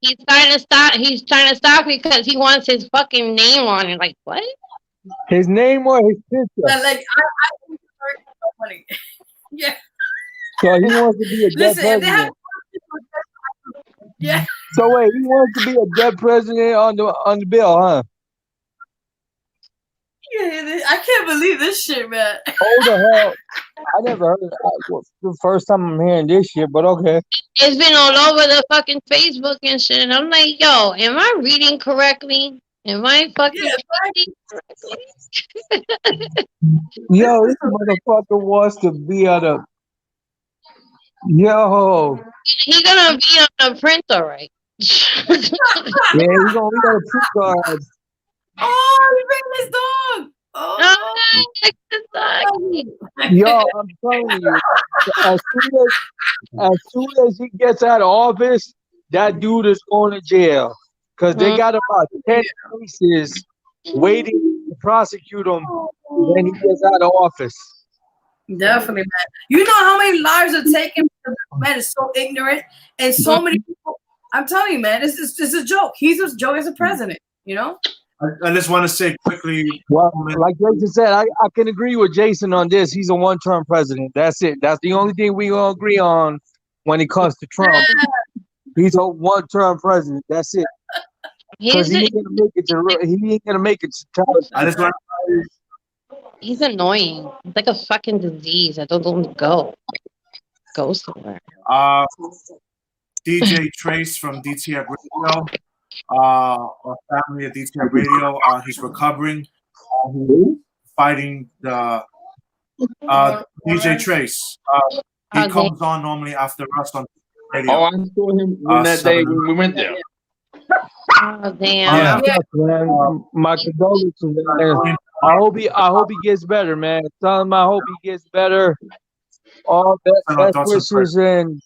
[SPEAKER 10] he's trying to stop because he wants his fucking name on it. Like what?
[SPEAKER 8] His name or his picture?
[SPEAKER 5] Like I funny. Yeah.
[SPEAKER 8] So he wants to be a dead president.
[SPEAKER 5] Yeah.
[SPEAKER 8] So wait, he wants to be a dead president on the bill, huh?
[SPEAKER 5] Yeah, I can't believe this shit, man.
[SPEAKER 8] Hold the hell! I never heard of that. The first time I'm hearing this shit, but okay.
[SPEAKER 10] It's been all over the fucking Facebook and shit. And I'm like, yo, am I reading correctly? Am I fucking
[SPEAKER 8] Yo, this motherfucker wants to be on a
[SPEAKER 10] He gonna be on a printer, right?
[SPEAKER 8] Yeah, he's gonna be on a print card.
[SPEAKER 5] Oh, he bring his dog. Oh,
[SPEAKER 8] yo, I'm telling you, as soon as he gets out of office, that dude is going to jail because they got about 10 cases waiting to prosecute him when he gets out of office.
[SPEAKER 5] Definitely, man. You know how many lives are taken because this man is so ignorant and so many people. I'm telling you, man, it's a joke. He's a joke as a president, you know?
[SPEAKER 4] I just want to say quickly.
[SPEAKER 8] Well, like Jason said, I can agree with Jason on this. He's a one-term president. That's it. That's the only thing we gonna agree on when it comes to Trump. He's a one-term president. That's it. Because he ain't gonna make it to
[SPEAKER 4] I just want.
[SPEAKER 10] He's annoying. It's like a fucking disease that doesn't go somewhere.
[SPEAKER 4] DJ Trace from DTF Radio, our family at DTF Radio, he's recovering. Fighting the DJ Trace. He comes on normally after us on radio.
[SPEAKER 9] Oh, I saw him on that day when we went there.
[SPEAKER 10] Oh damn!
[SPEAKER 8] My condolences, man. I hope he gets better, man. Tell him I hope he gets better. All best wishes and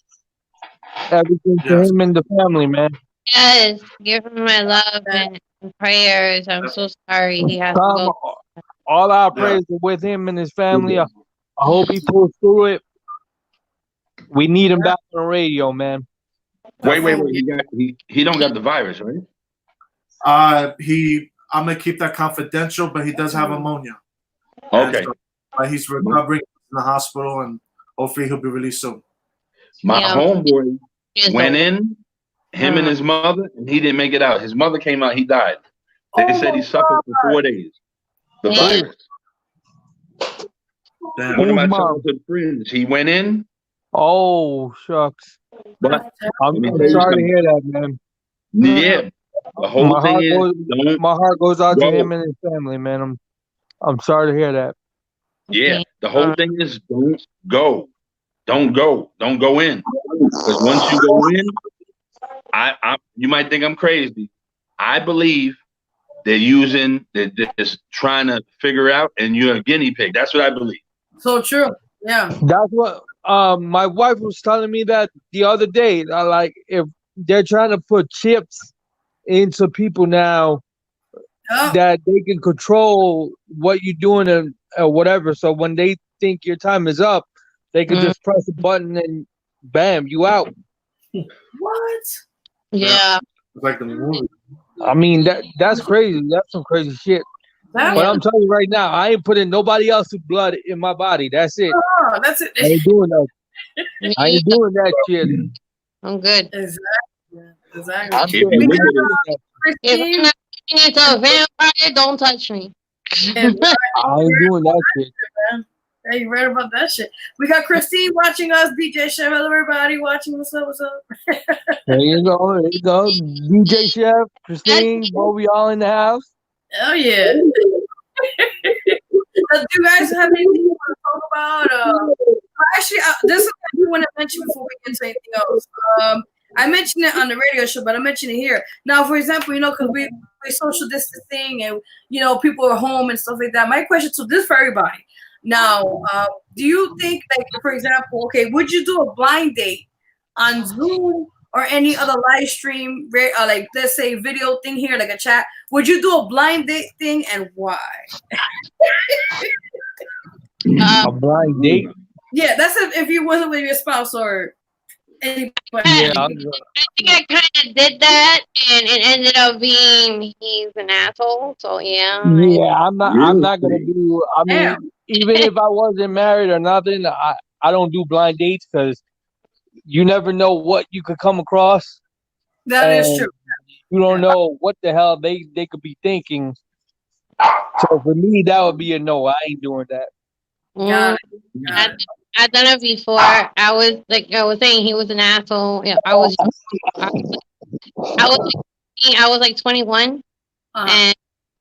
[SPEAKER 8] everything to him and the family, man.
[SPEAKER 10] Yes, give him my love and prayers. I'm so sorry he has to go.
[SPEAKER 8] All our prayers are with him and his family. I hope he pulls through it. We need him back on the radio, man.
[SPEAKER 9] Wait. He don't got the virus, right?
[SPEAKER 4] I'm gonna keep that confidential, but he does have ammonia.
[SPEAKER 9] Okay.
[SPEAKER 4] So, he's recovering in the hospital, and hopefully he'll be released soon.
[SPEAKER 9] My homeboy went in, him and his mother, and he didn't make it out. His mother came out, he died. They said he suffered for 4 days. The virus.
[SPEAKER 4] Damn.
[SPEAKER 9] One of my childhood friends, he went in.
[SPEAKER 8] Oh, shucks.
[SPEAKER 9] But
[SPEAKER 8] I'm sorry to hear that, man.
[SPEAKER 9] Yeah. The whole thing is,
[SPEAKER 8] my heart goes out to him and his family, man. I'm sorry to hear that.
[SPEAKER 9] Yeah, the whole thing is don't go. Don't go in. Because once you go in, I you might think I'm crazy. I believe they're just trying to figure out, and you're a guinea pig. That's what I believe.
[SPEAKER 5] So true. Yeah.
[SPEAKER 8] That's what my wife was telling me that the other day. Like, if they're trying to put chips into people now that they can control what you're doing and whatever. So when they think your time is up, they can just press a button and bam, you out.
[SPEAKER 5] What?
[SPEAKER 10] Yeah.
[SPEAKER 4] It's like the movie.
[SPEAKER 8] I mean, that's crazy. That's some crazy shit. But I'm telling you right now, I ain't putting nobody else's blood in my body. That's it.
[SPEAKER 5] Oh, that's it.
[SPEAKER 8] I ain't doing that. I ain't doing that shit.
[SPEAKER 10] I'm good.
[SPEAKER 5] Exactly.
[SPEAKER 8] I'm good.
[SPEAKER 10] If I'm not into a vampire, don't touch me.
[SPEAKER 8] I ain't doing that shit.
[SPEAKER 5] Hey, you read about that shit. We got Christine watching us. DJ Chef, hello everybody watching. What's up?
[SPEAKER 8] There you go. DJ Chef, Christine, both we all in the house.
[SPEAKER 5] Oh yeah. Do you guys have anything you want to talk about? Actually, this is what I want to mention before we get to anything else. I mentioned it on the radio show, but I mentioned it here. Now, for example, because we social distancing and, people are home and stuff like that. My question to this for everybody. Now, do you think, like, for example, would you do a blind date on Zoom or any other live stream, like, let's say video thing here, like a chat? Would you do a blind date thing and why?
[SPEAKER 8] A blind date?
[SPEAKER 5] Yeah, that's if you wasn't with your spouse or anybody.
[SPEAKER 10] Yeah, I think I kind of did that, and it ended up being he's an asshole. So yeah.
[SPEAKER 8] Yeah, I'm not gonna do. I mean, even if I wasn't married or nothing, I don't do blind dates because you never know what you could come across.
[SPEAKER 5] That is true.
[SPEAKER 8] You don't know what the hell they could be thinking. So for me, that would be a no. I ain't doing that.
[SPEAKER 10] I've done it before. I was saying he was an asshole. Yeah, I was like 21, and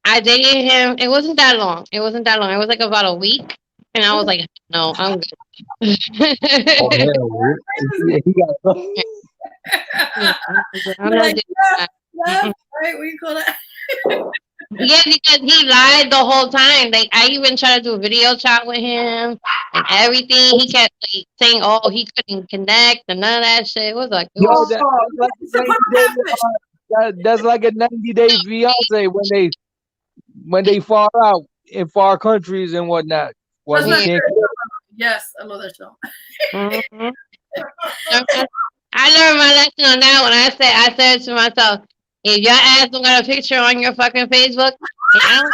[SPEAKER 10] I dated him. It wasn't that long. It was like about a week, and I was like, no, I'm good.
[SPEAKER 5] I'm not doing that. Right? What do you call that?
[SPEAKER 10] Yeah, because he lied the whole time. Like I even tried to do a video chat with him and everything. He kept like saying, "Oh, he couldn't connect," and none of that shit. It was like, it was
[SPEAKER 8] that's like a 90-day fiance when they far out in far countries and whatnot. Well, he can't.
[SPEAKER 5] Yes, I love that show.
[SPEAKER 10] Mm-hmm. I learned my lesson on that one. I said to myself, if your ass don't got a picture on your fucking Facebook, and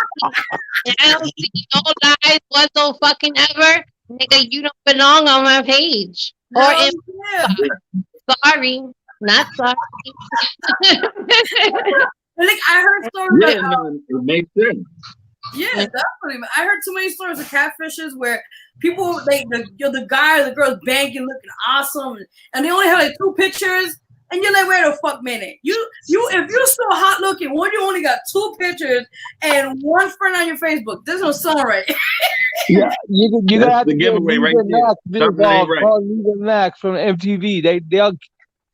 [SPEAKER 10] I don't see no lies whatsoever, nigga, you don't belong on my page. Or if sorry, not sorry.
[SPEAKER 5] Like I heard stories.
[SPEAKER 9] Yeah, man, it makes sense.
[SPEAKER 5] Yeah, definitely. I heard too many stories of catfishes where people like the guy or the girl's banking looking awesome, and they only have like 2 pictures, and you're like, wait a fuck minute, you if you're so hot looking, when you only got 2 pictures and 1 friend on your Facebook, there's no sound right.
[SPEAKER 8] Yeah, you gotta have to get
[SPEAKER 9] giveaway right there.
[SPEAKER 8] Max from MTV. They'll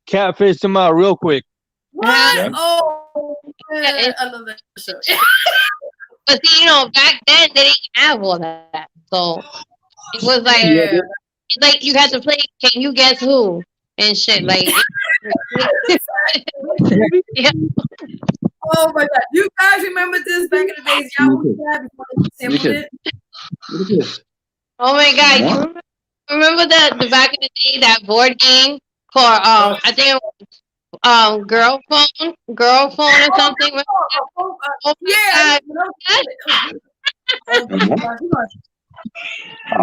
[SPEAKER 8] catfish them out real quick.
[SPEAKER 5] What? Yeah. Oh, man. I love that show.
[SPEAKER 10] But see, back then they didn't have all that, so it was like, like you had to play. Can you guess who and shit? Like,
[SPEAKER 5] yeah. Oh my god, you guys remember this back in the days? Yahoo Chat before they sampled it.
[SPEAKER 10] Oh my god, you remember the back in the day that board game called I think it was girl phone or something.
[SPEAKER 5] Yeah.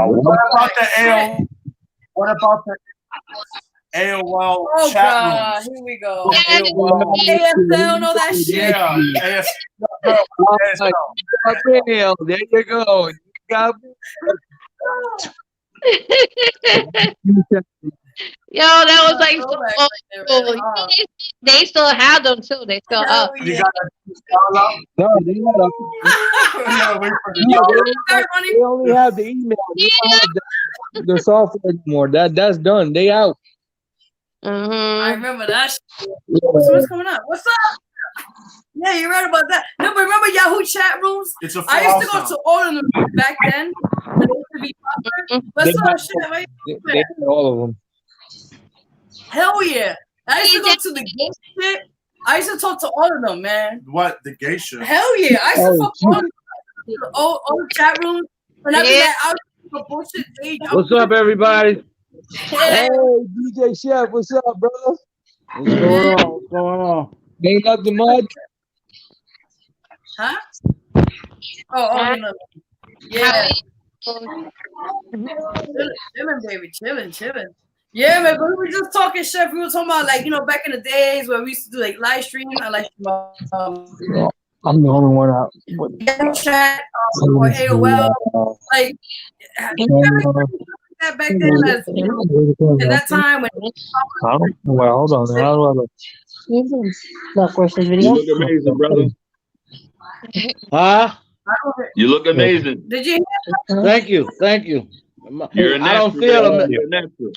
[SPEAKER 4] What about the AOL? What about the AOL chat rooms?
[SPEAKER 5] Here we go.
[SPEAKER 10] ASL,
[SPEAKER 5] know that shit.
[SPEAKER 4] Yeah,
[SPEAKER 8] ASL. There you go. You got
[SPEAKER 10] Yo, that was like so cool. They still have them too. They still up.
[SPEAKER 4] You got
[SPEAKER 8] no, they only have the email. They don't have the software anymore. That's done. They out.
[SPEAKER 5] I remember that. What's coming up? What's up? Yeah, you're right about that. No, but remember Yahoo chat rooms?
[SPEAKER 4] It's a
[SPEAKER 5] I used to go to all of them back then. They used to be popular. But
[SPEAKER 8] They had all of them.
[SPEAKER 5] Hell yeah. I used to go to the gay shit. I used to talk to all of them, man.
[SPEAKER 4] What? The gay shit?
[SPEAKER 5] Hell yeah. I used to talk to all the chat rooms. And after that, I was bullshit page.
[SPEAKER 8] What's up, everybody? Hey, DJ Chef, what's up, bro? What's going on? Ain't nothing much.
[SPEAKER 5] Huh? Oh, no. Yeah. Chilling, baby. Chilling. Yeah, man, but we were just talking, Chef. We were talking about, like, back in the days where we used to do, like, live streams. I like
[SPEAKER 8] I'm the only one out.
[SPEAKER 5] Chat or AOL. Like, that back then, at that time when.
[SPEAKER 8] Well, hold on. How do I look?
[SPEAKER 9] You look amazing, brother.
[SPEAKER 8] Huh?
[SPEAKER 9] You look amazing.
[SPEAKER 5] Did you?
[SPEAKER 8] Thank you.
[SPEAKER 9] You're a natural,
[SPEAKER 8] I don't feel
[SPEAKER 9] natural.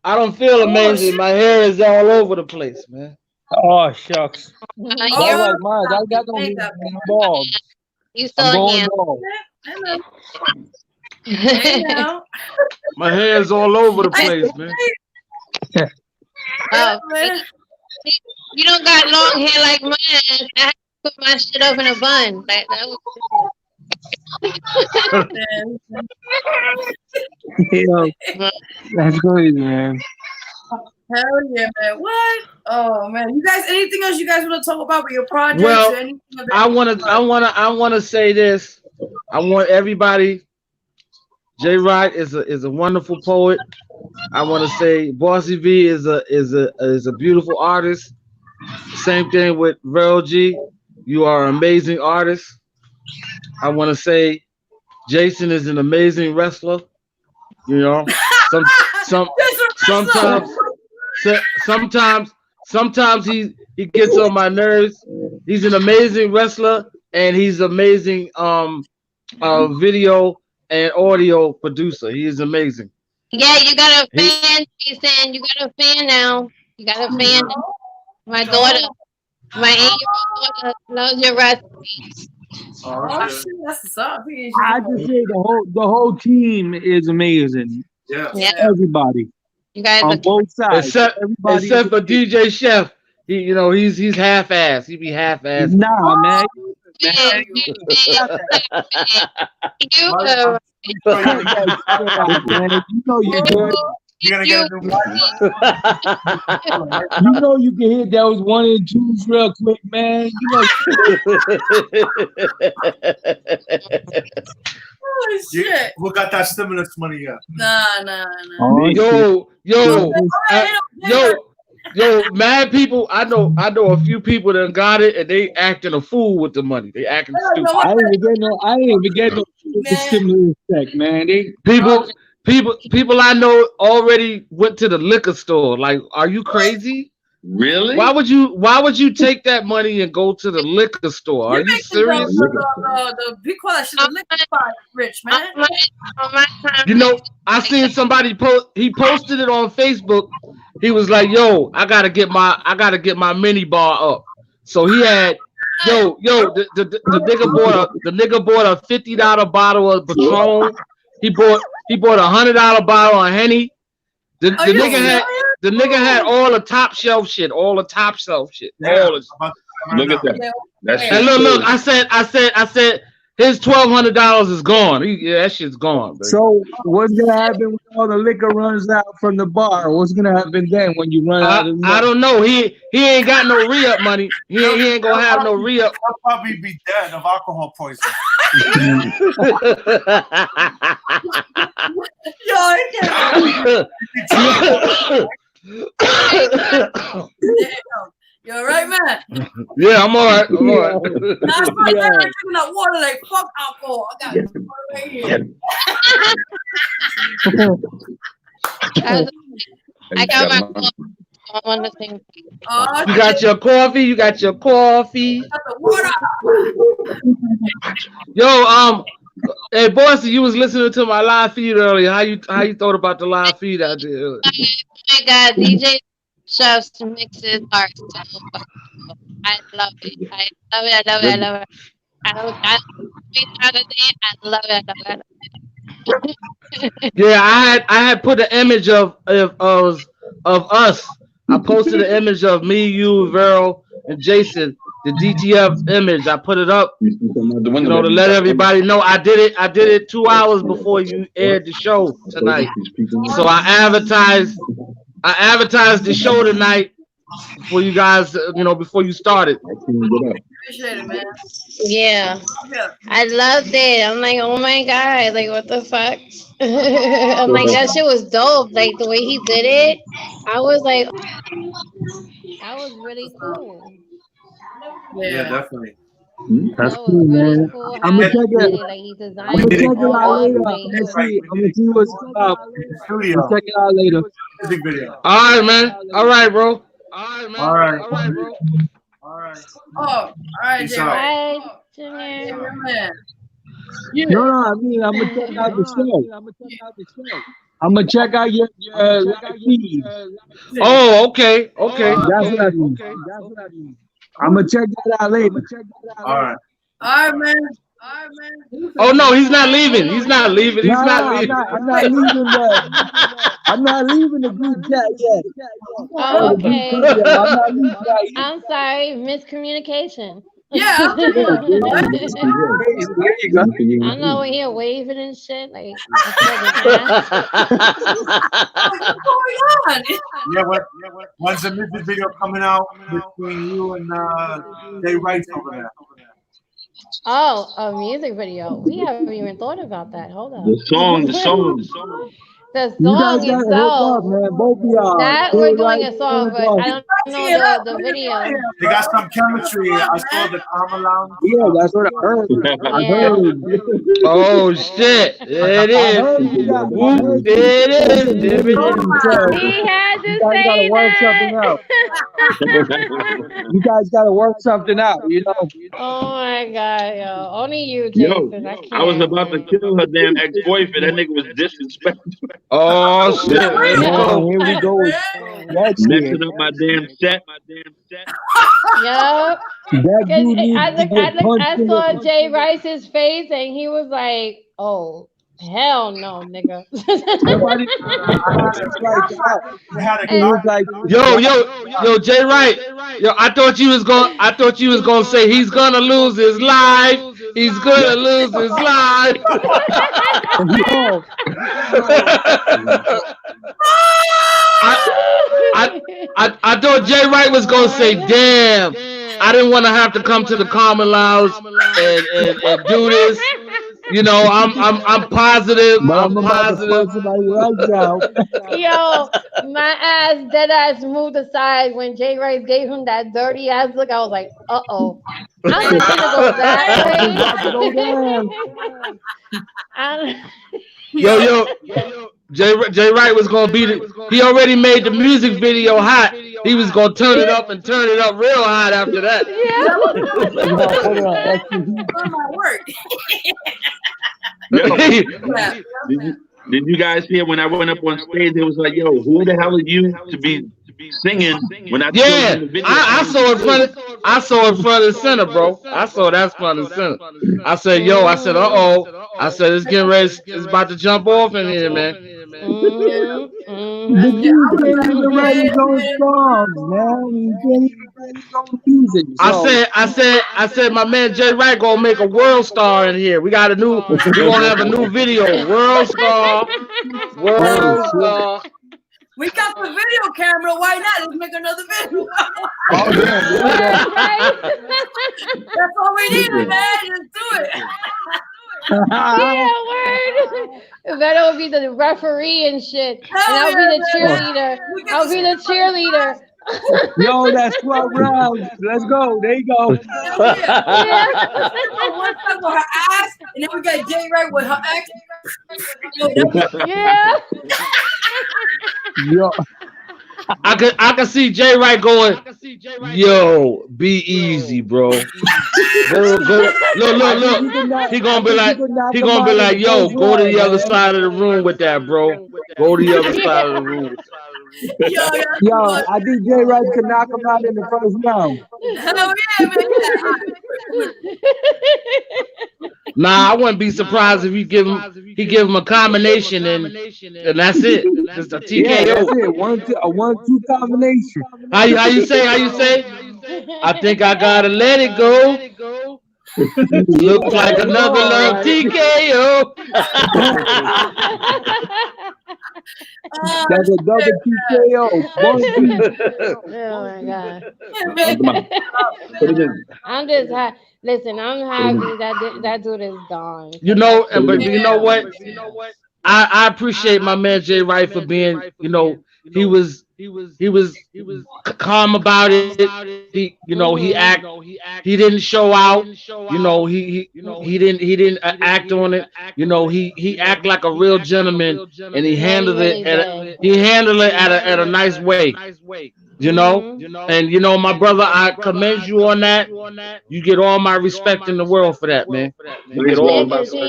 [SPEAKER 8] I don't feel amazing. My hair is all over the place, man. Oh shucks. I like mine. I got no balls.
[SPEAKER 10] You still here?
[SPEAKER 8] My hair is all over the place, man.
[SPEAKER 10] You don't got long hair like mine. I have to put my shit up in a bun. That was
[SPEAKER 8] That's crazy, man.
[SPEAKER 5] Hell yeah, man. What? Oh man. You guys, anything else you guys want to talk about with your projects?
[SPEAKER 8] Well,
[SPEAKER 5] or anything of
[SPEAKER 8] I wanna say this. I want everybody. J. Wright is a wonderful poet. I want to say Bossy V is a beautiful artist. Same thing with Vero G. You are an amazing artist. I want to say Jason is an amazing wrestler. Sometimes he gets on my nerves. He's an amazing wrestler and he's amazing video and audio producer. He is amazing.
[SPEAKER 10] Yeah, you got a fan, Jason. You got a fan now. You got a fan. My daughter, my 8-year-old daughter loves your recipes.
[SPEAKER 5] Oh shit, that's the song.
[SPEAKER 8] I just say the whole team is amazing.
[SPEAKER 4] Yeah.
[SPEAKER 8] Everybody.
[SPEAKER 10] You guys
[SPEAKER 8] on both sides.
[SPEAKER 11] Except for DJ Chef. He's half-assed. He be half-assed.
[SPEAKER 8] Nah, man.
[SPEAKER 10] You
[SPEAKER 8] know you're good.
[SPEAKER 4] You're gonna get a new mic.
[SPEAKER 8] You know you can hit those 1 and 2s real quick, man. You know.
[SPEAKER 5] Oh shit!
[SPEAKER 4] Who got that stimulus money yet?
[SPEAKER 5] Nah.
[SPEAKER 11] Yo, mad people. I know a few people that got it, and they acting a fool with the money. They acting stupid.
[SPEAKER 8] I ain't even get no stimulus check, man.
[SPEAKER 11] People I know already went to the liquor store. Like, are you crazy?
[SPEAKER 9] Really?
[SPEAKER 11] Why would you take that money and go to the liquor store? Are you serious?
[SPEAKER 5] The big should have liquor spot, Rich, man.
[SPEAKER 11] You know, I seen somebody he posted it on Facebook. He was like, "Yo, I gotta get my mini bar up." So he had, the nigga bought a $50 bottle of Patron. He bought a $100 bottle of Henny. The nigga had all the top shelf shit.
[SPEAKER 9] Look at that.
[SPEAKER 11] And look. I said. His $1,200 is gone. That shit's gone. Baby.
[SPEAKER 8] So what's gonna happen when all the liquor runs out from the bar? What's gonna happen then when you run out of liquor?
[SPEAKER 11] I don't know. He ain't got no re-up money. He ain't gonna have no re-up.
[SPEAKER 4] He'll probably be dead of alcohol poisoning.
[SPEAKER 5] You all right, man?
[SPEAKER 11] Yeah, I'm all right.
[SPEAKER 5] Nah, I'm drinking that water like fuck alcohol. I got it right here.
[SPEAKER 10] I got my on the thing.
[SPEAKER 11] You got your coffee. You got your coffee. Yo, hey, Bossy, you was listening to my live feed earlier. How you thought about the live feed out there?
[SPEAKER 10] Oh my God, DJ Chef's mixes are so fucking cool. I love it. I love it. I love it.
[SPEAKER 11] Yeah, I had put an image of us. I posted an image of me, you, Vero, and Jason. The DTF image. I put it up, to let everybody know. I did it 2 hours before you aired the show tonight. So I advertised the show tonight for you guys, before you started.
[SPEAKER 5] Appreciate it, man.
[SPEAKER 10] Yeah. I loved it. I'm like, oh my God, like what the fuck? I'm like, that shit was dope. Like the way he did it, I was like, that was really cool.
[SPEAKER 4] Yeah, definitely.
[SPEAKER 8] That's cool, man. I'm gonna check it. I'm gonna check it out later. I'm gonna see what's up. I'm gonna check it out later.
[SPEAKER 4] Music video.
[SPEAKER 11] All right, man. All right, bro.
[SPEAKER 4] All right.
[SPEAKER 5] Oh, all right,
[SPEAKER 4] Peace
[SPEAKER 5] Jimmy.
[SPEAKER 4] out.
[SPEAKER 5] Man.
[SPEAKER 8] No, I mean, I'm gonna check out the show. I'm gonna check out your live feed.
[SPEAKER 11] Oh, okay.
[SPEAKER 8] That's what I mean. I'm gonna check that out later.
[SPEAKER 4] All right.
[SPEAKER 5] All right, man.
[SPEAKER 11] Oh no, he's not leaving. He's not leaving.
[SPEAKER 8] I'm not leaving that. I'm not leaving the group chat yet.
[SPEAKER 10] Oh, okay.
[SPEAKER 8] I'm not leaving that yet.
[SPEAKER 10] I'm sorry, miscommunication.
[SPEAKER 5] Yeah.
[SPEAKER 8] There you go.
[SPEAKER 10] I'm over here waving and shit. Like,
[SPEAKER 4] When's the music video coming out between you and Jay Rice over there?
[SPEAKER 10] oh, a music video. We haven't even thought about that. Hold on.
[SPEAKER 9] The song.
[SPEAKER 10] The
[SPEAKER 8] You guys
[SPEAKER 10] song
[SPEAKER 8] gotta hook up,
[SPEAKER 10] itself.
[SPEAKER 8] man. Both of y'all.
[SPEAKER 10] That we're doing a song, but I don't know the video.
[SPEAKER 4] They got some chemistry. I saw the Karma Lounge.
[SPEAKER 8] Yeah, that's what I heard. I heard.
[SPEAKER 11] Oh shit! There it is. Whoop, there it is.
[SPEAKER 10] He had to
[SPEAKER 8] You guys
[SPEAKER 10] say
[SPEAKER 8] gotta work something
[SPEAKER 10] that.
[SPEAKER 8] out. You guys gotta work something out,
[SPEAKER 10] Oh my God, yo. Only you,
[SPEAKER 9] Yo,
[SPEAKER 10] Jason.
[SPEAKER 9] I was about to kill her damn ex-boyfriend. That nigga was disrespectful.
[SPEAKER 11] Oh shit! Here we go.
[SPEAKER 8] Here we go.
[SPEAKER 9] Messing up my damn set.
[SPEAKER 12] Yup.
[SPEAKER 8] That dude needs to get punched
[SPEAKER 12] I
[SPEAKER 8] in
[SPEAKER 12] saw
[SPEAKER 8] the-
[SPEAKER 12] Jay Rice's face, and he was like, "Oh, hell no, nigga."
[SPEAKER 11] Yo, Jay Wright. Yo, I thought you was gonna say he's gonna lose his life. He's gonna lose his life. I thought Jay Wright was gonna say, "Damn, I didn't want to have to come to the Common Lounge and do this." You know, I'm positive. I'm positive.
[SPEAKER 12] Yo, my ass, dead ass moved aside when Jay Rice gave him that dirty ass look. I was like, uh-oh. I'm not gonna go that way.
[SPEAKER 11] Yo, Jay Wright was gonna beat it. He already made the music video hot. He was gonna turn it up real hot after that.
[SPEAKER 9] Did you guys hear when I went up on stage? It was like, yo, who the hell are you to be singing when I
[SPEAKER 11] I saw it front and center, bro. I saw that front and center. I said, uh-oh. I said, it's getting ready. It's about to jump off in here, man.
[SPEAKER 8] The dude can't even write his own songs, man. He can't even write his own music.
[SPEAKER 11] I said, my man Jay Wright gonna make a world star in here. We gonna have a new video. World star.
[SPEAKER 5] We got the video camera. Why not? Let's make another video. That's all we need, man. Let's do it.
[SPEAKER 12] Yeah, word. Vero will be the referee and shit. And I'll be the cheerleader.
[SPEAKER 8] Yo, that's 12 rounds. Let's go. There you go.
[SPEAKER 5] One time with her ass, and then we got Jay Wright with her ex.
[SPEAKER 12] Yeah.
[SPEAKER 8] Yo.
[SPEAKER 11] I can see Jay Wright going, yo, be easy, bro. Look. He gonna be like, yo, go to the other side of the room with that, bro. Go to the other side of the room.
[SPEAKER 8] Yo, I think Jay Wright could knock him out in the first round.
[SPEAKER 5] Hell yeah, man.
[SPEAKER 11] Nah, I wouldn't be surprised if he give him a combination and that's it. Just a TKO.
[SPEAKER 8] Yeah, that's it. 1-2 combination.
[SPEAKER 11] How you say? I think I gotta let it go. Looks like another love TKO.
[SPEAKER 8] That's a double TKO.
[SPEAKER 12] Oh my god. I'm just happy. Listen, I'm happy that dude is gone.
[SPEAKER 11] You know, but you know what? I appreciate my man Jay Wright for being, you know, he was calm about it. He didn't show out. You know, he didn't act on it. You know, he act like a real gentleman, and he handled it at a nice way. You know, and you know, my brother, I commend you on that. You get all my respect in the world for that, man. You get all my respect.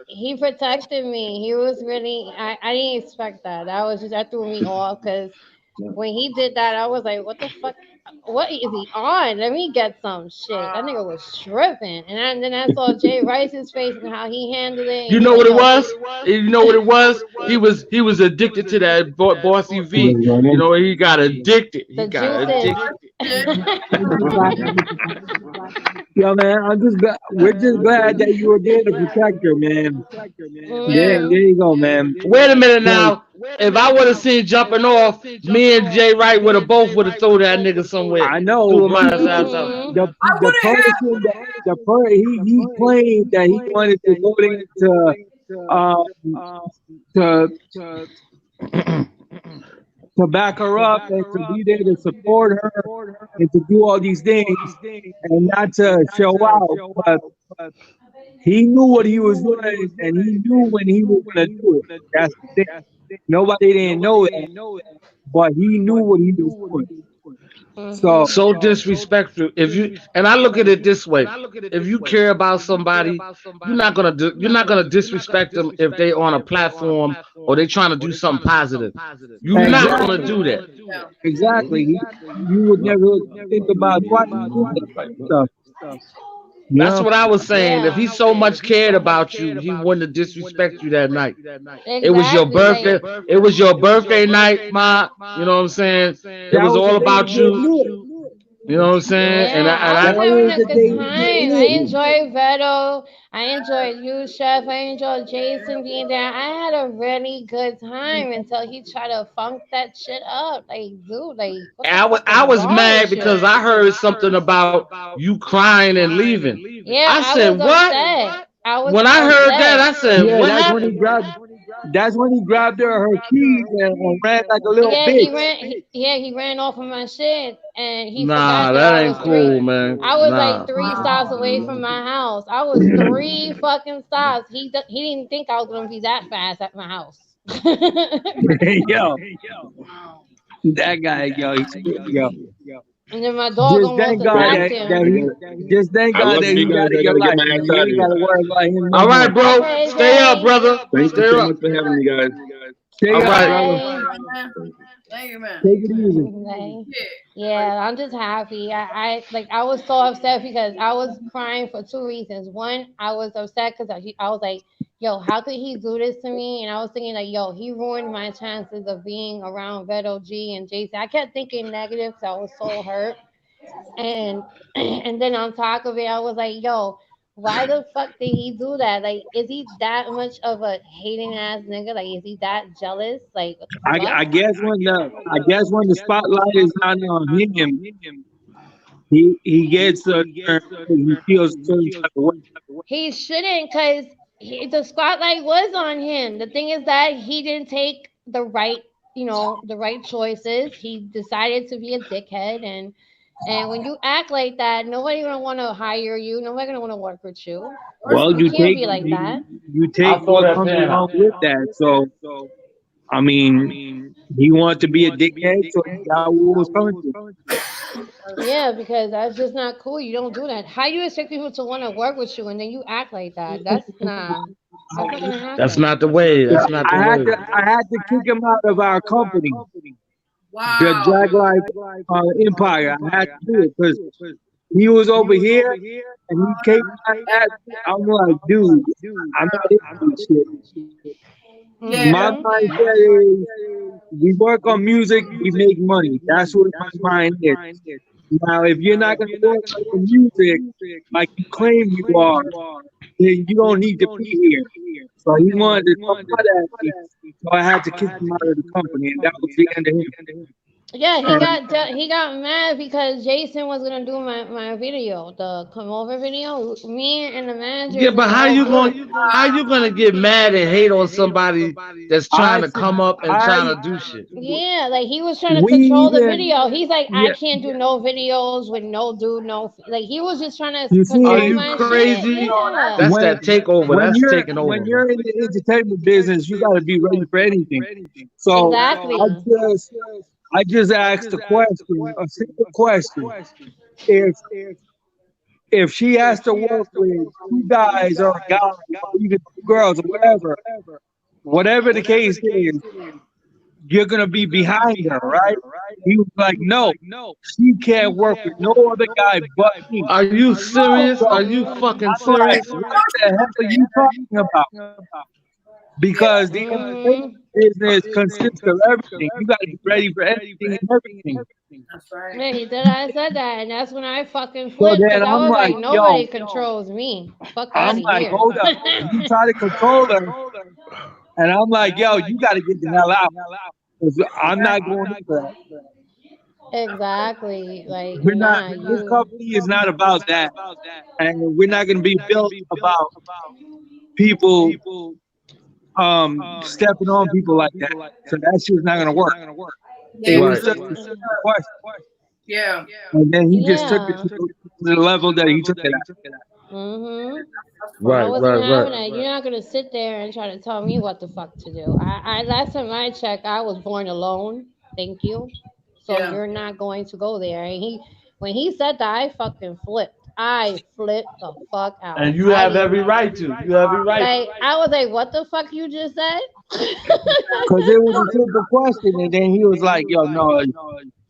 [SPEAKER 12] He protected me. He was really. I didn't expect that. That threw me off because when he did that, I was like, what the fuck? What is he on? Let me get some shit. That nigga was tripping. And then I saw Jay Rice's face and how he handled it.
[SPEAKER 11] You know what it was? You know what it was? He was addicted to that Bossy V. You know, he got addicted.
[SPEAKER 8] Yo, man, we're just glad that you were there to protect her, man. Yeah, there you go, man.
[SPEAKER 11] Wait a minute now. If I would have seen jumping off, me and Jay Wright would have thrown that nigga somewhere.
[SPEAKER 8] I know.
[SPEAKER 11] He
[SPEAKER 8] claimed that he wanted to go to back her up and to be there to support her and to do all these things and not to show out. But he knew what he was doing and he knew when he was going to do it. That's the thing. Nobody didn't know that, but he knew what he was doing.
[SPEAKER 11] So disrespectful. If you and I look at it this way, if you care about somebody, you're not gonna disrespect them if they on a platform or they trying to do something positive. You're not gonna do that.
[SPEAKER 8] Exactly. You would never think about twice doing that stuff.
[SPEAKER 11] That's what I was saying. If
[SPEAKER 12] Yeah.
[SPEAKER 11] he so much cared about you, he wouldn't have disrespect you that night. It was your
[SPEAKER 12] Exactly.
[SPEAKER 11] birthday. It was your birthday night, Ma. You know what I'm saying? It
[SPEAKER 8] That
[SPEAKER 11] was
[SPEAKER 8] was the
[SPEAKER 11] all
[SPEAKER 8] day
[SPEAKER 11] about
[SPEAKER 8] to get
[SPEAKER 11] you.
[SPEAKER 8] lit.
[SPEAKER 11] You know what I'm saying? And
[SPEAKER 12] Yeah, I
[SPEAKER 8] That
[SPEAKER 12] was having
[SPEAKER 8] was
[SPEAKER 12] a
[SPEAKER 8] the
[SPEAKER 12] good
[SPEAKER 8] day to
[SPEAKER 12] time.
[SPEAKER 8] get
[SPEAKER 12] I
[SPEAKER 8] lit.
[SPEAKER 12] enjoyed Vero. I enjoyed you, Chef. I enjoyed Jason being there. I had a really good time until he tried to funk that shit up. Like, dude, like, what the fuck
[SPEAKER 11] I
[SPEAKER 12] is
[SPEAKER 11] was
[SPEAKER 12] wrong
[SPEAKER 11] mad
[SPEAKER 12] with
[SPEAKER 11] because
[SPEAKER 12] you?
[SPEAKER 11] I heard something about you crying and leaving.
[SPEAKER 12] Yeah,
[SPEAKER 11] I
[SPEAKER 12] I
[SPEAKER 11] said,
[SPEAKER 12] was
[SPEAKER 11] "What?"
[SPEAKER 12] upset. I was
[SPEAKER 11] When I heard that, I
[SPEAKER 12] upset.
[SPEAKER 11] said,
[SPEAKER 8] Yeah,
[SPEAKER 11] "What
[SPEAKER 8] that's when he
[SPEAKER 11] happened?"
[SPEAKER 8] grabbed. That's when he grabbed her keys and ran like a little
[SPEAKER 12] Yeah,
[SPEAKER 8] bitch.
[SPEAKER 12] he ran off of my shit, and he forgot
[SPEAKER 11] Nah,
[SPEAKER 12] that
[SPEAKER 11] that ain't cool, man.
[SPEAKER 12] I was like
[SPEAKER 11] Nah.
[SPEAKER 12] 3 stops away from my house. I was 3 fucking stops. He didn't think I was gonna be that fast at my house.
[SPEAKER 8] Yo, that guy, yo.
[SPEAKER 12] And then my dog
[SPEAKER 8] Just
[SPEAKER 12] almost
[SPEAKER 8] thank God
[SPEAKER 12] attacked
[SPEAKER 8] that
[SPEAKER 12] him.
[SPEAKER 8] just thank
[SPEAKER 9] I
[SPEAKER 8] God
[SPEAKER 9] love
[SPEAKER 8] that
[SPEAKER 9] you
[SPEAKER 8] he
[SPEAKER 9] guys.
[SPEAKER 8] out of
[SPEAKER 9] I
[SPEAKER 8] your
[SPEAKER 9] gotta get
[SPEAKER 8] life,
[SPEAKER 9] my ass
[SPEAKER 8] man. You
[SPEAKER 9] out of
[SPEAKER 8] ain't
[SPEAKER 9] here.
[SPEAKER 8] gotta worry about him no
[SPEAKER 11] All right,
[SPEAKER 8] more.
[SPEAKER 11] bro.
[SPEAKER 12] Okay,
[SPEAKER 11] Stay up,
[SPEAKER 12] Jay.
[SPEAKER 11] brother.
[SPEAKER 9] Thank you
[SPEAKER 11] Stay
[SPEAKER 9] so
[SPEAKER 11] up.
[SPEAKER 9] much for having me, guys.
[SPEAKER 8] Stay
[SPEAKER 11] All
[SPEAKER 8] up,
[SPEAKER 11] right.
[SPEAKER 8] brother.
[SPEAKER 12] Bye.
[SPEAKER 5] Thank you, man.
[SPEAKER 8] Take it easy.
[SPEAKER 12] Like, yeah, I'm just happy. I was so upset because I was crying for 2 reasons. One, I was upset because I was like, yo, how could he do this to me? And I was thinking like, yo, he ruined my chances of being around Vero G and Jason. I kept thinking negative because I was so hurt. And and then on top of it, I was like, yo, why the fuck did he do that? Like, is he that much of a hating ass nigga? Like, is he that jealous? Like, what the fuck?
[SPEAKER 8] I guess when the spotlight is not on him, he gets he feels a certain type of way.
[SPEAKER 12] He shouldn't, because the spotlight was on him. The thing is that he didn't take the right choices. He decided to be a dickhead, and when you act like that, nobody gonna want to hire you. Nobody gonna want to work with you.
[SPEAKER 8] Well,
[SPEAKER 12] You can't be like that.
[SPEAKER 8] you
[SPEAKER 11] I'll
[SPEAKER 8] take
[SPEAKER 11] throw
[SPEAKER 8] what
[SPEAKER 11] that
[SPEAKER 8] comes
[SPEAKER 11] pen
[SPEAKER 8] along
[SPEAKER 11] out.
[SPEAKER 8] with that. So I mean, he wanted to be a dickhead, so he got what was coming to him.
[SPEAKER 12] Yeah, because that's just not cool. You don't do that. How you expect people to want to work with you and then you act like that? That's not gonna
[SPEAKER 11] That's
[SPEAKER 12] happen.
[SPEAKER 11] not the way.
[SPEAKER 8] Yeah,
[SPEAKER 11] That's not the way.
[SPEAKER 8] I had to kick him out of our company, the
[SPEAKER 5] Wow.
[SPEAKER 8] Drag Life Empire. I had to do it because he was over here and he came at me. I'm like, dude, I'm not into this shit.
[SPEAKER 5] Yeah.
[SPEAKER 8] My mindset is we work on music, we make money. That's what my mind is. Now, if you're not going to work on the music like you claim you are, then you don't need to be here. So he wanted to come out at me, so I had to kick him out of the company, and that was the end of him.
[SPEAKER 12] Yeah,
[SPEAKER 8] And
[SPEAKER 12] he got mad because Jason was gonna do my video, the come over video. Me and the
[SPEAKER 11] Yeah,
[SPEAKER 12] managers and
[SPEAKER 11] but
[SPEAKER 12] the whole group.
[SPEAKER 11] how you gonna get mad and hate on somebody that's trying
[SPEAKER 8] I,
[SPEAKER 11] to come up and trying to do shit?
[SPEAKER 12] Yeah, like he was trying to
[SPEAKER 8] we
[SPEAKER 12] control the
[SPEAKER 8] even,
[SPEAKER 12] video. He's like, I
[SPEAKER 8] yeah,
[SPEAKER 12] can't do no videos with no dude, like he was just trying to
[SPEAKER 8] you
[SPEAKER 11] Are
[SPEAKER 12] control
[SPEAKER 8] see,
[SPEAKER 11] you
[SPEAKER 12] my shit.
[SPEAKER 11] crazy?
[SPEAKER 12] Yeah.
[SPEAKER 11] That's that takeover. That's taking
[SPEAKER 8] when
[SPEAKER 11] over.
[SPEAKER 8] you're in the entertainment business, you got to be ready for anything. So
[SPEAKER 12] Exactly.
[SPEAKER 8] I just asked a simple question. If she has to work with 2 guys or a guy or even 2 girls or whatever the case is, you're gonna be behind her, right? He was like, no, she can't work with no other guy but me.
[SPEAKER 11] Are you serious?
[SPEAKER 8] So
[SPEAKER 11] Are you fucking
[SPEAKER 8] I'm like,
[SPEAKER 11] serious?
[SPEAKER 8] what the hell are you talking about? Because the entertainment business consists of everything. You got to be ready for anything and everything.
[SPEAKER 5] That's right.
[SPEAKER 12] Man, I said that, and that's when I fucking
[SPEAKER 8] So
[SPEAKER 12] flipped
[SPEAKER 8] then
[SPEAKER 12] because I
[SPEAKER 8] I'm
[SPEAKER 12] was
[SPEAKER 8] like,
[SPEAKER 12] like,
[SPEAKER 8] yo,
[SPEAKER 12] nobody controls me. Fuck out
[SPEAKER 8] I'm
[SPEAKER 12] of
[SPEAKER 8] like,
[SPEAKER 12] here.
[SPEAKER 8] hold up. You try to control her, and I'm like, yo, you got to get the hell out. 'Cause I'm not going into that.
[SPEAKER 12] Exactly. Like,
[SPEAKER 8] We're not.
[SPEAKER 12] nah,
[SPEAKER 8] This
[SPEAKER 12] you.
[SPEAKER 8] company is not about that, and we're not going to be built about people stepping on people like that. So that shit's not going to work. It was just a simple question,
[SPEAKER 5] Yeah.
[SPEAKER 8] and then he just took it
[SPEAKER 12] Yeah.
[SPEAKER 8] to the level that he took it at.
[SPEAKER 12] Mhm. I
[SPEAKER 11] Right,
[SPEAKER 12] wasn't
[SPEAKER 11] right,
[SPEAKER 12] having
[SPEAKER 11] right.
[SPEAKER 12] that. You're not gonna sit there and try to tell me what the fuck to do. I last time I checked, I was born alone. Thank you. so you're not going to go there. And when he said that, I fucking flipped. I flipped the fuck out.
[SPEAKER 11] And you have every right to. You have every right.
[SPEAKER 12] Like, I was like, what the fuck you just said?
[SPEAKER 8] Because it was a simple question, and then he was like, "Yo, no,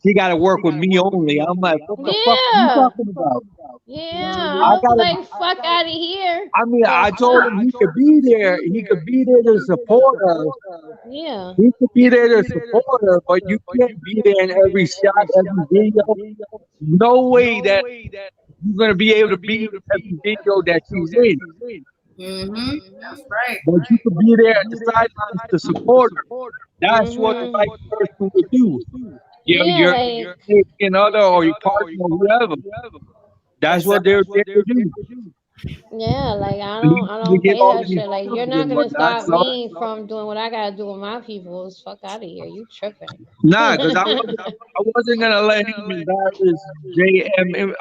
[SPEAKER 8] he got to work with me only." I'm like, "What the fuck are you talking about?"
[SPEAKER 12] Yeah, I was like, fuck out of here.
[SPEAKER 8] I mean, I told him he could be there. He could be there to support her.
[SPEAKER 12] Yeah.
[SPEAKER 8] He could be there to support her, but you can't be there in every shot, every video. No way that you're gonna be able to be in every video that she's in.
[SPEAKER 5] That's right.
[SPEAKER 8] But you could be there at the sidelines to support her. That's what the right person would do. Your significant other or your partner or whoever. That's what they're there to do.
[SPEAKER 12] Yeah, like I don't pay that shit. Like, you're not gonna stop me from doing what I gotta do with my people. It's fuck out of here. You tripping?
[SPEAKER 8] Nah, because I wasn't gonna let him embarrass JM.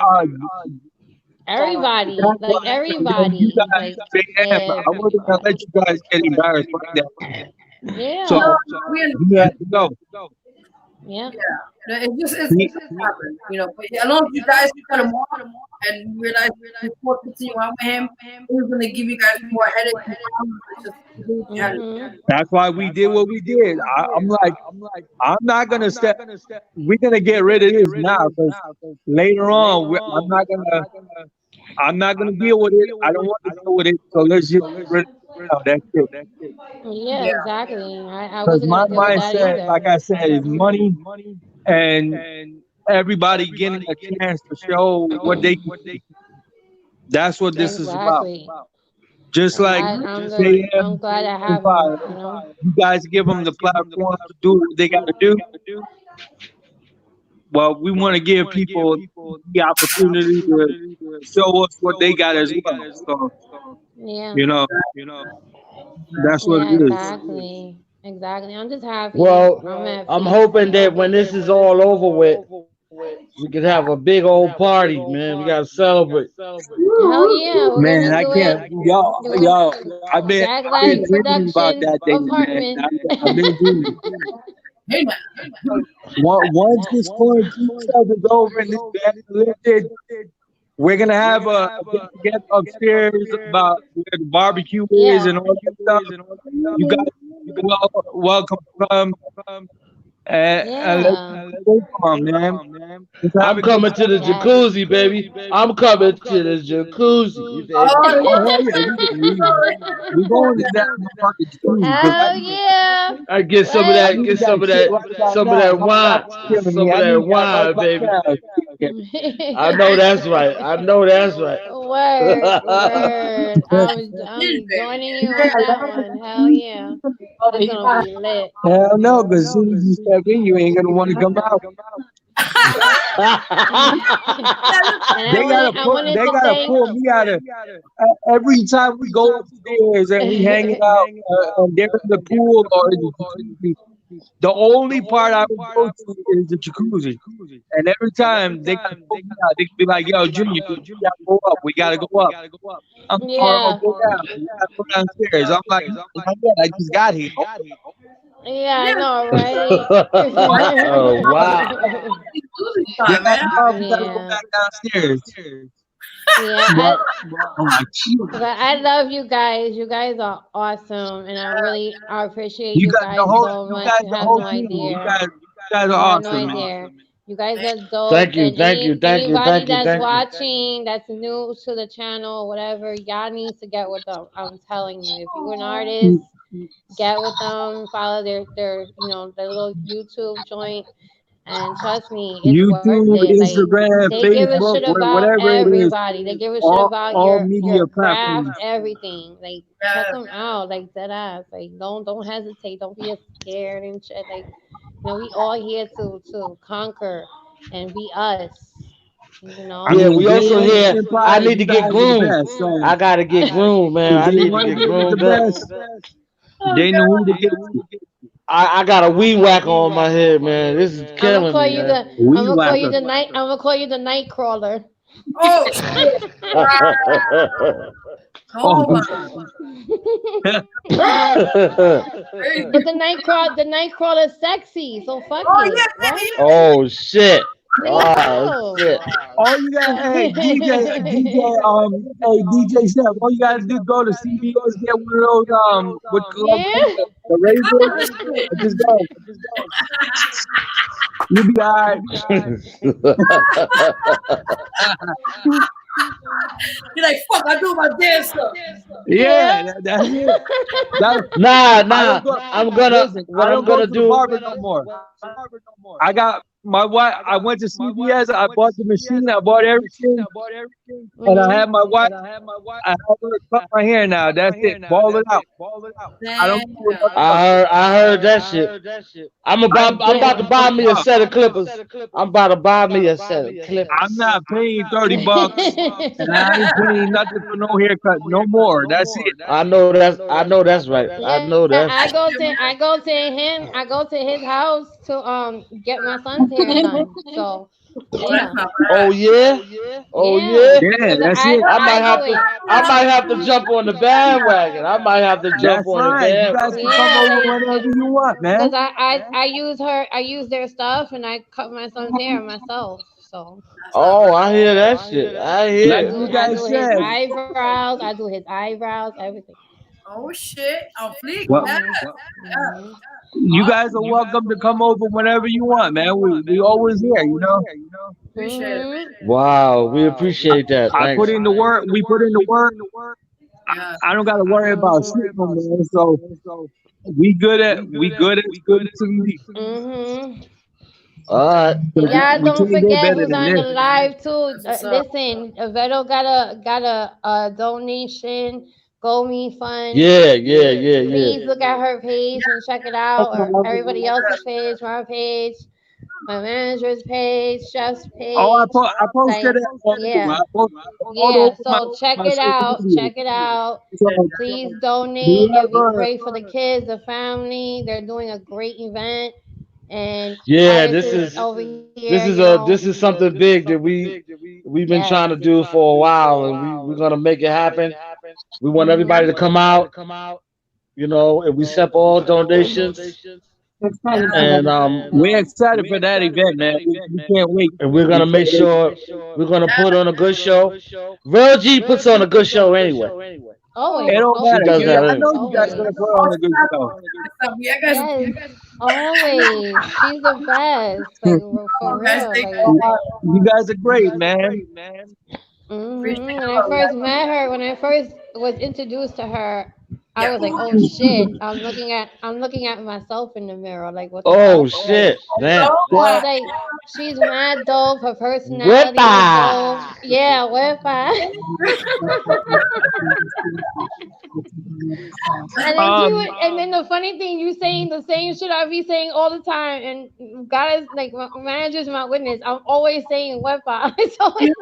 [SPEAKER 12] Everybody, like everybody.
[SPEAKER 8] You guys, JM, I wasn't gonna let you guys get embarrassed like that.
[SPEAKER 12] Yeah.
[SPEAKER 8] So you have to go.
[SPEAKER 12] Yeah.
[SPEAKER 5] It's happened, you know. But as long as you guys cut him off and realize before continuing on with him, he's gonna give you guys more headaches.
[SPEAKER 8] That's why we did what we did. I'm like, I'm not gonna step. We're gonna get rid of this now, because later on, I'm not gonna deal with it. I don't want to deal with it. So let's just get rid of it. That's it.
[SPEAKER 12] Yeah, exactly. I
[SPEAKER 8] Because
[SPEAKER 12] wasn't
[SPEAKER 8] my
[SPEAKER 12] gonna deal with that
[SPEAKER 8] mindset,
[SPEAKER 12] either.
[SPEAKER 8] like I said, is money and everybody getting a chance to show what they can. That's what this is about. Just like
[SPEAKER 12] I'm glad I have
[SPEAKER 8] Empire.
[SPEAKER 12] you know.
[SPEAKER 8] You guys give them the platform to do what they got to do. Well, we want to give people the opportunity to show us what they got as well. So,
[SPEAKER 12] Yeah.
[SPEAKER 8] you know, that's what it is.
[SPEAKER 12] Exactly. I'm just happy.
[SPEAKER 11] Well, I'm hoping that when this is all over with, we can have a big old party, man. We gotta celebrate.
[SPEAKER 12] Hell yeah, we're
[SPEAKER 8] Man,
[SPEAKER 12] gonna
[SPEAKER 8] I
[SPEAKER 12] do
[SPEAKER 8] can't.
[SPEAKER 12] it.
[SPEAKER 8] Yo, I've been
[SPEAKER 12] Jack
[SPEAKER 8] dreaming about that day,
[SPEAKER 12] apartment.
[SPEAKER 8] man. I've been dreaming. Once this quarantine stuff is over and this ban is lifted, we're gonna have a get together upstairs about where the barbecue is and all that stuff. You guys, welcome to come. And let's go on, man.
[SPEAKER 11] I'm coming to the jacuzzi, baby. I'm coming to the jacuzzi, baby.
[SPEAKER 8] We're going to that motherfucking jacuzzi.
[SPEAKER 12] Hell yeah!
[SPEAKER 11] I get some of that wine, baby. I know that's right.
[SPEAKER 12] Word. I'm joining you on that one. Hell yeah. It's gonna be lit.
[SPEAKER 8] Hell no, because as soon as you step in, you ain't gonna want to come out. They gotta pull me out of every time we go upstairs and we hanging out and they're in the pool or in the jacuzzi. The only part I would go to is the jacuzzi, and every time they gotta pull me out, they be like, "Yo, Junior, we gotta go up. We gotta go up." I'm like, "Oh, go down. We gotta go downstairs." I'm like, I just got here.
[SPEAKER 12] Yeah, I know, right?
[SPEAKER 11] Oh wow!
[SPEAKER 8] We gotta go back downstairs.
[SPEAKER 12] Yeah, I love you guys. You guys are awesome, and I appreciate you guys so much. You have no idea.
[SPEAKER 8] You guys are awesome, man.
[SPEAKER 12] You guys are dope.
[SPEAKER 11] Thank you.
[SPEAKER 12] Anybody that's watching, that's new to the channel, whatever, y'all need to get with them. I'm telling you, if you're an artist, get with them. Follow their little YouTube joint. And trust me, it's
[SPEAKER 8] YouTube,
[SPEAKER 12] worth it.
[SPEAKER 8] Instagram,
[SPEAKER 12] They give a
[SPEAKER 8] Facebook,
[SPEAKER 12] shit about
[SPEAKER 8] whatever
[SPEAKER 12] everybody.
[SPEAKER 8] it is.
[SPEAKER 12] They give a shit about
[SPEAKER 8] all
[SPEAKER 12] your
[SPEAKER 8] media
[SPEAKER 12] craft,
[SPEAKER 8] platforms.
[SPEAKER 12] everything. Like, check them out, like dead ass. Like, don't hesitate. Don't be scared and shit. Like, we all here to conquer and be us.
[SPEAKER 11] Yeah, we also here. I need to get groomed. I gotta get groomed, man. I need to get groomed up.
[SPEAKER 8] They know who to get.
[SPEAKER 11] I got a weed whacker on my head, man. This is killing me.
[SPEAKER 12] I'm gonna call you the night crawler.
[SPEAKER 5] Oh. Oh,
[SPEAKER 8] Oh,
[SPEAKER 12] But the Nightcrawler is sexy, so fuck it.
[SPEAKER 5] yeah,
[SPEAKER 12] Right?
[SPEAKER 11] Oh shit.
[SPEAKER 12] There you
[SPEAKER 11] Oh
[SPEAKER 12] go.
[SPEAKER 11] shit.
[SPEAKER 8] all you got, hey DJ Chef, all you gotta do go to CBS, get one of those what
[SPEAKER 12] Yeah.
[SPEAKER 8] the razors, and just go. You be alright.
[SPEAKER 5] You're like, fuck, I do my dance stuff.
[SPEAKER 8] Yeah, that's it.
[SPEAKER 11] Nah.
[SPEAKER 8] I'm gonna go to the barber no more. I got my wife. I went to CVS. I bought the machine. I bought everything, and I had my wife. I have her cut my hair now. That's it. Ball it out. I don't.
[SPEAKER 11] I heard that shit. I'm about to buy me a set of clippers. I'm about to buy me a set of clippers.
[SPEAKER 8] I'm not paying $30, and I ain't paying nothing for no haircut no more. That's it.
[SPEAKER 11] I know that's right. I know that.
[SPEAKER 12] I go to his house to get my son's hair done. So yeah.
[SPEAKER 11] Oh yeah.
[SPEAKER 8] Yeah, that's it.
[SPEAKER 11] I might have to jump on the bandwagon. I might have to jump
[SPEAKER 8] That's
[SPEAKER 11] on the
[SPEAKER 8] right. You guys
[SPEAKER 11] bandwagon.
[SPEAKER 8] can come over whenever you want, man.
[SPEAKER 12] Because I use their stuff and I cut my son's hair myself. So
[SPEAKER 11] Oh, I hear that shit. I hear
[SPEAKER 8] Like
[SPEAKER 11] it.
[SPEAKER 8] you
[SPEAKER 12] I
[SPEAKER 8] guys
[SPEAKER 12] do his
[SPEAKER 8] said.
[SPEAKER 12] eyebrows. I do his eyebrows. Everything.
[SPEAKER 5] Oh shit, on fleek.
[SPEAKER 8] Well,
[SPEAKER 12] Mhm.
[SPEAKER 8] you guys are welcome to come over whenever you want, man. We always here, you know.
[SPEAKER 5] Appreciate it.
[SPEAKER 11] Wow, we appreciate that.
[SPEAKER 8] I
[SPEAKER 11] Thanks.
[SPEAKER 8] put in the work. We put in the work. I don't gotta worry about shit no more. So we good at TV.
[SPEAKER 12] Mhm.
[SPEAKER 11] All right.
[SPEAKER 12] Yeah,
[SPEAKER 8] We
[SPEAKER 12] don't
[SPEAKER 8] can't get
[SPEAKER 12] forget
[SPEAKER 8] better
[SPEAKER 12] who's
[SPEAKER 8] than
[SPEAKER 12] on the
[SPEAKER 8] this.
[SPEAKER 12] live too. Listen, Vero got a donation GoMe fund.
[SPEAKER 11] Yeah.
[SPEAKER 12] Please look at her page and check it out, or everybody else's page, my page, my manager's page, chef's page.
[SPEAKER 8] Oh, I posted
[SPEAKER 12] Like,
[SPEAKER 8] it.
[SPEAKER 12] yeah.
[SPEAKER 8] I posted all
[SPEAKER 12] Yeah,
[SPEAKER 8] over
[SPEAKER 12] so check
[SPEAKER 8] my
[SPEAKER 12] it
[SPEAKER 8] social
[SPEAKER 12] out.
[SPEAKER 8] media.
[SPEAKER 12] Check it out.
[SPEAKER 8] So
[SPEAKER 12] Please donate. It'll be
[SPEAKER 8] whoever,
[SPEAKER 12] great for the kids, the family. They're doing a great event. And
[SPEAKER 11] Yeah,
[SPEAKER 12] Iris
[SPEAKER 11] this is
[SPEAKER 12] over here,
[SPEAKER 11] this is something big that we've been trying to do for a while, and we're gonna make it happen. We want everybody to come out, you know, and we accept all donations. And
[SPEAKER 8] we're excited for that event, man. We can't wait.
[SPEAKER 11] and we're gonna make sure we're gonna put on a good show. Real G puts on a good show anyway.
[SPEAKER 12] Always.
[SPEAKER 8] It don't
[SPEAKER 11] She
[SPEAKER 8] matter.
[SPEAKER 11] does that
[SPEAKER 8] I
[SPEAKER 11] anyway.
[SPEAKER 8] know you guys gonna put on a good show.
[SPEAKER 5] Yeah, guys.
[SPEAKER 12] Yes, always. She's the best. Like, for real. Like,
[SPEAKER 8] You guys are great, man.
[SPEAKER 12] when I first met her, when I first was introduced to her, I was like, oh shit. I'm looking at myself in the mirror. Like, what the
[SPEAKER 11] Oh
[SPEAKER 12] fuck?
[SPEAKER 11] shit! Damn.
[SPEAKER 12] Like, she's mad dope. Her personality is dope. Yeah, Wi-Fi. And then the funny thing, you saying the same shit I be saying all the time, and God is like, my manager's my witness. I'm always saying Wi-Fi. It's always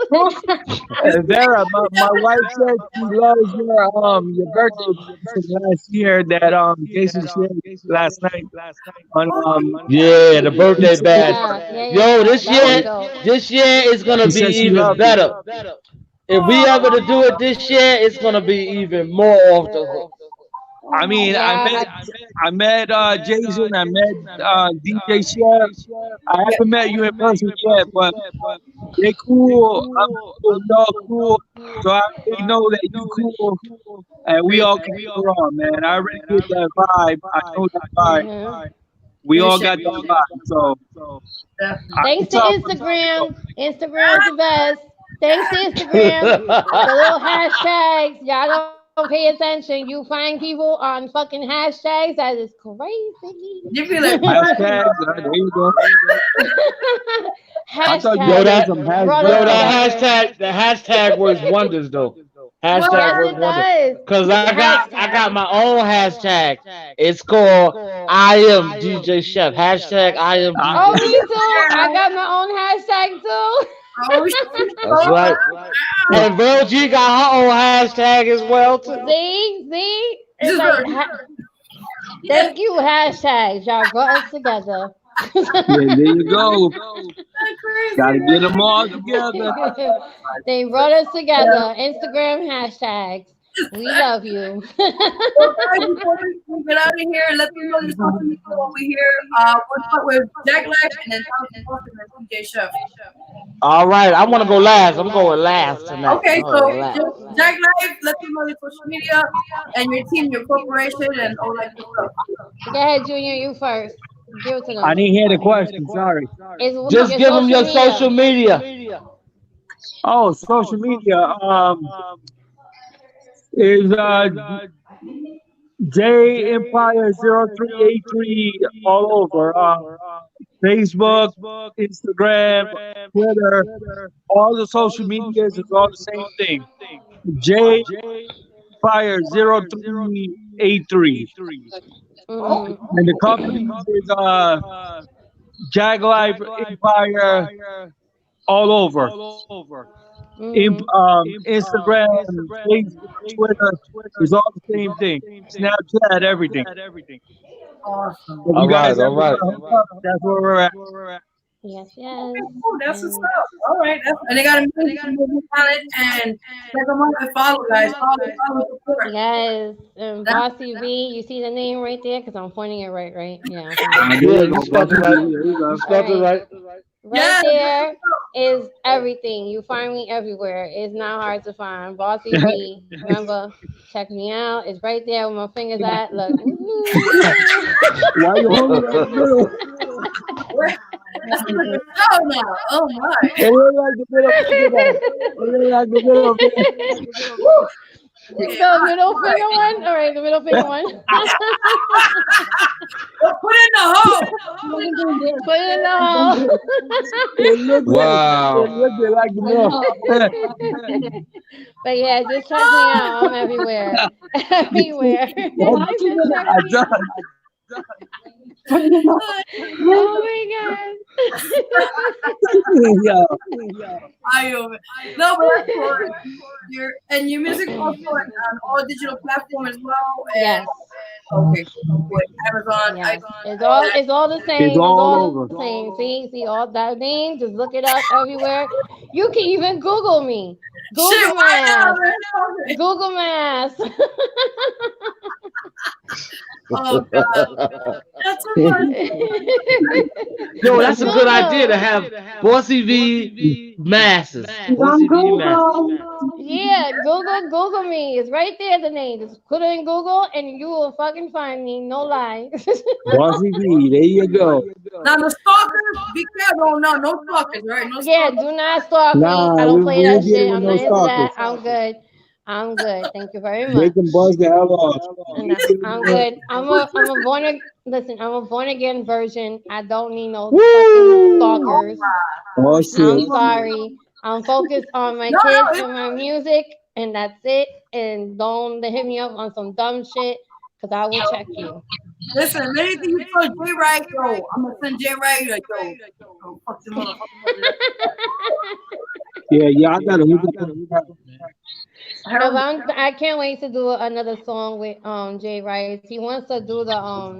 [SPEAKER 8] Vera, my wife said she loves your birthday from last year that Jason shared last night on
[SPEAKER 11] Yeah, the birthday bash.
[SPEAKER 12] yeah.
[SPEAKER 11] Yo, this
[SPEAKER 12] That was
[SPEAKER 11] year is gonna
[SPEAKER 8] She
[SPEAKER 11] be
[SPEAKER 8] said she
[SPEAKER 11] even
[SPEAKER 8] loved
[SPEAKER 11] better. If we ever to do it this year, it's gonna be even more off the hook.
[SPEAKER 8] I mean, I met Jason, I met DJ Chef. I haven't met you in person yet, but they're cool. I'm cool, y'all cool. So I already know that you cool, and we all can get on, man. I already get that vibe. I know that vibe. We all got that vibe. So
[SPEAKER 12] Thanks to Instagram. Instagram's the best. Thanks to Instagram. The little hashtags. Y'all don't pay attention. You find people on fucking hashtags. That is crazy.
[SPEAKER 5] You feel like
[SPEAKER 8] hashtags. There you go. I thought you
[SPEAKER 11] that
[SPEAKER 8] some hashtags.
[SPEAKER 11] the hashtag works wonders though. Hashtag works wonders. Cause I got my own hashtag. It's called I am DJ Chef. Hashtag I am DJ.
[SPEAKER 12] Oh, me too. I got my own hashtag too.
[SPEAKER 11] That's right. And Vero G got her own hashtag as well too.
[SPEAKER 12] See? It's like, thank you, hashtags. Y'all brought us together.
[SPEAKER 8] Yeah, there you go. Gotta get them all together.
[SPEAKER 12] They brought us together. Instagram hashtags. We love you.
[SPEAKER 5] So guys, before we get out of here, let me know your social media over here. We'll start with Jack Life and then DJ Chef.
[SPEAKER 11] All right, I want to go last. I'm going last tonight.
[SPEAKER 5] Okay,
[SPEAKER 11] I'm going
[SPEAKER 5] so
[SPEAKER 11] last.
[SPEAKER 5] Jack Life, let me know your social media and your team, your corporation, and all that good stuff.
[SPEAKER 12] Go ahead, Junior. You first. Give it to them.
[SPEAKER 8] I didn't hear the question. Sorry.
[SPEAKER 11] Just give them your social media.
[SPEAKER 8] Oh, social media. Is JMEmpireMedia all over. Facebook, Instagram, Twitter, all the social medias is all the same thing. JMEmpireMedia. And the company is Jag Life Empire all over. Instagram, Facebook, Twitter is all the same thing. Snapchat, everything.
[SPEAKER 5] Awesome.
[SPEAKER 11] All right, all right.
[SPEAKER 8] That's where we're at.
[SPEAKER 12] Yes, yes.
[SPEAKER 5] Okay, cool. That's what's up. All right. And they got a music talent and check them out and follow, guys. Follow, support.
[SPEAKER 12] Yes. Bossy V, you see the name right there? Because I'm pointing it right? Yeah.
[SPEAKER 11] Yeah, you spelled it right. You spelled it right.
[SPEAKER 12] Right there is everything. You find me everywhere. It's not hard to find. Bossy V. Remember, check me out. It's right there where my fingers at. Look.
[SPEAKER 8] Why you holding that middle?
[SPEAKER 5] Oh no! Oh my!
[SPEAKER 8] It look like the middle finger. It look like the middle finger.
[SPEAKER 12] The middle finger one? All right, the middle finger one.
[SPEAKER 5] Put it in the hole.
[SPEAKER 12] Put it in the hole.
[SPEAKER 11] Wow.
[SPEAKER 8] It looked like the middle.
[SPEAKER 12] But yeah, just check me out. I'm everywhere. Everywhere.
[SPEAKER 8] Oh
[SPEAKER 12] my god.
[SPEAKER 5] No, but that's cool. And your music also on all digital platforms as well.
[SPEAKER 12] Yes.
[SPEAKER 5] Okay. With Amazon.
[SPEAKER 12] Yes. It's all the same.
[SPEAKER 8] It's all
[SPEAKER 12] the same. See all that name. Just look it up everywhere. You can even Google me. Google Maps. Google Maps.
[SPEAKER 5] Oh God. That's so fun.
[SPEAKER 11] Yo, that's a good idea to have Bossy V masses. Bossy V masses.
[SPEAKER 12] Yeah, Google me. It's right there, the name. Just put it in Google and you will fucking find me. No lie.
[SPEAKER 8] Bossy V, there you go.
[SPEAKER 5] Now the stalkers, be careful. No stalkers, right? No stalkers.
[SPEAKER 12] Yeah, do not stalk me. I don't play that shit. I'm not into that. I'm good. Thank you very much.
[SPEAKER 8] They can buzz the hell off.
[SPEAKER 12] I'm good. I'm a born again version. I don't need no fucking stalkers.
[SPEAKER 8] Oh shit.
[SPEAKER 12] I'm sorry. I'm focused on my kids and my music, and that's it. And don't hit me up on some dumb shit, because I will check you.
[SPEAKER 5] Listen, anything you tell J Right, yo, I'm gonna send J Right, yo, fuck the motherfucker.
[SPEAKER 8] Yeah, I gotta look at
[SPEAKER 12] I can't wait to do another song with Jay Rice. He wants to do the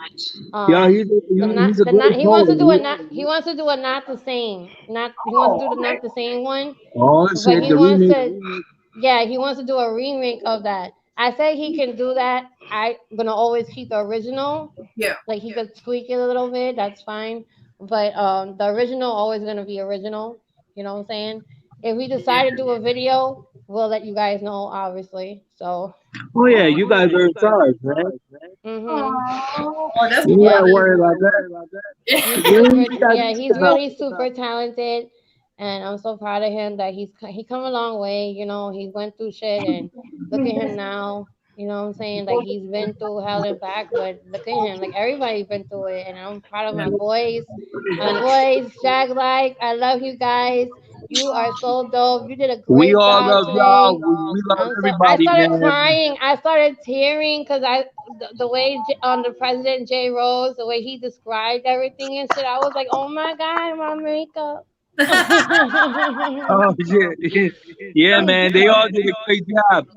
[SPEAKER 12] he wants to do a not the same. He wants to do the not the same one.
[SPEAKER 8] Oh,
[SPEAKER 12] but he wants to do a remake of that. I said he can do that. I'm gonna always keep the original.
[SPEAKER 5] Yeah.
[SPEAKER 12] Like he could tweak it a little bit, that's fine. But the original always gonna be original. You know what I'm saying? If we decide to do a video, we'll let you guys know, obviously. So.
[SPEAKER 8] Oh yeah, you guys are in charge, right?
[SPEAKER 5] Oh, that's
[SPEAKER 8] you not worry about that.
[SPEAKER 12] He's really super talented, and I'm so proud of him that he come a long way. You know, he went through shit, and look at him now. You know what I'm saying? Like he's been through hell and back, but look at him. Like everybody's been through it, and I'm proud of my boys. Jag Life, I love you guys. You are so dope. You did a great job.
[SPEAKER 8] We all love y'all. We love everybody.
[SPEAKER 12] I started crying. I started tearing because the way the President J. Rose, the way he described everything and shit, I was like, oh my God, my makeup.
[SPEAKER 8] Oh shit. Yeah, man. They all did a great job.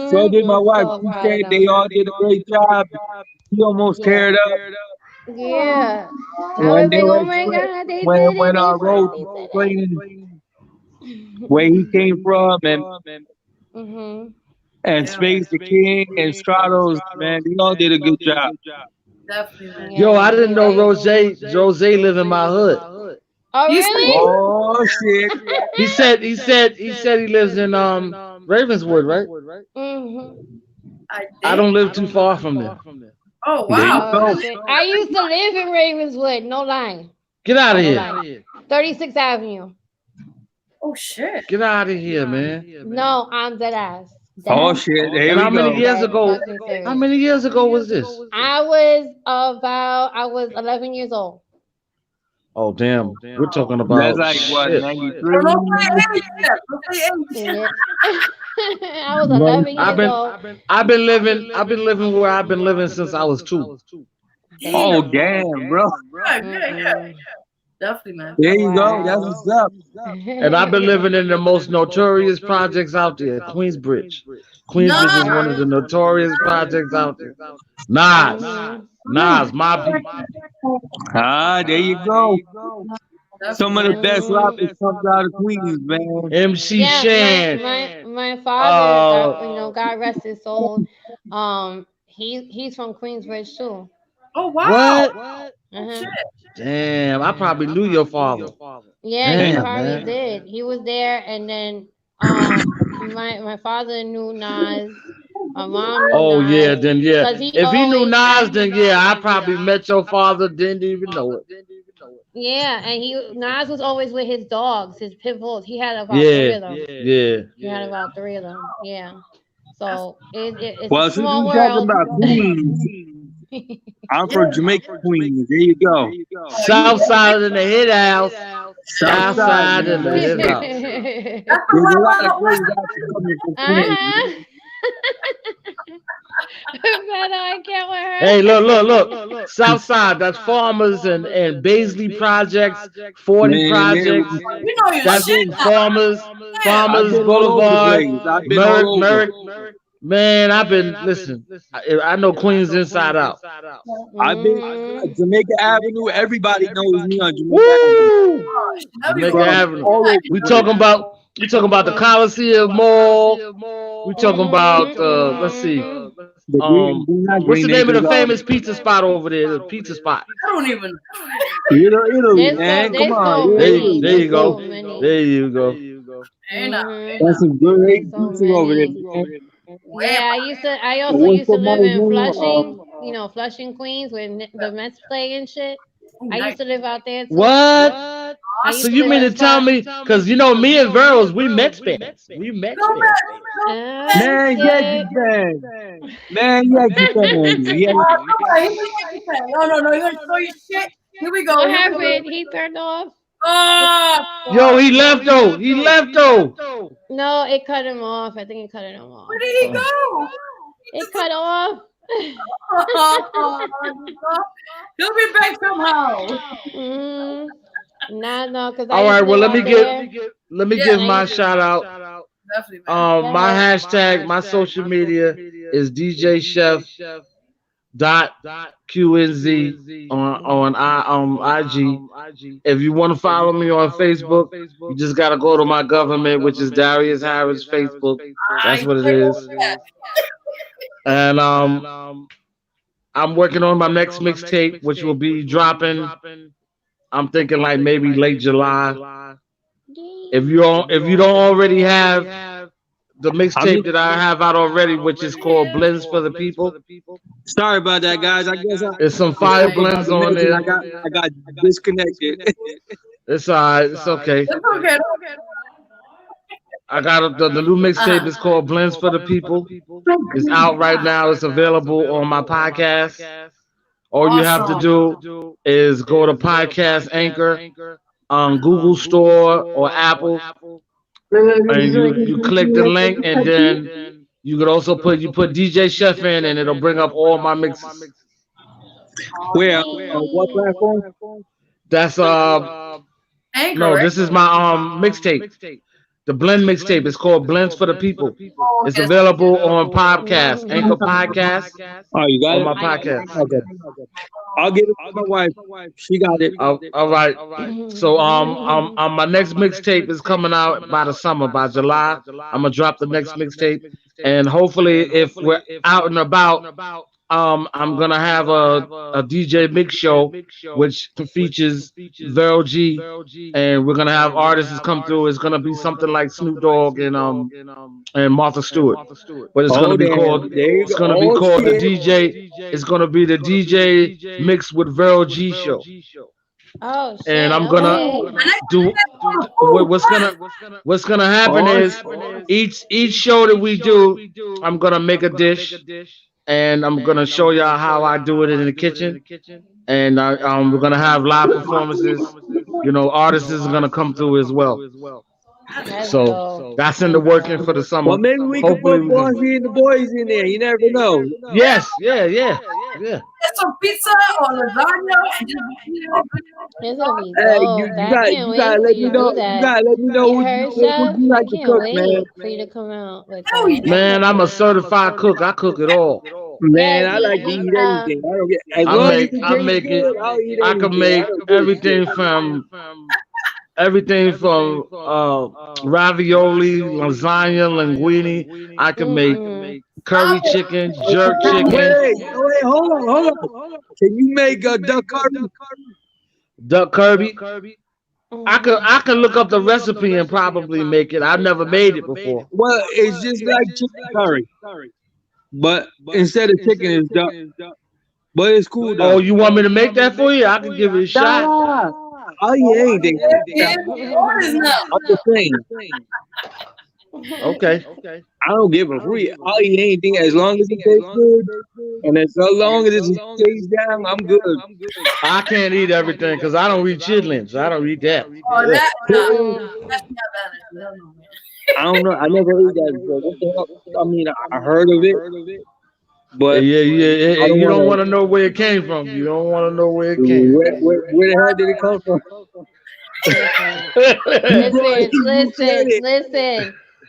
[SPEAKER 8] So did my wife. She said they all did a great job. She almost teared up.
[SPEAKER 12] Yeah.
[SPEAKER 8] When they were when our road explaining where he came from and And Space the King and Stratos, man, they all did a good job.
[SPEAKER 5] Definitely, man.
[SPEAKER 11] Yo, I didn't know Rose live in my hood.
[SPEAKER 12] Oh really?
[SPEAKER 8] Oh shit!
[SPEAKER 11] He said he lives in Ravenswood, right? I don't live too far from there.
[SPEAKER 5] Oh wow!
[SPEAKER 12] Oh, shit. I used to live in Ravenswood. No line.
[SPEAKER 11] Get out of here!
[SPEAKER 12] 36th Avenue.
[SPEAKER 5] Oh shit!
[SPEAKER 11] Get out of here, man!
[SPEAKER 12] No, I'm dead ass.
[SPEAKER 8] Oh shit! There
[SPEAKER 11] And
[SPEAKER 8] we
[SPEAKER 11] how many
[SPEAKER 8] go.
[SPEAKER 11] years ago? How many years ago was this?
[SPEAKER 12] I was 11 years old.
[SPEAKER 11] Oh damn! We're talking about
[SPEAKER 8] That's like what,
[SPEAKER 11] shit.
[SPEAKER 8] 93?
[SPEAKER 12] Yeah. I was 11 years old.
[SPEAKER 11] I've been living where I've been living since I was 2.
[SPEAKER 8] Oh damn, bro!
[SPEAKER 5] Yeah. Definitely, man.
[SPEAKER 8] There you go. That's what's up.
[SPEAKER 11] And I've been living in the most notorious projects out there, Queensbridge. Queensbridge is one of the notorious projects out there. Nas, my people.
[SPEAKER 8] Ah, there you go. Some of the best rappers comes out of Queens, man.
[SPEAKER 11] MC Shan.
[SPEAKER 12] My father, God rest his soul. He's from Queensbridge too.
[SPEAKER 5] Oh wow!
[SPEAKER 11] What? Damn, I probably knew your father.
[SPEAKER 12] Yeah,
[SPEAKER 11] Damn,
[SPEAKER 12] he probably
[SPEAKER 11] man.
[SPEAKER 12] did. He was there, and then my father knew Nas. My mom knew
[SPEAKER 11] Oh
[SPEAKER 12] Nas.
[SPEAKER 11] yeah, then yeah.
[SPEAKER 12] 'Cause
[SPEAKER 11] If he knew Nas, then yeah, I probably met your father, didn't even know it.
[SPEAKER 12] Yeah, and Nas was always with his dogs, his pit bulls. He had about 3 of them.
[SPEAKER 11] Yeah.
[SPEAKER 12] He had about 3 of them. Yeah. So it's
[SPEAKER 8] Well,
[SPEAKER 12] a
[SPEAKER 8] since
[SPEAKER 12] small
[SPEAKER 8] we talking
[SPEAKER 12] world.
[SPEAKER 8] about Queens, I'm from Jamaica, Queens. There you go.
[SPEAKER 11] South side in the hit house. South side in the hit house.
[SPEAKER 8] There's a lot of great rappers coming from Queens.
[SPEAKER 12] I can't with her.
[SPEAKER 11] Hey, look. South side, that's Farmers and Baisley Projects, 40 Projects. That's Farmers Boulevard, Merrick. Man, listen, I know Queens inside out.
[SPEAKER 8] I've been Jamaica Avenue. Everybody knows me on
[SPEAKER 11] Jamaica Avenue. We talking about the Coliseum Mall. We talking about let's see. What's the name of the famous pizza spot over there? The pizza spot.
[SPEAKER 5] I don't even.
[SPEAKER 8] Italy, man. Come on.
[SPEAKER 11] There you go. There you go.
[SPEAKER 8] That's some great pizza over there, man.
[SPEAKER 12] Yeah, I also used to live in Flushing, Flushing, Queens, where the Mets play and shit. I used to live out there too.
[SPEAKER 11] What? So you mean to tell me, because me and Vero's, we Mets fans. We Mets fans.
[SPEAKER 8] Man, Yankee fans. Man, Yankee fans. Yeah.
[SPEAKER 5] No, you're gonna throw your shit. Here we go.
[SPEAKER 12] What happened? He turned off.
[SPEAKER 11] Yo, he left though.
[SPEAKER 12] No, it cut him off. I think it cut him off.
[SPEAKER 5] Where did he go?
[SPEAKER 12] It cut off.
[SPEAKER 5] He'll be back somehow.
[SPEAKER 12] No, because
[SPEAKER 11] all right. Well, let me give my shout out.
[SPEAKER 5] Definitely,
[SPEAKER 11] my hashtag, my social media is DJ Chef .QNZ on IG. If you want to follow me on Facebook, you just gotta go to my government, which is Darius Harris Facebook. That's what it is. And I'm working on my next mixtape, which will be dropping. I'm thinking like maybe late July. If you don't already have the mixtape that I have out already, which is called Blends for the People.
[SPEAKER 8] Sorry about that, guys. I guess
[SPEAKER 11] there's some fire blends on there.
[SPEAKER 8] I got disconnected.
[SPEAKER 11] It's all right. It's okay. I got the new mixtape. It's called Blends for the People. It's out right now. It's available on my podcast. All you have to do is go to Podcast Anchor on Google Store or Apple. And you click the link, and then you could also put DJ Chef in, and it'll bring up all my mixes.
[SPEAKER 8] Where? What platform?
[SPEAKER 11] That's
[SPEAKER 5] Anchor,
[SPEAKER 11] no, this is my mixtape. The blend mixtape is called Blends for the People. It's available on podcast, Anchor Podcast.
[SPEAKER 8] Oh, you got
[SPEAKER 11] on
[SPEAKER 8] it?
[SPEAKER 11] my podcast.
[SPEAKER 8] Okay. I'll get it to my wife. She got it.
[SPEAKER 11] All right. So my next mixtape is coming out by the summer, by July. I'm gonna drop the next mixtape, and hopefully, if we're out and about, I'm gonna have a DJ mix show, which features Vero G, and we're gonna have artists come through. It's gonna be something like Snoop Dogg and Martha Stewart, but it's gonna be called the DJ. It's gonna be the DJ mix with Vero G show.
[SPEAKER 12] Oh shit!
[SPEAKER 11] And I'm gonna do what's gonna happen is each show that we do, I'm gonna make a dish, and I'm gonna show y'all how I do it in the kitchen, and we're gonna have live performances. You know, artists is gonna come through as well. So that's in the working for the summer.
[SPEAKER 8] Well, maybe we can put Bonzi and the boys in there. You never know.
[SPEAKER 11] Yes, yeah.
[SPEAKER 5] Get some pizza or lasagna and just
[SPEAKER 12] It's gonna be
[SPEAKER 8] Hey,
[SPEAKER 12] dope.
[SPEAKER 8] you gotta let me know. You gotta let me know what you like to cook, man.
[SPEAKER 12] For you to come out with
[SPEAKER 11] Man, I'm a certified cook. I cook it all.
[SPEAKER 8] Man, I like to eat everything. I don't get. As long as it tastes good, I'll eat
[SPEAKER 11] I can
[SPEAKER 8] anything.
[SPEAKER 11] make
[SPEAKER 8] I don't give a
[SPEAKER 11] everything
[SPEAKER 8] shit.
[SPEAKER 11] from ravioli, lasagna, linguine. I can make curry chicken, jerk chicken.
[SPEAKER 8] Wait, hold on. Can you make a duck curry?
[SPEAKER 11] Duck Kirby. I could look up the recipe and probably make it. I've never made it before.
[SPEAKER 8] Well, it's just like chicken curry, but instead of chicken, it's duck. But it's cool though.
[SPEAKER 11] Oh, you want me to make that for you? I can give it a shot.
[SPEAKER 8] I'll eat anything. I'm just saying.
[SPEAKER 11] Okay.
[SPEAKER 8] I don't give a free. I'll eat anything as long as it tastes good, and as long as it stays down, I'm good.
[SPEAKER 11] I can't eat everything because I don't eat chitlins. I don't eat that.
[SPEAKER 5] Oh, that's not bad.
[SPEAKER 8] I don't know. I never ate that before. What the hell? I mean, I heard of it, but
[SPEAKER 11] yeah. You don't want to know where it came from. You don't want to know where it came from.
[SPEAKER 8] Where the hell did it come from?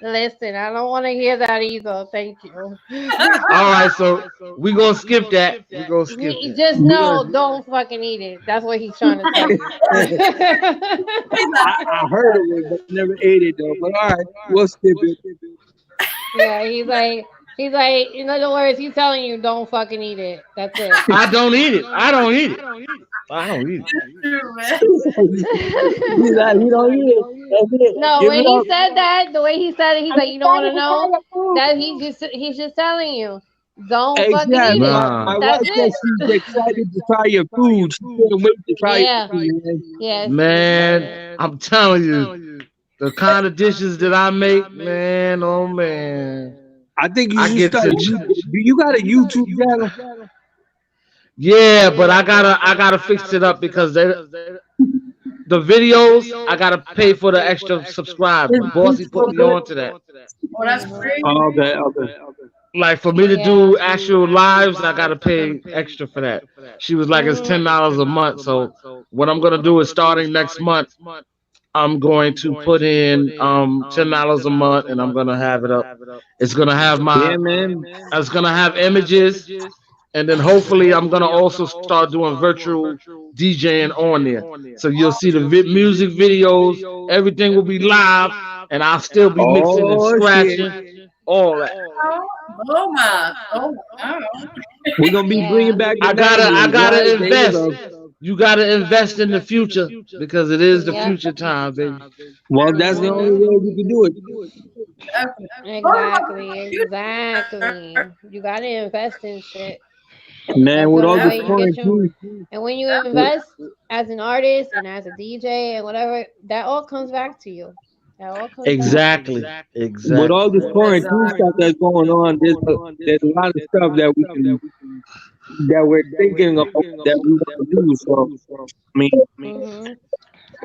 [SPEAKER 12] Listen. I don't want to hear that either. Thank you.
[SPEAKER 11] All right, so we gonna skip that.
[SPEAKER 12] Just know, don't fucking eat it. That's what he's trying to tell you.
[SPEAKER 8] I heard of it, but never ate it though. But all right, we'll skip it.
[SPEAKER 12] Yeah, he's like, in other words, he's telling you don't fucking eat it. That's it.
[SPEAKER 11] I don't eat it. I don't eat it.
[SPEAKER 8] He's like, you don't eat it. That's it.
[SPEAKER 12] No, when he said that, the way he said it, he's like, you don't want to know that he's just telling you, don't fucking eat it.
[SPEAKER 8] My wife said she's excited to try your food. She couldn't wait to try your food.
[SPEAKER 12] Yes.
[SPEAKER 11] Man, I'm telling you, the kind of dishes that I make, man, oh man.
[SPEAKER 8] I think you should start. Do you got a YouTube channel?
[SPEAKER 11] Yeah, but I gotta fix it up because the videos I gotta pay for the extra subscribers. Bossy put me on to that.
[SPEAKER 5] Oh, that's great.
[SPEAKER 8] Oh, okay.
[SPEAKER 11] Like for me to do actual lives, I gotta pay extra for that. She was like, it's $10 a month. So what I'm gonna do is starting next month, I'm going to put in $10 a month, and I'm gonna have it up. It's gonna have it's gonna have images. And then hopefully I'm going to also start doing virtual DJing on there. So you'll see the music videos. Everything will be live. And I'll still be mixing and scratching. All that.
[SPEAKER 5] Oh, my. Oh, wow.
[SPEAKER 8] We're going to be bringing back.
[SPEAKER 11] I gotta invest. You got to invest in the future because it is the future time, baby.
[SPEAKER 8] Well, that's the only way we can do it.
[SPEAKER 12] Exactly. You got to invest in shit.
[SPEAKER 8] Man, with all this quarantine.
[SPEAKER 12] And when you invest as an artist and as a DJ and whatever, that all comes back to you.
[SPEAKER 11] Exactly.
[SPEAKER 8] With all this quarantine stuff that's going on, there's a lot of stuff that we're thinking of that we want to do. So, I mean,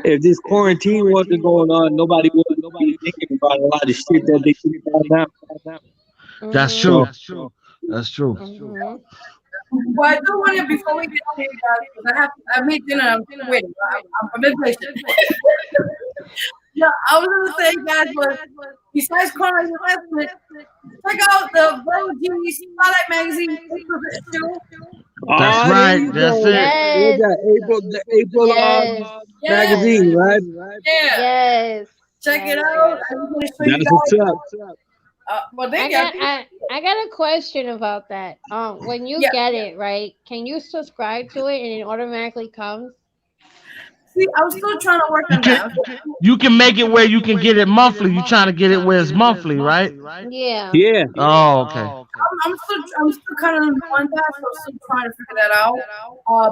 [SPEAKER 8] if this quarantine wasn't going on, nobody would be thinking about a lot of shit that they think about now.
[SPEAKER 11] That's true. That's true.
[SPEAKER 5] Well, I do want to, before we get to you guys, because I made dinner, I'm waiting. I'm impatient. Yeah, I was going to say, guys, but besides calling your investment, check out the Vero G Spotlight magazine.
[SPEAKER 11] That's right. That's it.
[SPEAKER 8] Where's that? April magazine, right?
[SPEAKER 5] Yeah.
[SPEAKER 12] Yes.
[SPEAKER 5] Check it out. I'm gonna show you
[SPEAKER 8] That's
[SPEAKER 5] guys.
[SPEAKER 8] what's up.
[SPEAKER 5] Well,
[SPEAKER 12] I got a question about that. When you get it, right, can you subscribe to it and it automatically comes?
[SPEAKER 5] See, I'm still trying to work on that.
[SPEAKER 11] You can make it where you can get it monthly. You trying to get it where it's monthly, right?
[SPEAKER 12] Yeah.
[SPEAKER 8] Yeah.
[SPEAKER 11] Oh, okay.
[SPEAKER 5] I'm still kind of on that, so I'm still trying to figure that out.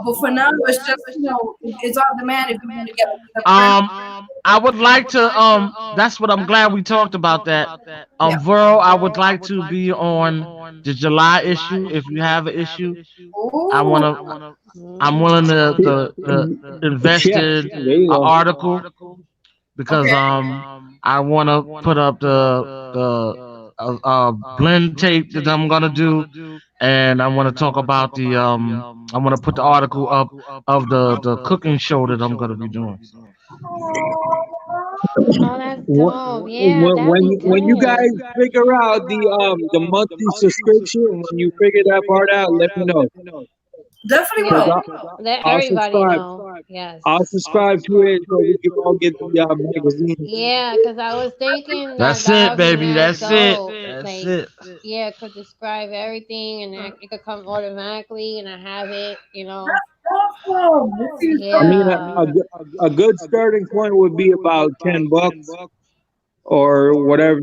[SPEAKER 5] But for now, it's just it's on demand if you want to get it.
[SPEAKER 11] I would like to that's what I'm glad we talked about that. Vero, I would like to be on the July issue if you have an issue. I'm willing to invest in an article because I want to put up the blend tape that I'm gonna do, and I want to talk about the I want to put the article up of the cooking show that I'm gonna be doing.
[SPEAKER 12] Oh, that's dope. Yeah,
[SPEAKER 8] when you guys figure out the monthly subscription, when you figure that part out, let me know.
[SPEAKER 5] Definitely will.
[SPEAKER 12] Let
[SPEAKER 8] I'll
[SPEAKER 12] everybody
[SPEAKER 8] subscribe.
[SPEAKER 12] know. Yes.
[SPEAKER 8] I'll subscribe to it so we can all get the magazine.
[SPEAKER 12] Yeah, because I was thinking
[SPEAKER 11] That's
[SPEAKER 12] that
[SPEAKER 11] it, baby. That's
[SPEAKER 12] dope.
[SPEAKER 11] it. That's
[SPEAKER 12] Like,
[SPEAKER 11] it.
[SPEAKER 12] yeah, I could describe everything and it could come automatically and I have it,
[SPEAKER 5] Awesome.
[SPEAKER 8] I mean, a good starting point would be about $10 or whatever.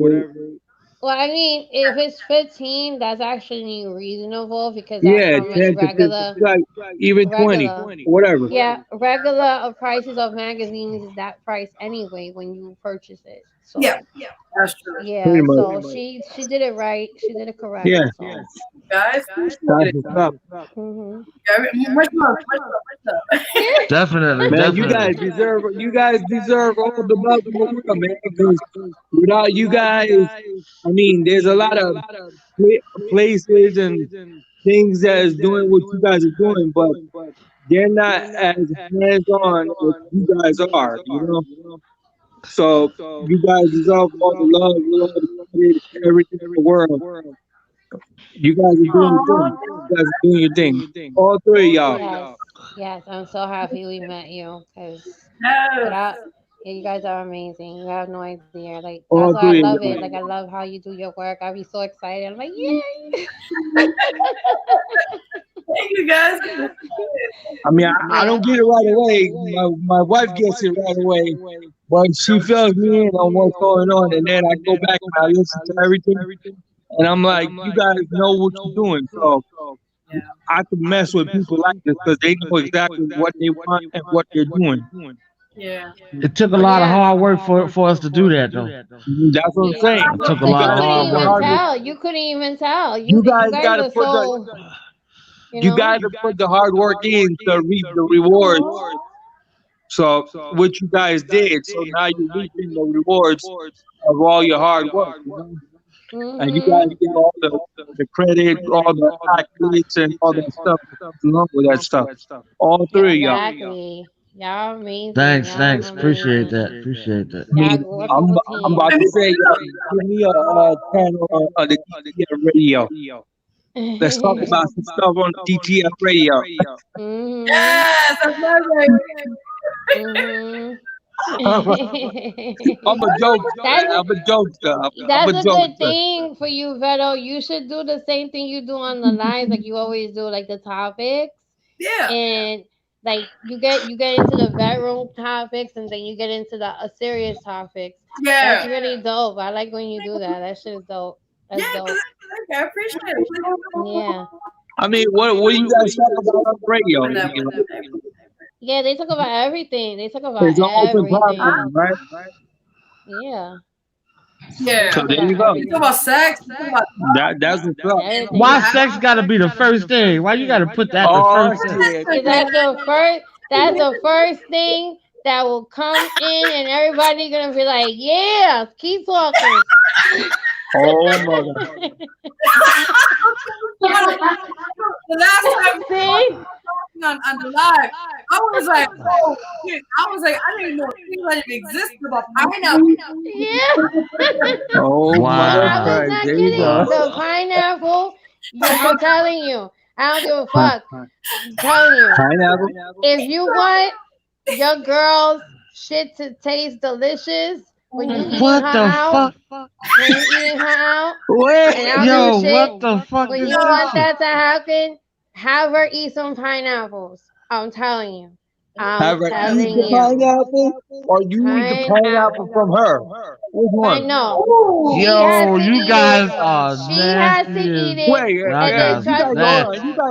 [SPEAKER 12] Well, I mean, if it's 15, that's actually reasonable because that's
[SPEAKER 8] Yeah,
[SPEAKER 12] how much
[SPEAKER 8] 10 to 15, like even 20, whatever.
[SPEAKER 12] Yeah, regular prices of magazines is that price anyway when you purchase it. So,
[SPEAKER 5] yeah, that's true.
[SPEAKER 12] Yeah,
[SPEAKER 8] Pretty much.
[SPEAKER 12] so she did it right. She did it correct.
[SPEAKER 8] Yeah.
[SPEAKER 12] So.
[SPEAKER 5] Guys,
[SPEAKER 8] That's what's up.
[SPEAKER 5] much love.
[SPEAKER 11] Definitely,
[SPEAKER 8] Man,
[SPEAKER 11] definitely.
[SPEAKER 8] you guys deserve all the love in the world, man. Because without you guys, I mean, there's a lot of places and things that is doing what you guys are doing, but they're not as hands-on as you guys are, you know. So you guys deserve all the love, all the credit, everything in the world. You guys are doing your thing. You guys are doing your thing. All three of y'all.
[SPEAKER 12] Yes, I'm so happy we met you because you guys are amazing. You have no idea. Like
[SPEAKER 8] All
[SPEAKER 12] that's why I
[SPEAKER 8] three of
[SPEAKER 12] love
[SPEAKER 8] y'all.
[SPEAKER 12] it. Like I love how you do your work. I'll be so excited. I'm like, yay!
[SPEAKER 5] Thank you guys.
[SPEAKER 8] I mean, I don't get it right away. My wife gets it right away, but she fills me in on what's going on, and then I go back and I listen to everything, and I'm like, you guys know what you're doing, so I can mess with people like this because they know exactly what they want and what they're doing.
[SPEAKER 5] Yeah.
[SPEAKER 11] It took a lot of hard work for us to do that, though.
[SPEAKER 8] That's what I'm saying.
[SPEAKER 11] It took a lot of hard work.
[SPEAKER 12] You couldn't even tell.
[SPEAKER 8] You guys gotta
[SPEAKER 12] are
[SPEAKER 8] put
[SPEAKER 12] so.
[SPEAKER 8] You gotta put the hard work in to reap the rewards. So what you guys did, so now you're reaping the rewards of all your hard work. You know? And you guys get all the credit, all the accolades, and all that stuff along with that stuff. All three of y'all.
[SPEAKER 12] Exactly. Y'all amazing.
[SPEAKER 11] Thanks.
[SPEAKER 12] Amazing.
[SPEAKER 11] Appreciate that.
[SPEAKER 8] I mean, I'm about to say, give me a channel on the DTF Radio. Let's talk about some stuff on the DTF Radio.
[SPEAKER 5] Yes, that's my
[SPEAKER 8] I'm a jokester. I'm a jokester.
[SPEAKER 12] That's a good thing for you, Vero. You should do the same thing you do on the lives, like you always do, like the topics.
[SPEAKER 5] Yeah.
[SPEAKER 12] And like you get into the bedroom topics, and then you get into the serious topics.
[SPEAKER 5] Yeah.
[SPEAKER 12] That's really dope. I like when you do that. That shit is dope. That's dope.
[SPEAKER 5] I appreciate it.
[SPEAKER 12] Yeah.
[SPEAKER 8] I mean, what do you guys talk about on the radio?
[SPEAKER 12] Yeah, they talk about everything. They talk about
[SPEAKER 8] It's an open
[SPEAKER 12] everything.
[SPEAKER 8] platform, right?
[SPEAKER 12] Yeah.
[SPEAKER 5] Yeah.
[SPEAKER 8] So there you go.
[SPEAKER 5] You talk about sex.
[SPEAKER 8] That's what's up.
[SPEAKER 11] Why sex got to be the first thing? Why you got to put that the first thing?
[SPEAKER 12] That's the first thing that will come in, and everybody gonna be like, "Yeah, keep talking."
[SPEAKER 8] Oh my God.
[SPEAKER 5] The last time on the live, I was like, oh shit. I didn't even know things like it existed about pineapple.
[SPEAKER 12] Yeah.
[SPEAKER 8] Oh
[SPEAKER 11] wow.
[SPEAKER 12] I was not kidding. The pineapple, I'm telling you, I don't give a fuck. I'm telling you. If you want your girl's shit to taste delicious when you eating her out, when you eating her out, and I don't give a shit.
[SPEAKER 11] What the fuck?
[SPEAKER 12] When you want that to happen, have her eat some pineapples. I'm telling you.
[SPEAKER 8] Have her eat the pineapple, or you eat the pineapple from her? Which one?
[SPEAKER 12] No.
[SPEAKER 11] Yo, you guys are
[SPEAKER 12] She has to eat it.
[SPEAKER 8] Wait, you guys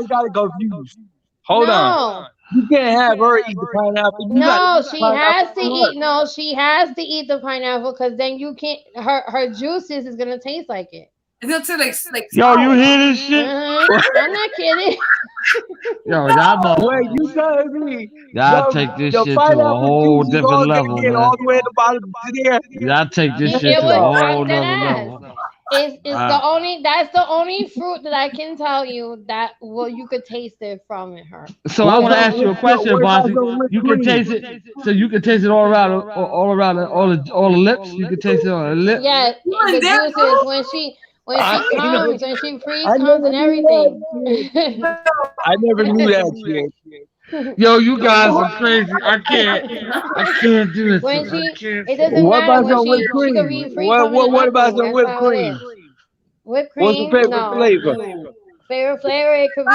[SPEAKER 8] got to confuse. Hold on. You can't have her eat the pineapple.
[SPEAKER 12] No, she has to eat. No, she has to eat the pineapple because then you can't. Her juices is gonna taste like it.
[SPEAKER 5] It's gonna taste like.
[SPEAKER 11] Yo, you hear this shit?
[SPEAKER 12] I'm not kidding.
[SPEAKER 11] Yo, y'all know.
[SPEAKER 8] Wait, you telling me?
[SPEAKER 11] Y'all take this shit to a whole different level, man.
[SPEAKER 8] All the way at the bottom to there.
[SPEAKER 11] Y'all take this shit to a whole other level.
[SPEAKER 12] It's the only. That's the only fruit that I can tell you that you could taste it from her.
[SPEAKER 11] So I want to ask you a question, Bossy. You can taste it. So you can taste it all around all the lips. You can taste it on the lips.
[SPEAKER 12] Yeah, the juices when she pre-comes and everything.
[SPEAKER 8] I never knew that shit.
[SPEAKER 11] Yo, you guys are crazy. I can't do this.
[SPEAKER 12] When it doesn't
[SPEAKER 8] what
[SPEAKER 12] matter.
[SPEAKER 8] About some whipped cream? What about some whipped cream?
[SPEAKER 12] Whipped cream?
[SPEAKER 8] What's your favorite flavor?
[SPEAKER 12] Favorite flavor? It could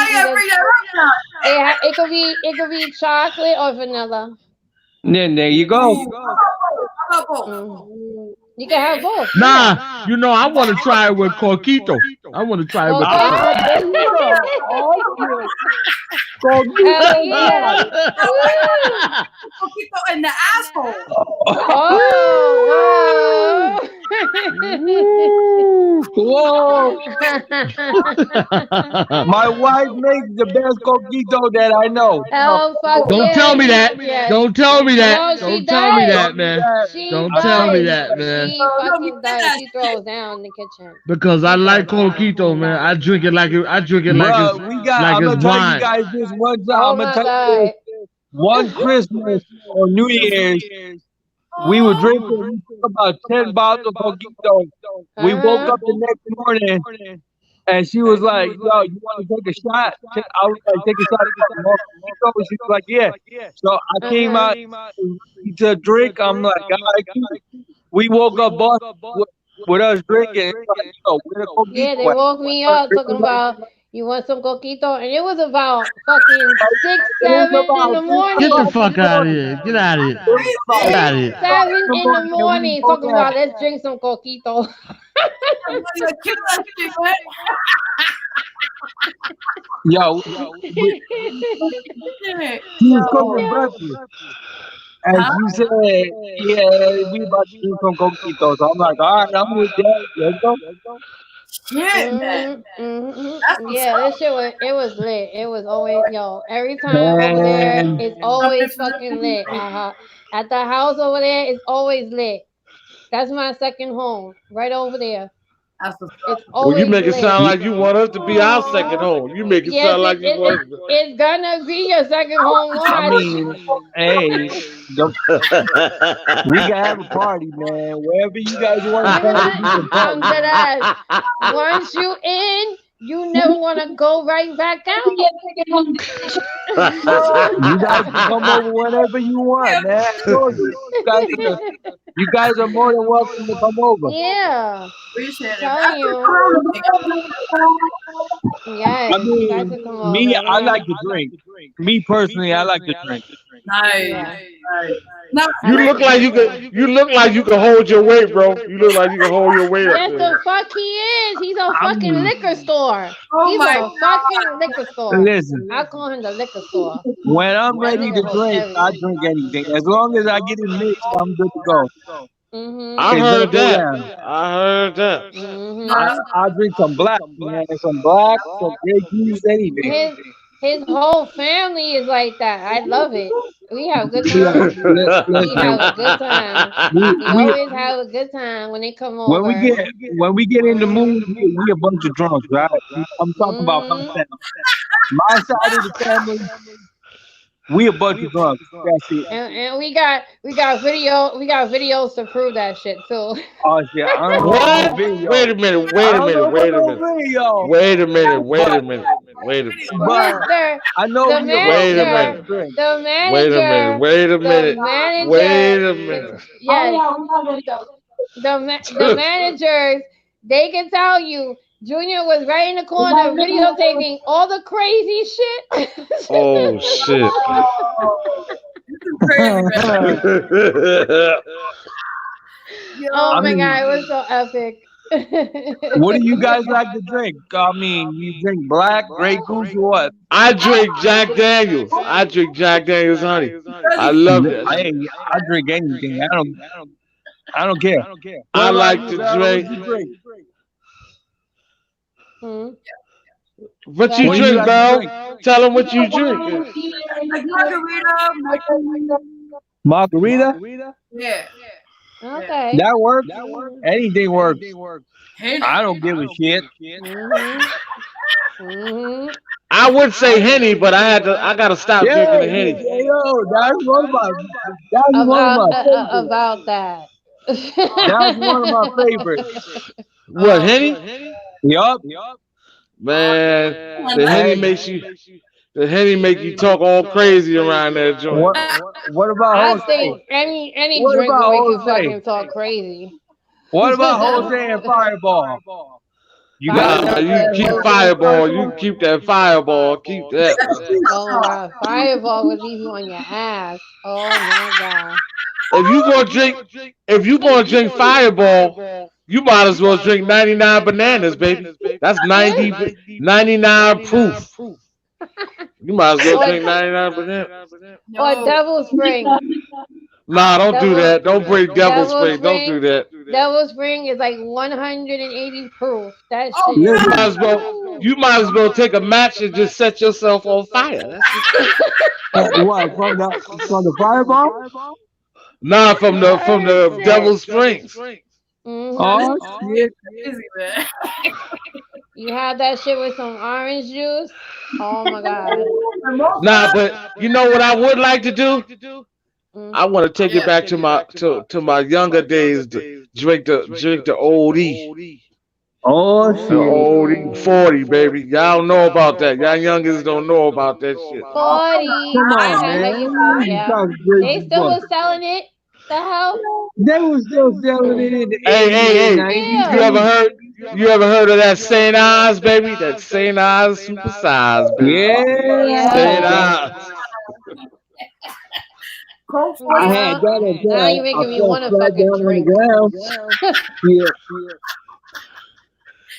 [SPEAKER 12] be it could be chocolate or vanilla.
[SPEAKER 8] Then there you go.
[SPEAKER 12] You can have both.
[SPEAKER 11] Nah, you know I want to try it with coquito. I want to try it with
[SPEAKER 5] Coquito in the asshole.
[SPEAKER 8] Whoa. My wife makes the best coquito that I know.
[SPEAKER 11] Don't tell me that. Don't tell me that.
[SPEAKER 12] No,
[SPEAKER 11] Don't tell me that, man. Don't tell me that, man.
[SPEAKER 12] She fucking does. She throws down in the kitchen.
[SPEAKER 11] Because I like coquito, man. I drink it like it's
[SPEAKER 8] I'm gonna tell you guys this one time. I'm gonna tell you this. One Christmas or New Year's, we were drinking about 10 bottles of coquito. We woke up the next morning, and she was like, "Yo, you want to take a shot?" I was like, "Take a shot of coquito." She was like, "Yeah." So I came out to a drink. I'm like, "Guys," we woke up with us drinking.
[SPEAKER 12] Yeah, they woke me up talking about. You want some coquito? And it was about fucking 6, 7 in the morning.
[SPEAKER 11] Get the fuck out of here. Get out of here. Get out of here.
[SPEAKER 12] 7 in the morning talking about let's drink some coquito.
[SPEAKER 8] Yo, he was cooking breakfast. And you said, yeah, we about to drink some coquito. So I'm like, all right, I'm with that. Let's go.
[SPEAKER 5] Shit, man.
[SPEAKER 12] Yeah, this shit was lit. It was always every time over there, it's always fucking lit. At the house over there, it's always lit. That's my second home, right over there. It's always
[SPEAKER 11] you make it
[SPEAKER 12] lit.
[SPEAKER 11] sound like you want us to be our second home. You make it sound like you want us to.
[SPEAKER 12] It's gonna be your second home.
[SPEAKER 8] I mean, hey, we can have a party, man. Wherever you guys want to
[SPEAKER 12] I'm dead ass. Once you in, you never want to go right back out.
[SPEAKER 8] You guys can come over whenever you want, man. You guys are more than welcome to come over.
[SPEAKER 12] Yeah.
[SPEAKER 5] Appreciate it.
[SPEAKER 12] Telling you. Yes.
[SPEAKER 8] I mean, me, I like to drink. Me personally, I like to drink.
[SPEAKER 5] Nice.
[SPEAKER 12] Yeah.
[SPEAKER 11] You look like you can hold your weight, bro. You look like you can hold your weight.
[SPEAKER 12] Yes, the fuck he is. He's a fucking liquor store. He's a fucking liquor store.
[SPEAKER 8] Listen,
[SPEAKER 12] I call him the liquor store.
[SPEAKER 8] when I'm ready to drink, I drink anything. As long as I get it mixed, I'm good to go.
[SPEAKER 11] I heard that.
[SPEAKER 8] I drink some black, man. Some black, some grape juice, anything.
[SPEAKER 12] His whole family is like that. I love it. We have good times. We have a good time. We always have a good time when they come over.
[SPEAKER 8] When we get in the mood, we a bunch of drunks, right? I'm talking about my family. My side of the family, We a bunch of drunks. That's it.
[SPEAKER 12] And we got videos to prove that shit too.
[SPEAKER 8] Oh shit! I don't know
[SPEAKER 11] What?
[SPEAKER 8] video.
[SPEAKER 11] Wait a minute.
[SPEAKER 8] I don't know about no video.
[SPEAKER 11] Wait a minute. But
[SPEAKER 8] I know
[SPEAKER 12] The
[SPEAKER 8] we
[SPEAKER 11] Wait a
[SPEAKER 12] manager,
[SPEAKER 11] minute.
[SPEAKER 12] the manager,
[SPEAKER 11] Wait a minute. Wait a
[SPEAKER 12] the
[SPEAKER 11] minute.
[SPEAKER 12] manager,
[SPEAKER 11] Wait a minute.
[SPEAKER 12] yes, the managers, they can tell you Junior was right in the corner videotaping all the crazy shit.
[SPEAKER 11] Oh shit.
[SPEAKER 12] Oh my god, it was so epic.
[SPEAKER 8] What do you guys like to drink? I mean, you drink black, Grey Goose, or what?
[SPEAKER 11] I drink Jack Daniels. I drink Jack Daniels honey. I love it.
[SPEAKER 8] Hey, I drink anything. I don't care.
[SPEAKER 11] I like to drink. What you drink, Belle? Tell them what you drink.
[SPEAKER 5] Like
[SPEAKER 8] Margarita?
[SPEAKER 5] Yeah.
[SPEAKER 12] Okay.
[SPEAKER 8] That works. Anything works. I don't give a shit.
[SPEAKER 11] I would say Henny, but I gotta stop drinking the Henny.
[SPEAKER 8] Yo, that's one of my
[SPEAKER 12] About that.
[SPEAKER 8] That's one of my favorites.
[SPEAKER 11] What, Henny?
[SPEAKER 8] Yup.
[SPEAKER 11] Man, the Henny make you talk all crazy around that joint.
[SPEAKER 8] What about
[SPEAKER 12] I
[SPEAKER 8] Jose?
[SPEAKER 12] think any
[SPEAKER 8] What
[SPEAKER 12] drink
[SPEAKER 8] about
[SPEAKER 12] will make you
[SPEAKER 8] Jose?
[SPEAKER 12] fucking talk crazy.
[SPEAKER 8] What about Jose and Fireball? You
[SPEAKER 11] keep Fireball. You keep that Fireball. Keep that.
[SPEAKER 12] Oh my god, Fireball would leave you on your ass. Oh my god.
[SPEAKER 11] If you gonna drink Fireball, you might as well drink 99 bananas, baby. That's 99 proof. You might as well drink 99 bananas.
[SPEAKER 12] Or Devil Spring.
[SPEAKER 11] Nah, don't do that. Don't bring Devil Spring. Don't do that.
[SPEAKER 12] Devil Spring is like 180 proof. That shit.
[SPEAKER 11] You might as well take a match and just set yourself on fire.
[SPEAKER 8] What, from the Fireball?
[SPEAKER 11] Nah, from the Devil Springs.
[SPEAKER 8] Oh shit!
[SPEAKER 5] Crazy, man.
[SPEAKER 12] You had that shit with some orange juice. Oh my god.
[SPEAKER 11] Nah, but you know what I would like to do? I want to take it back to my younger days. To drink the old E.
[SPEAKER 8] Oh shit!
[SPEAKER 11] The old E 40, baby. Y'all don't know about that. Y'all youngins don't know about that shit.
[SPEAKER 12] 40.
[SPEAKER 8] Come on, man.
[SPEAKER 12] Yeah. They still was selling it. The hell?
[SPEAKER 8] They was still selling it in the
[SPEAKER 11] Hey.
[SPEAKER 8] 90s.
[SPEAKER 11] You ever heard of that St. Ives, baby? That St. Ives super size, baby.
[SPEAKER 8] Yeah.
[SPEAKER 11] St. Ives.
[SPEAKER 8] I had that
[SPEAKER 12] now you're making me want to fucking drink.
[SPEAKER 8] Yeah.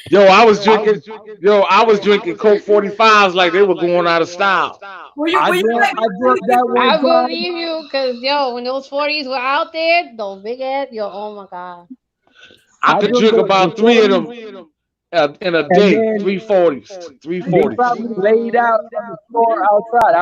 [SPEAKER 11] Yo, I was drinking Coke 45s like they were going out of style.
[SPEAKER 8] I drank that one
[SPEAKER 12] I
[SPEAKER 8] time.
[SPEAKER 12] believe you, because yo, when those 40s were out there, those big ass, yo, oh my god.
[SPEAKER 11] I could drink about 3 of them in a day. 340s.
[SPEAKER 8] They probably laid out on the floor outside.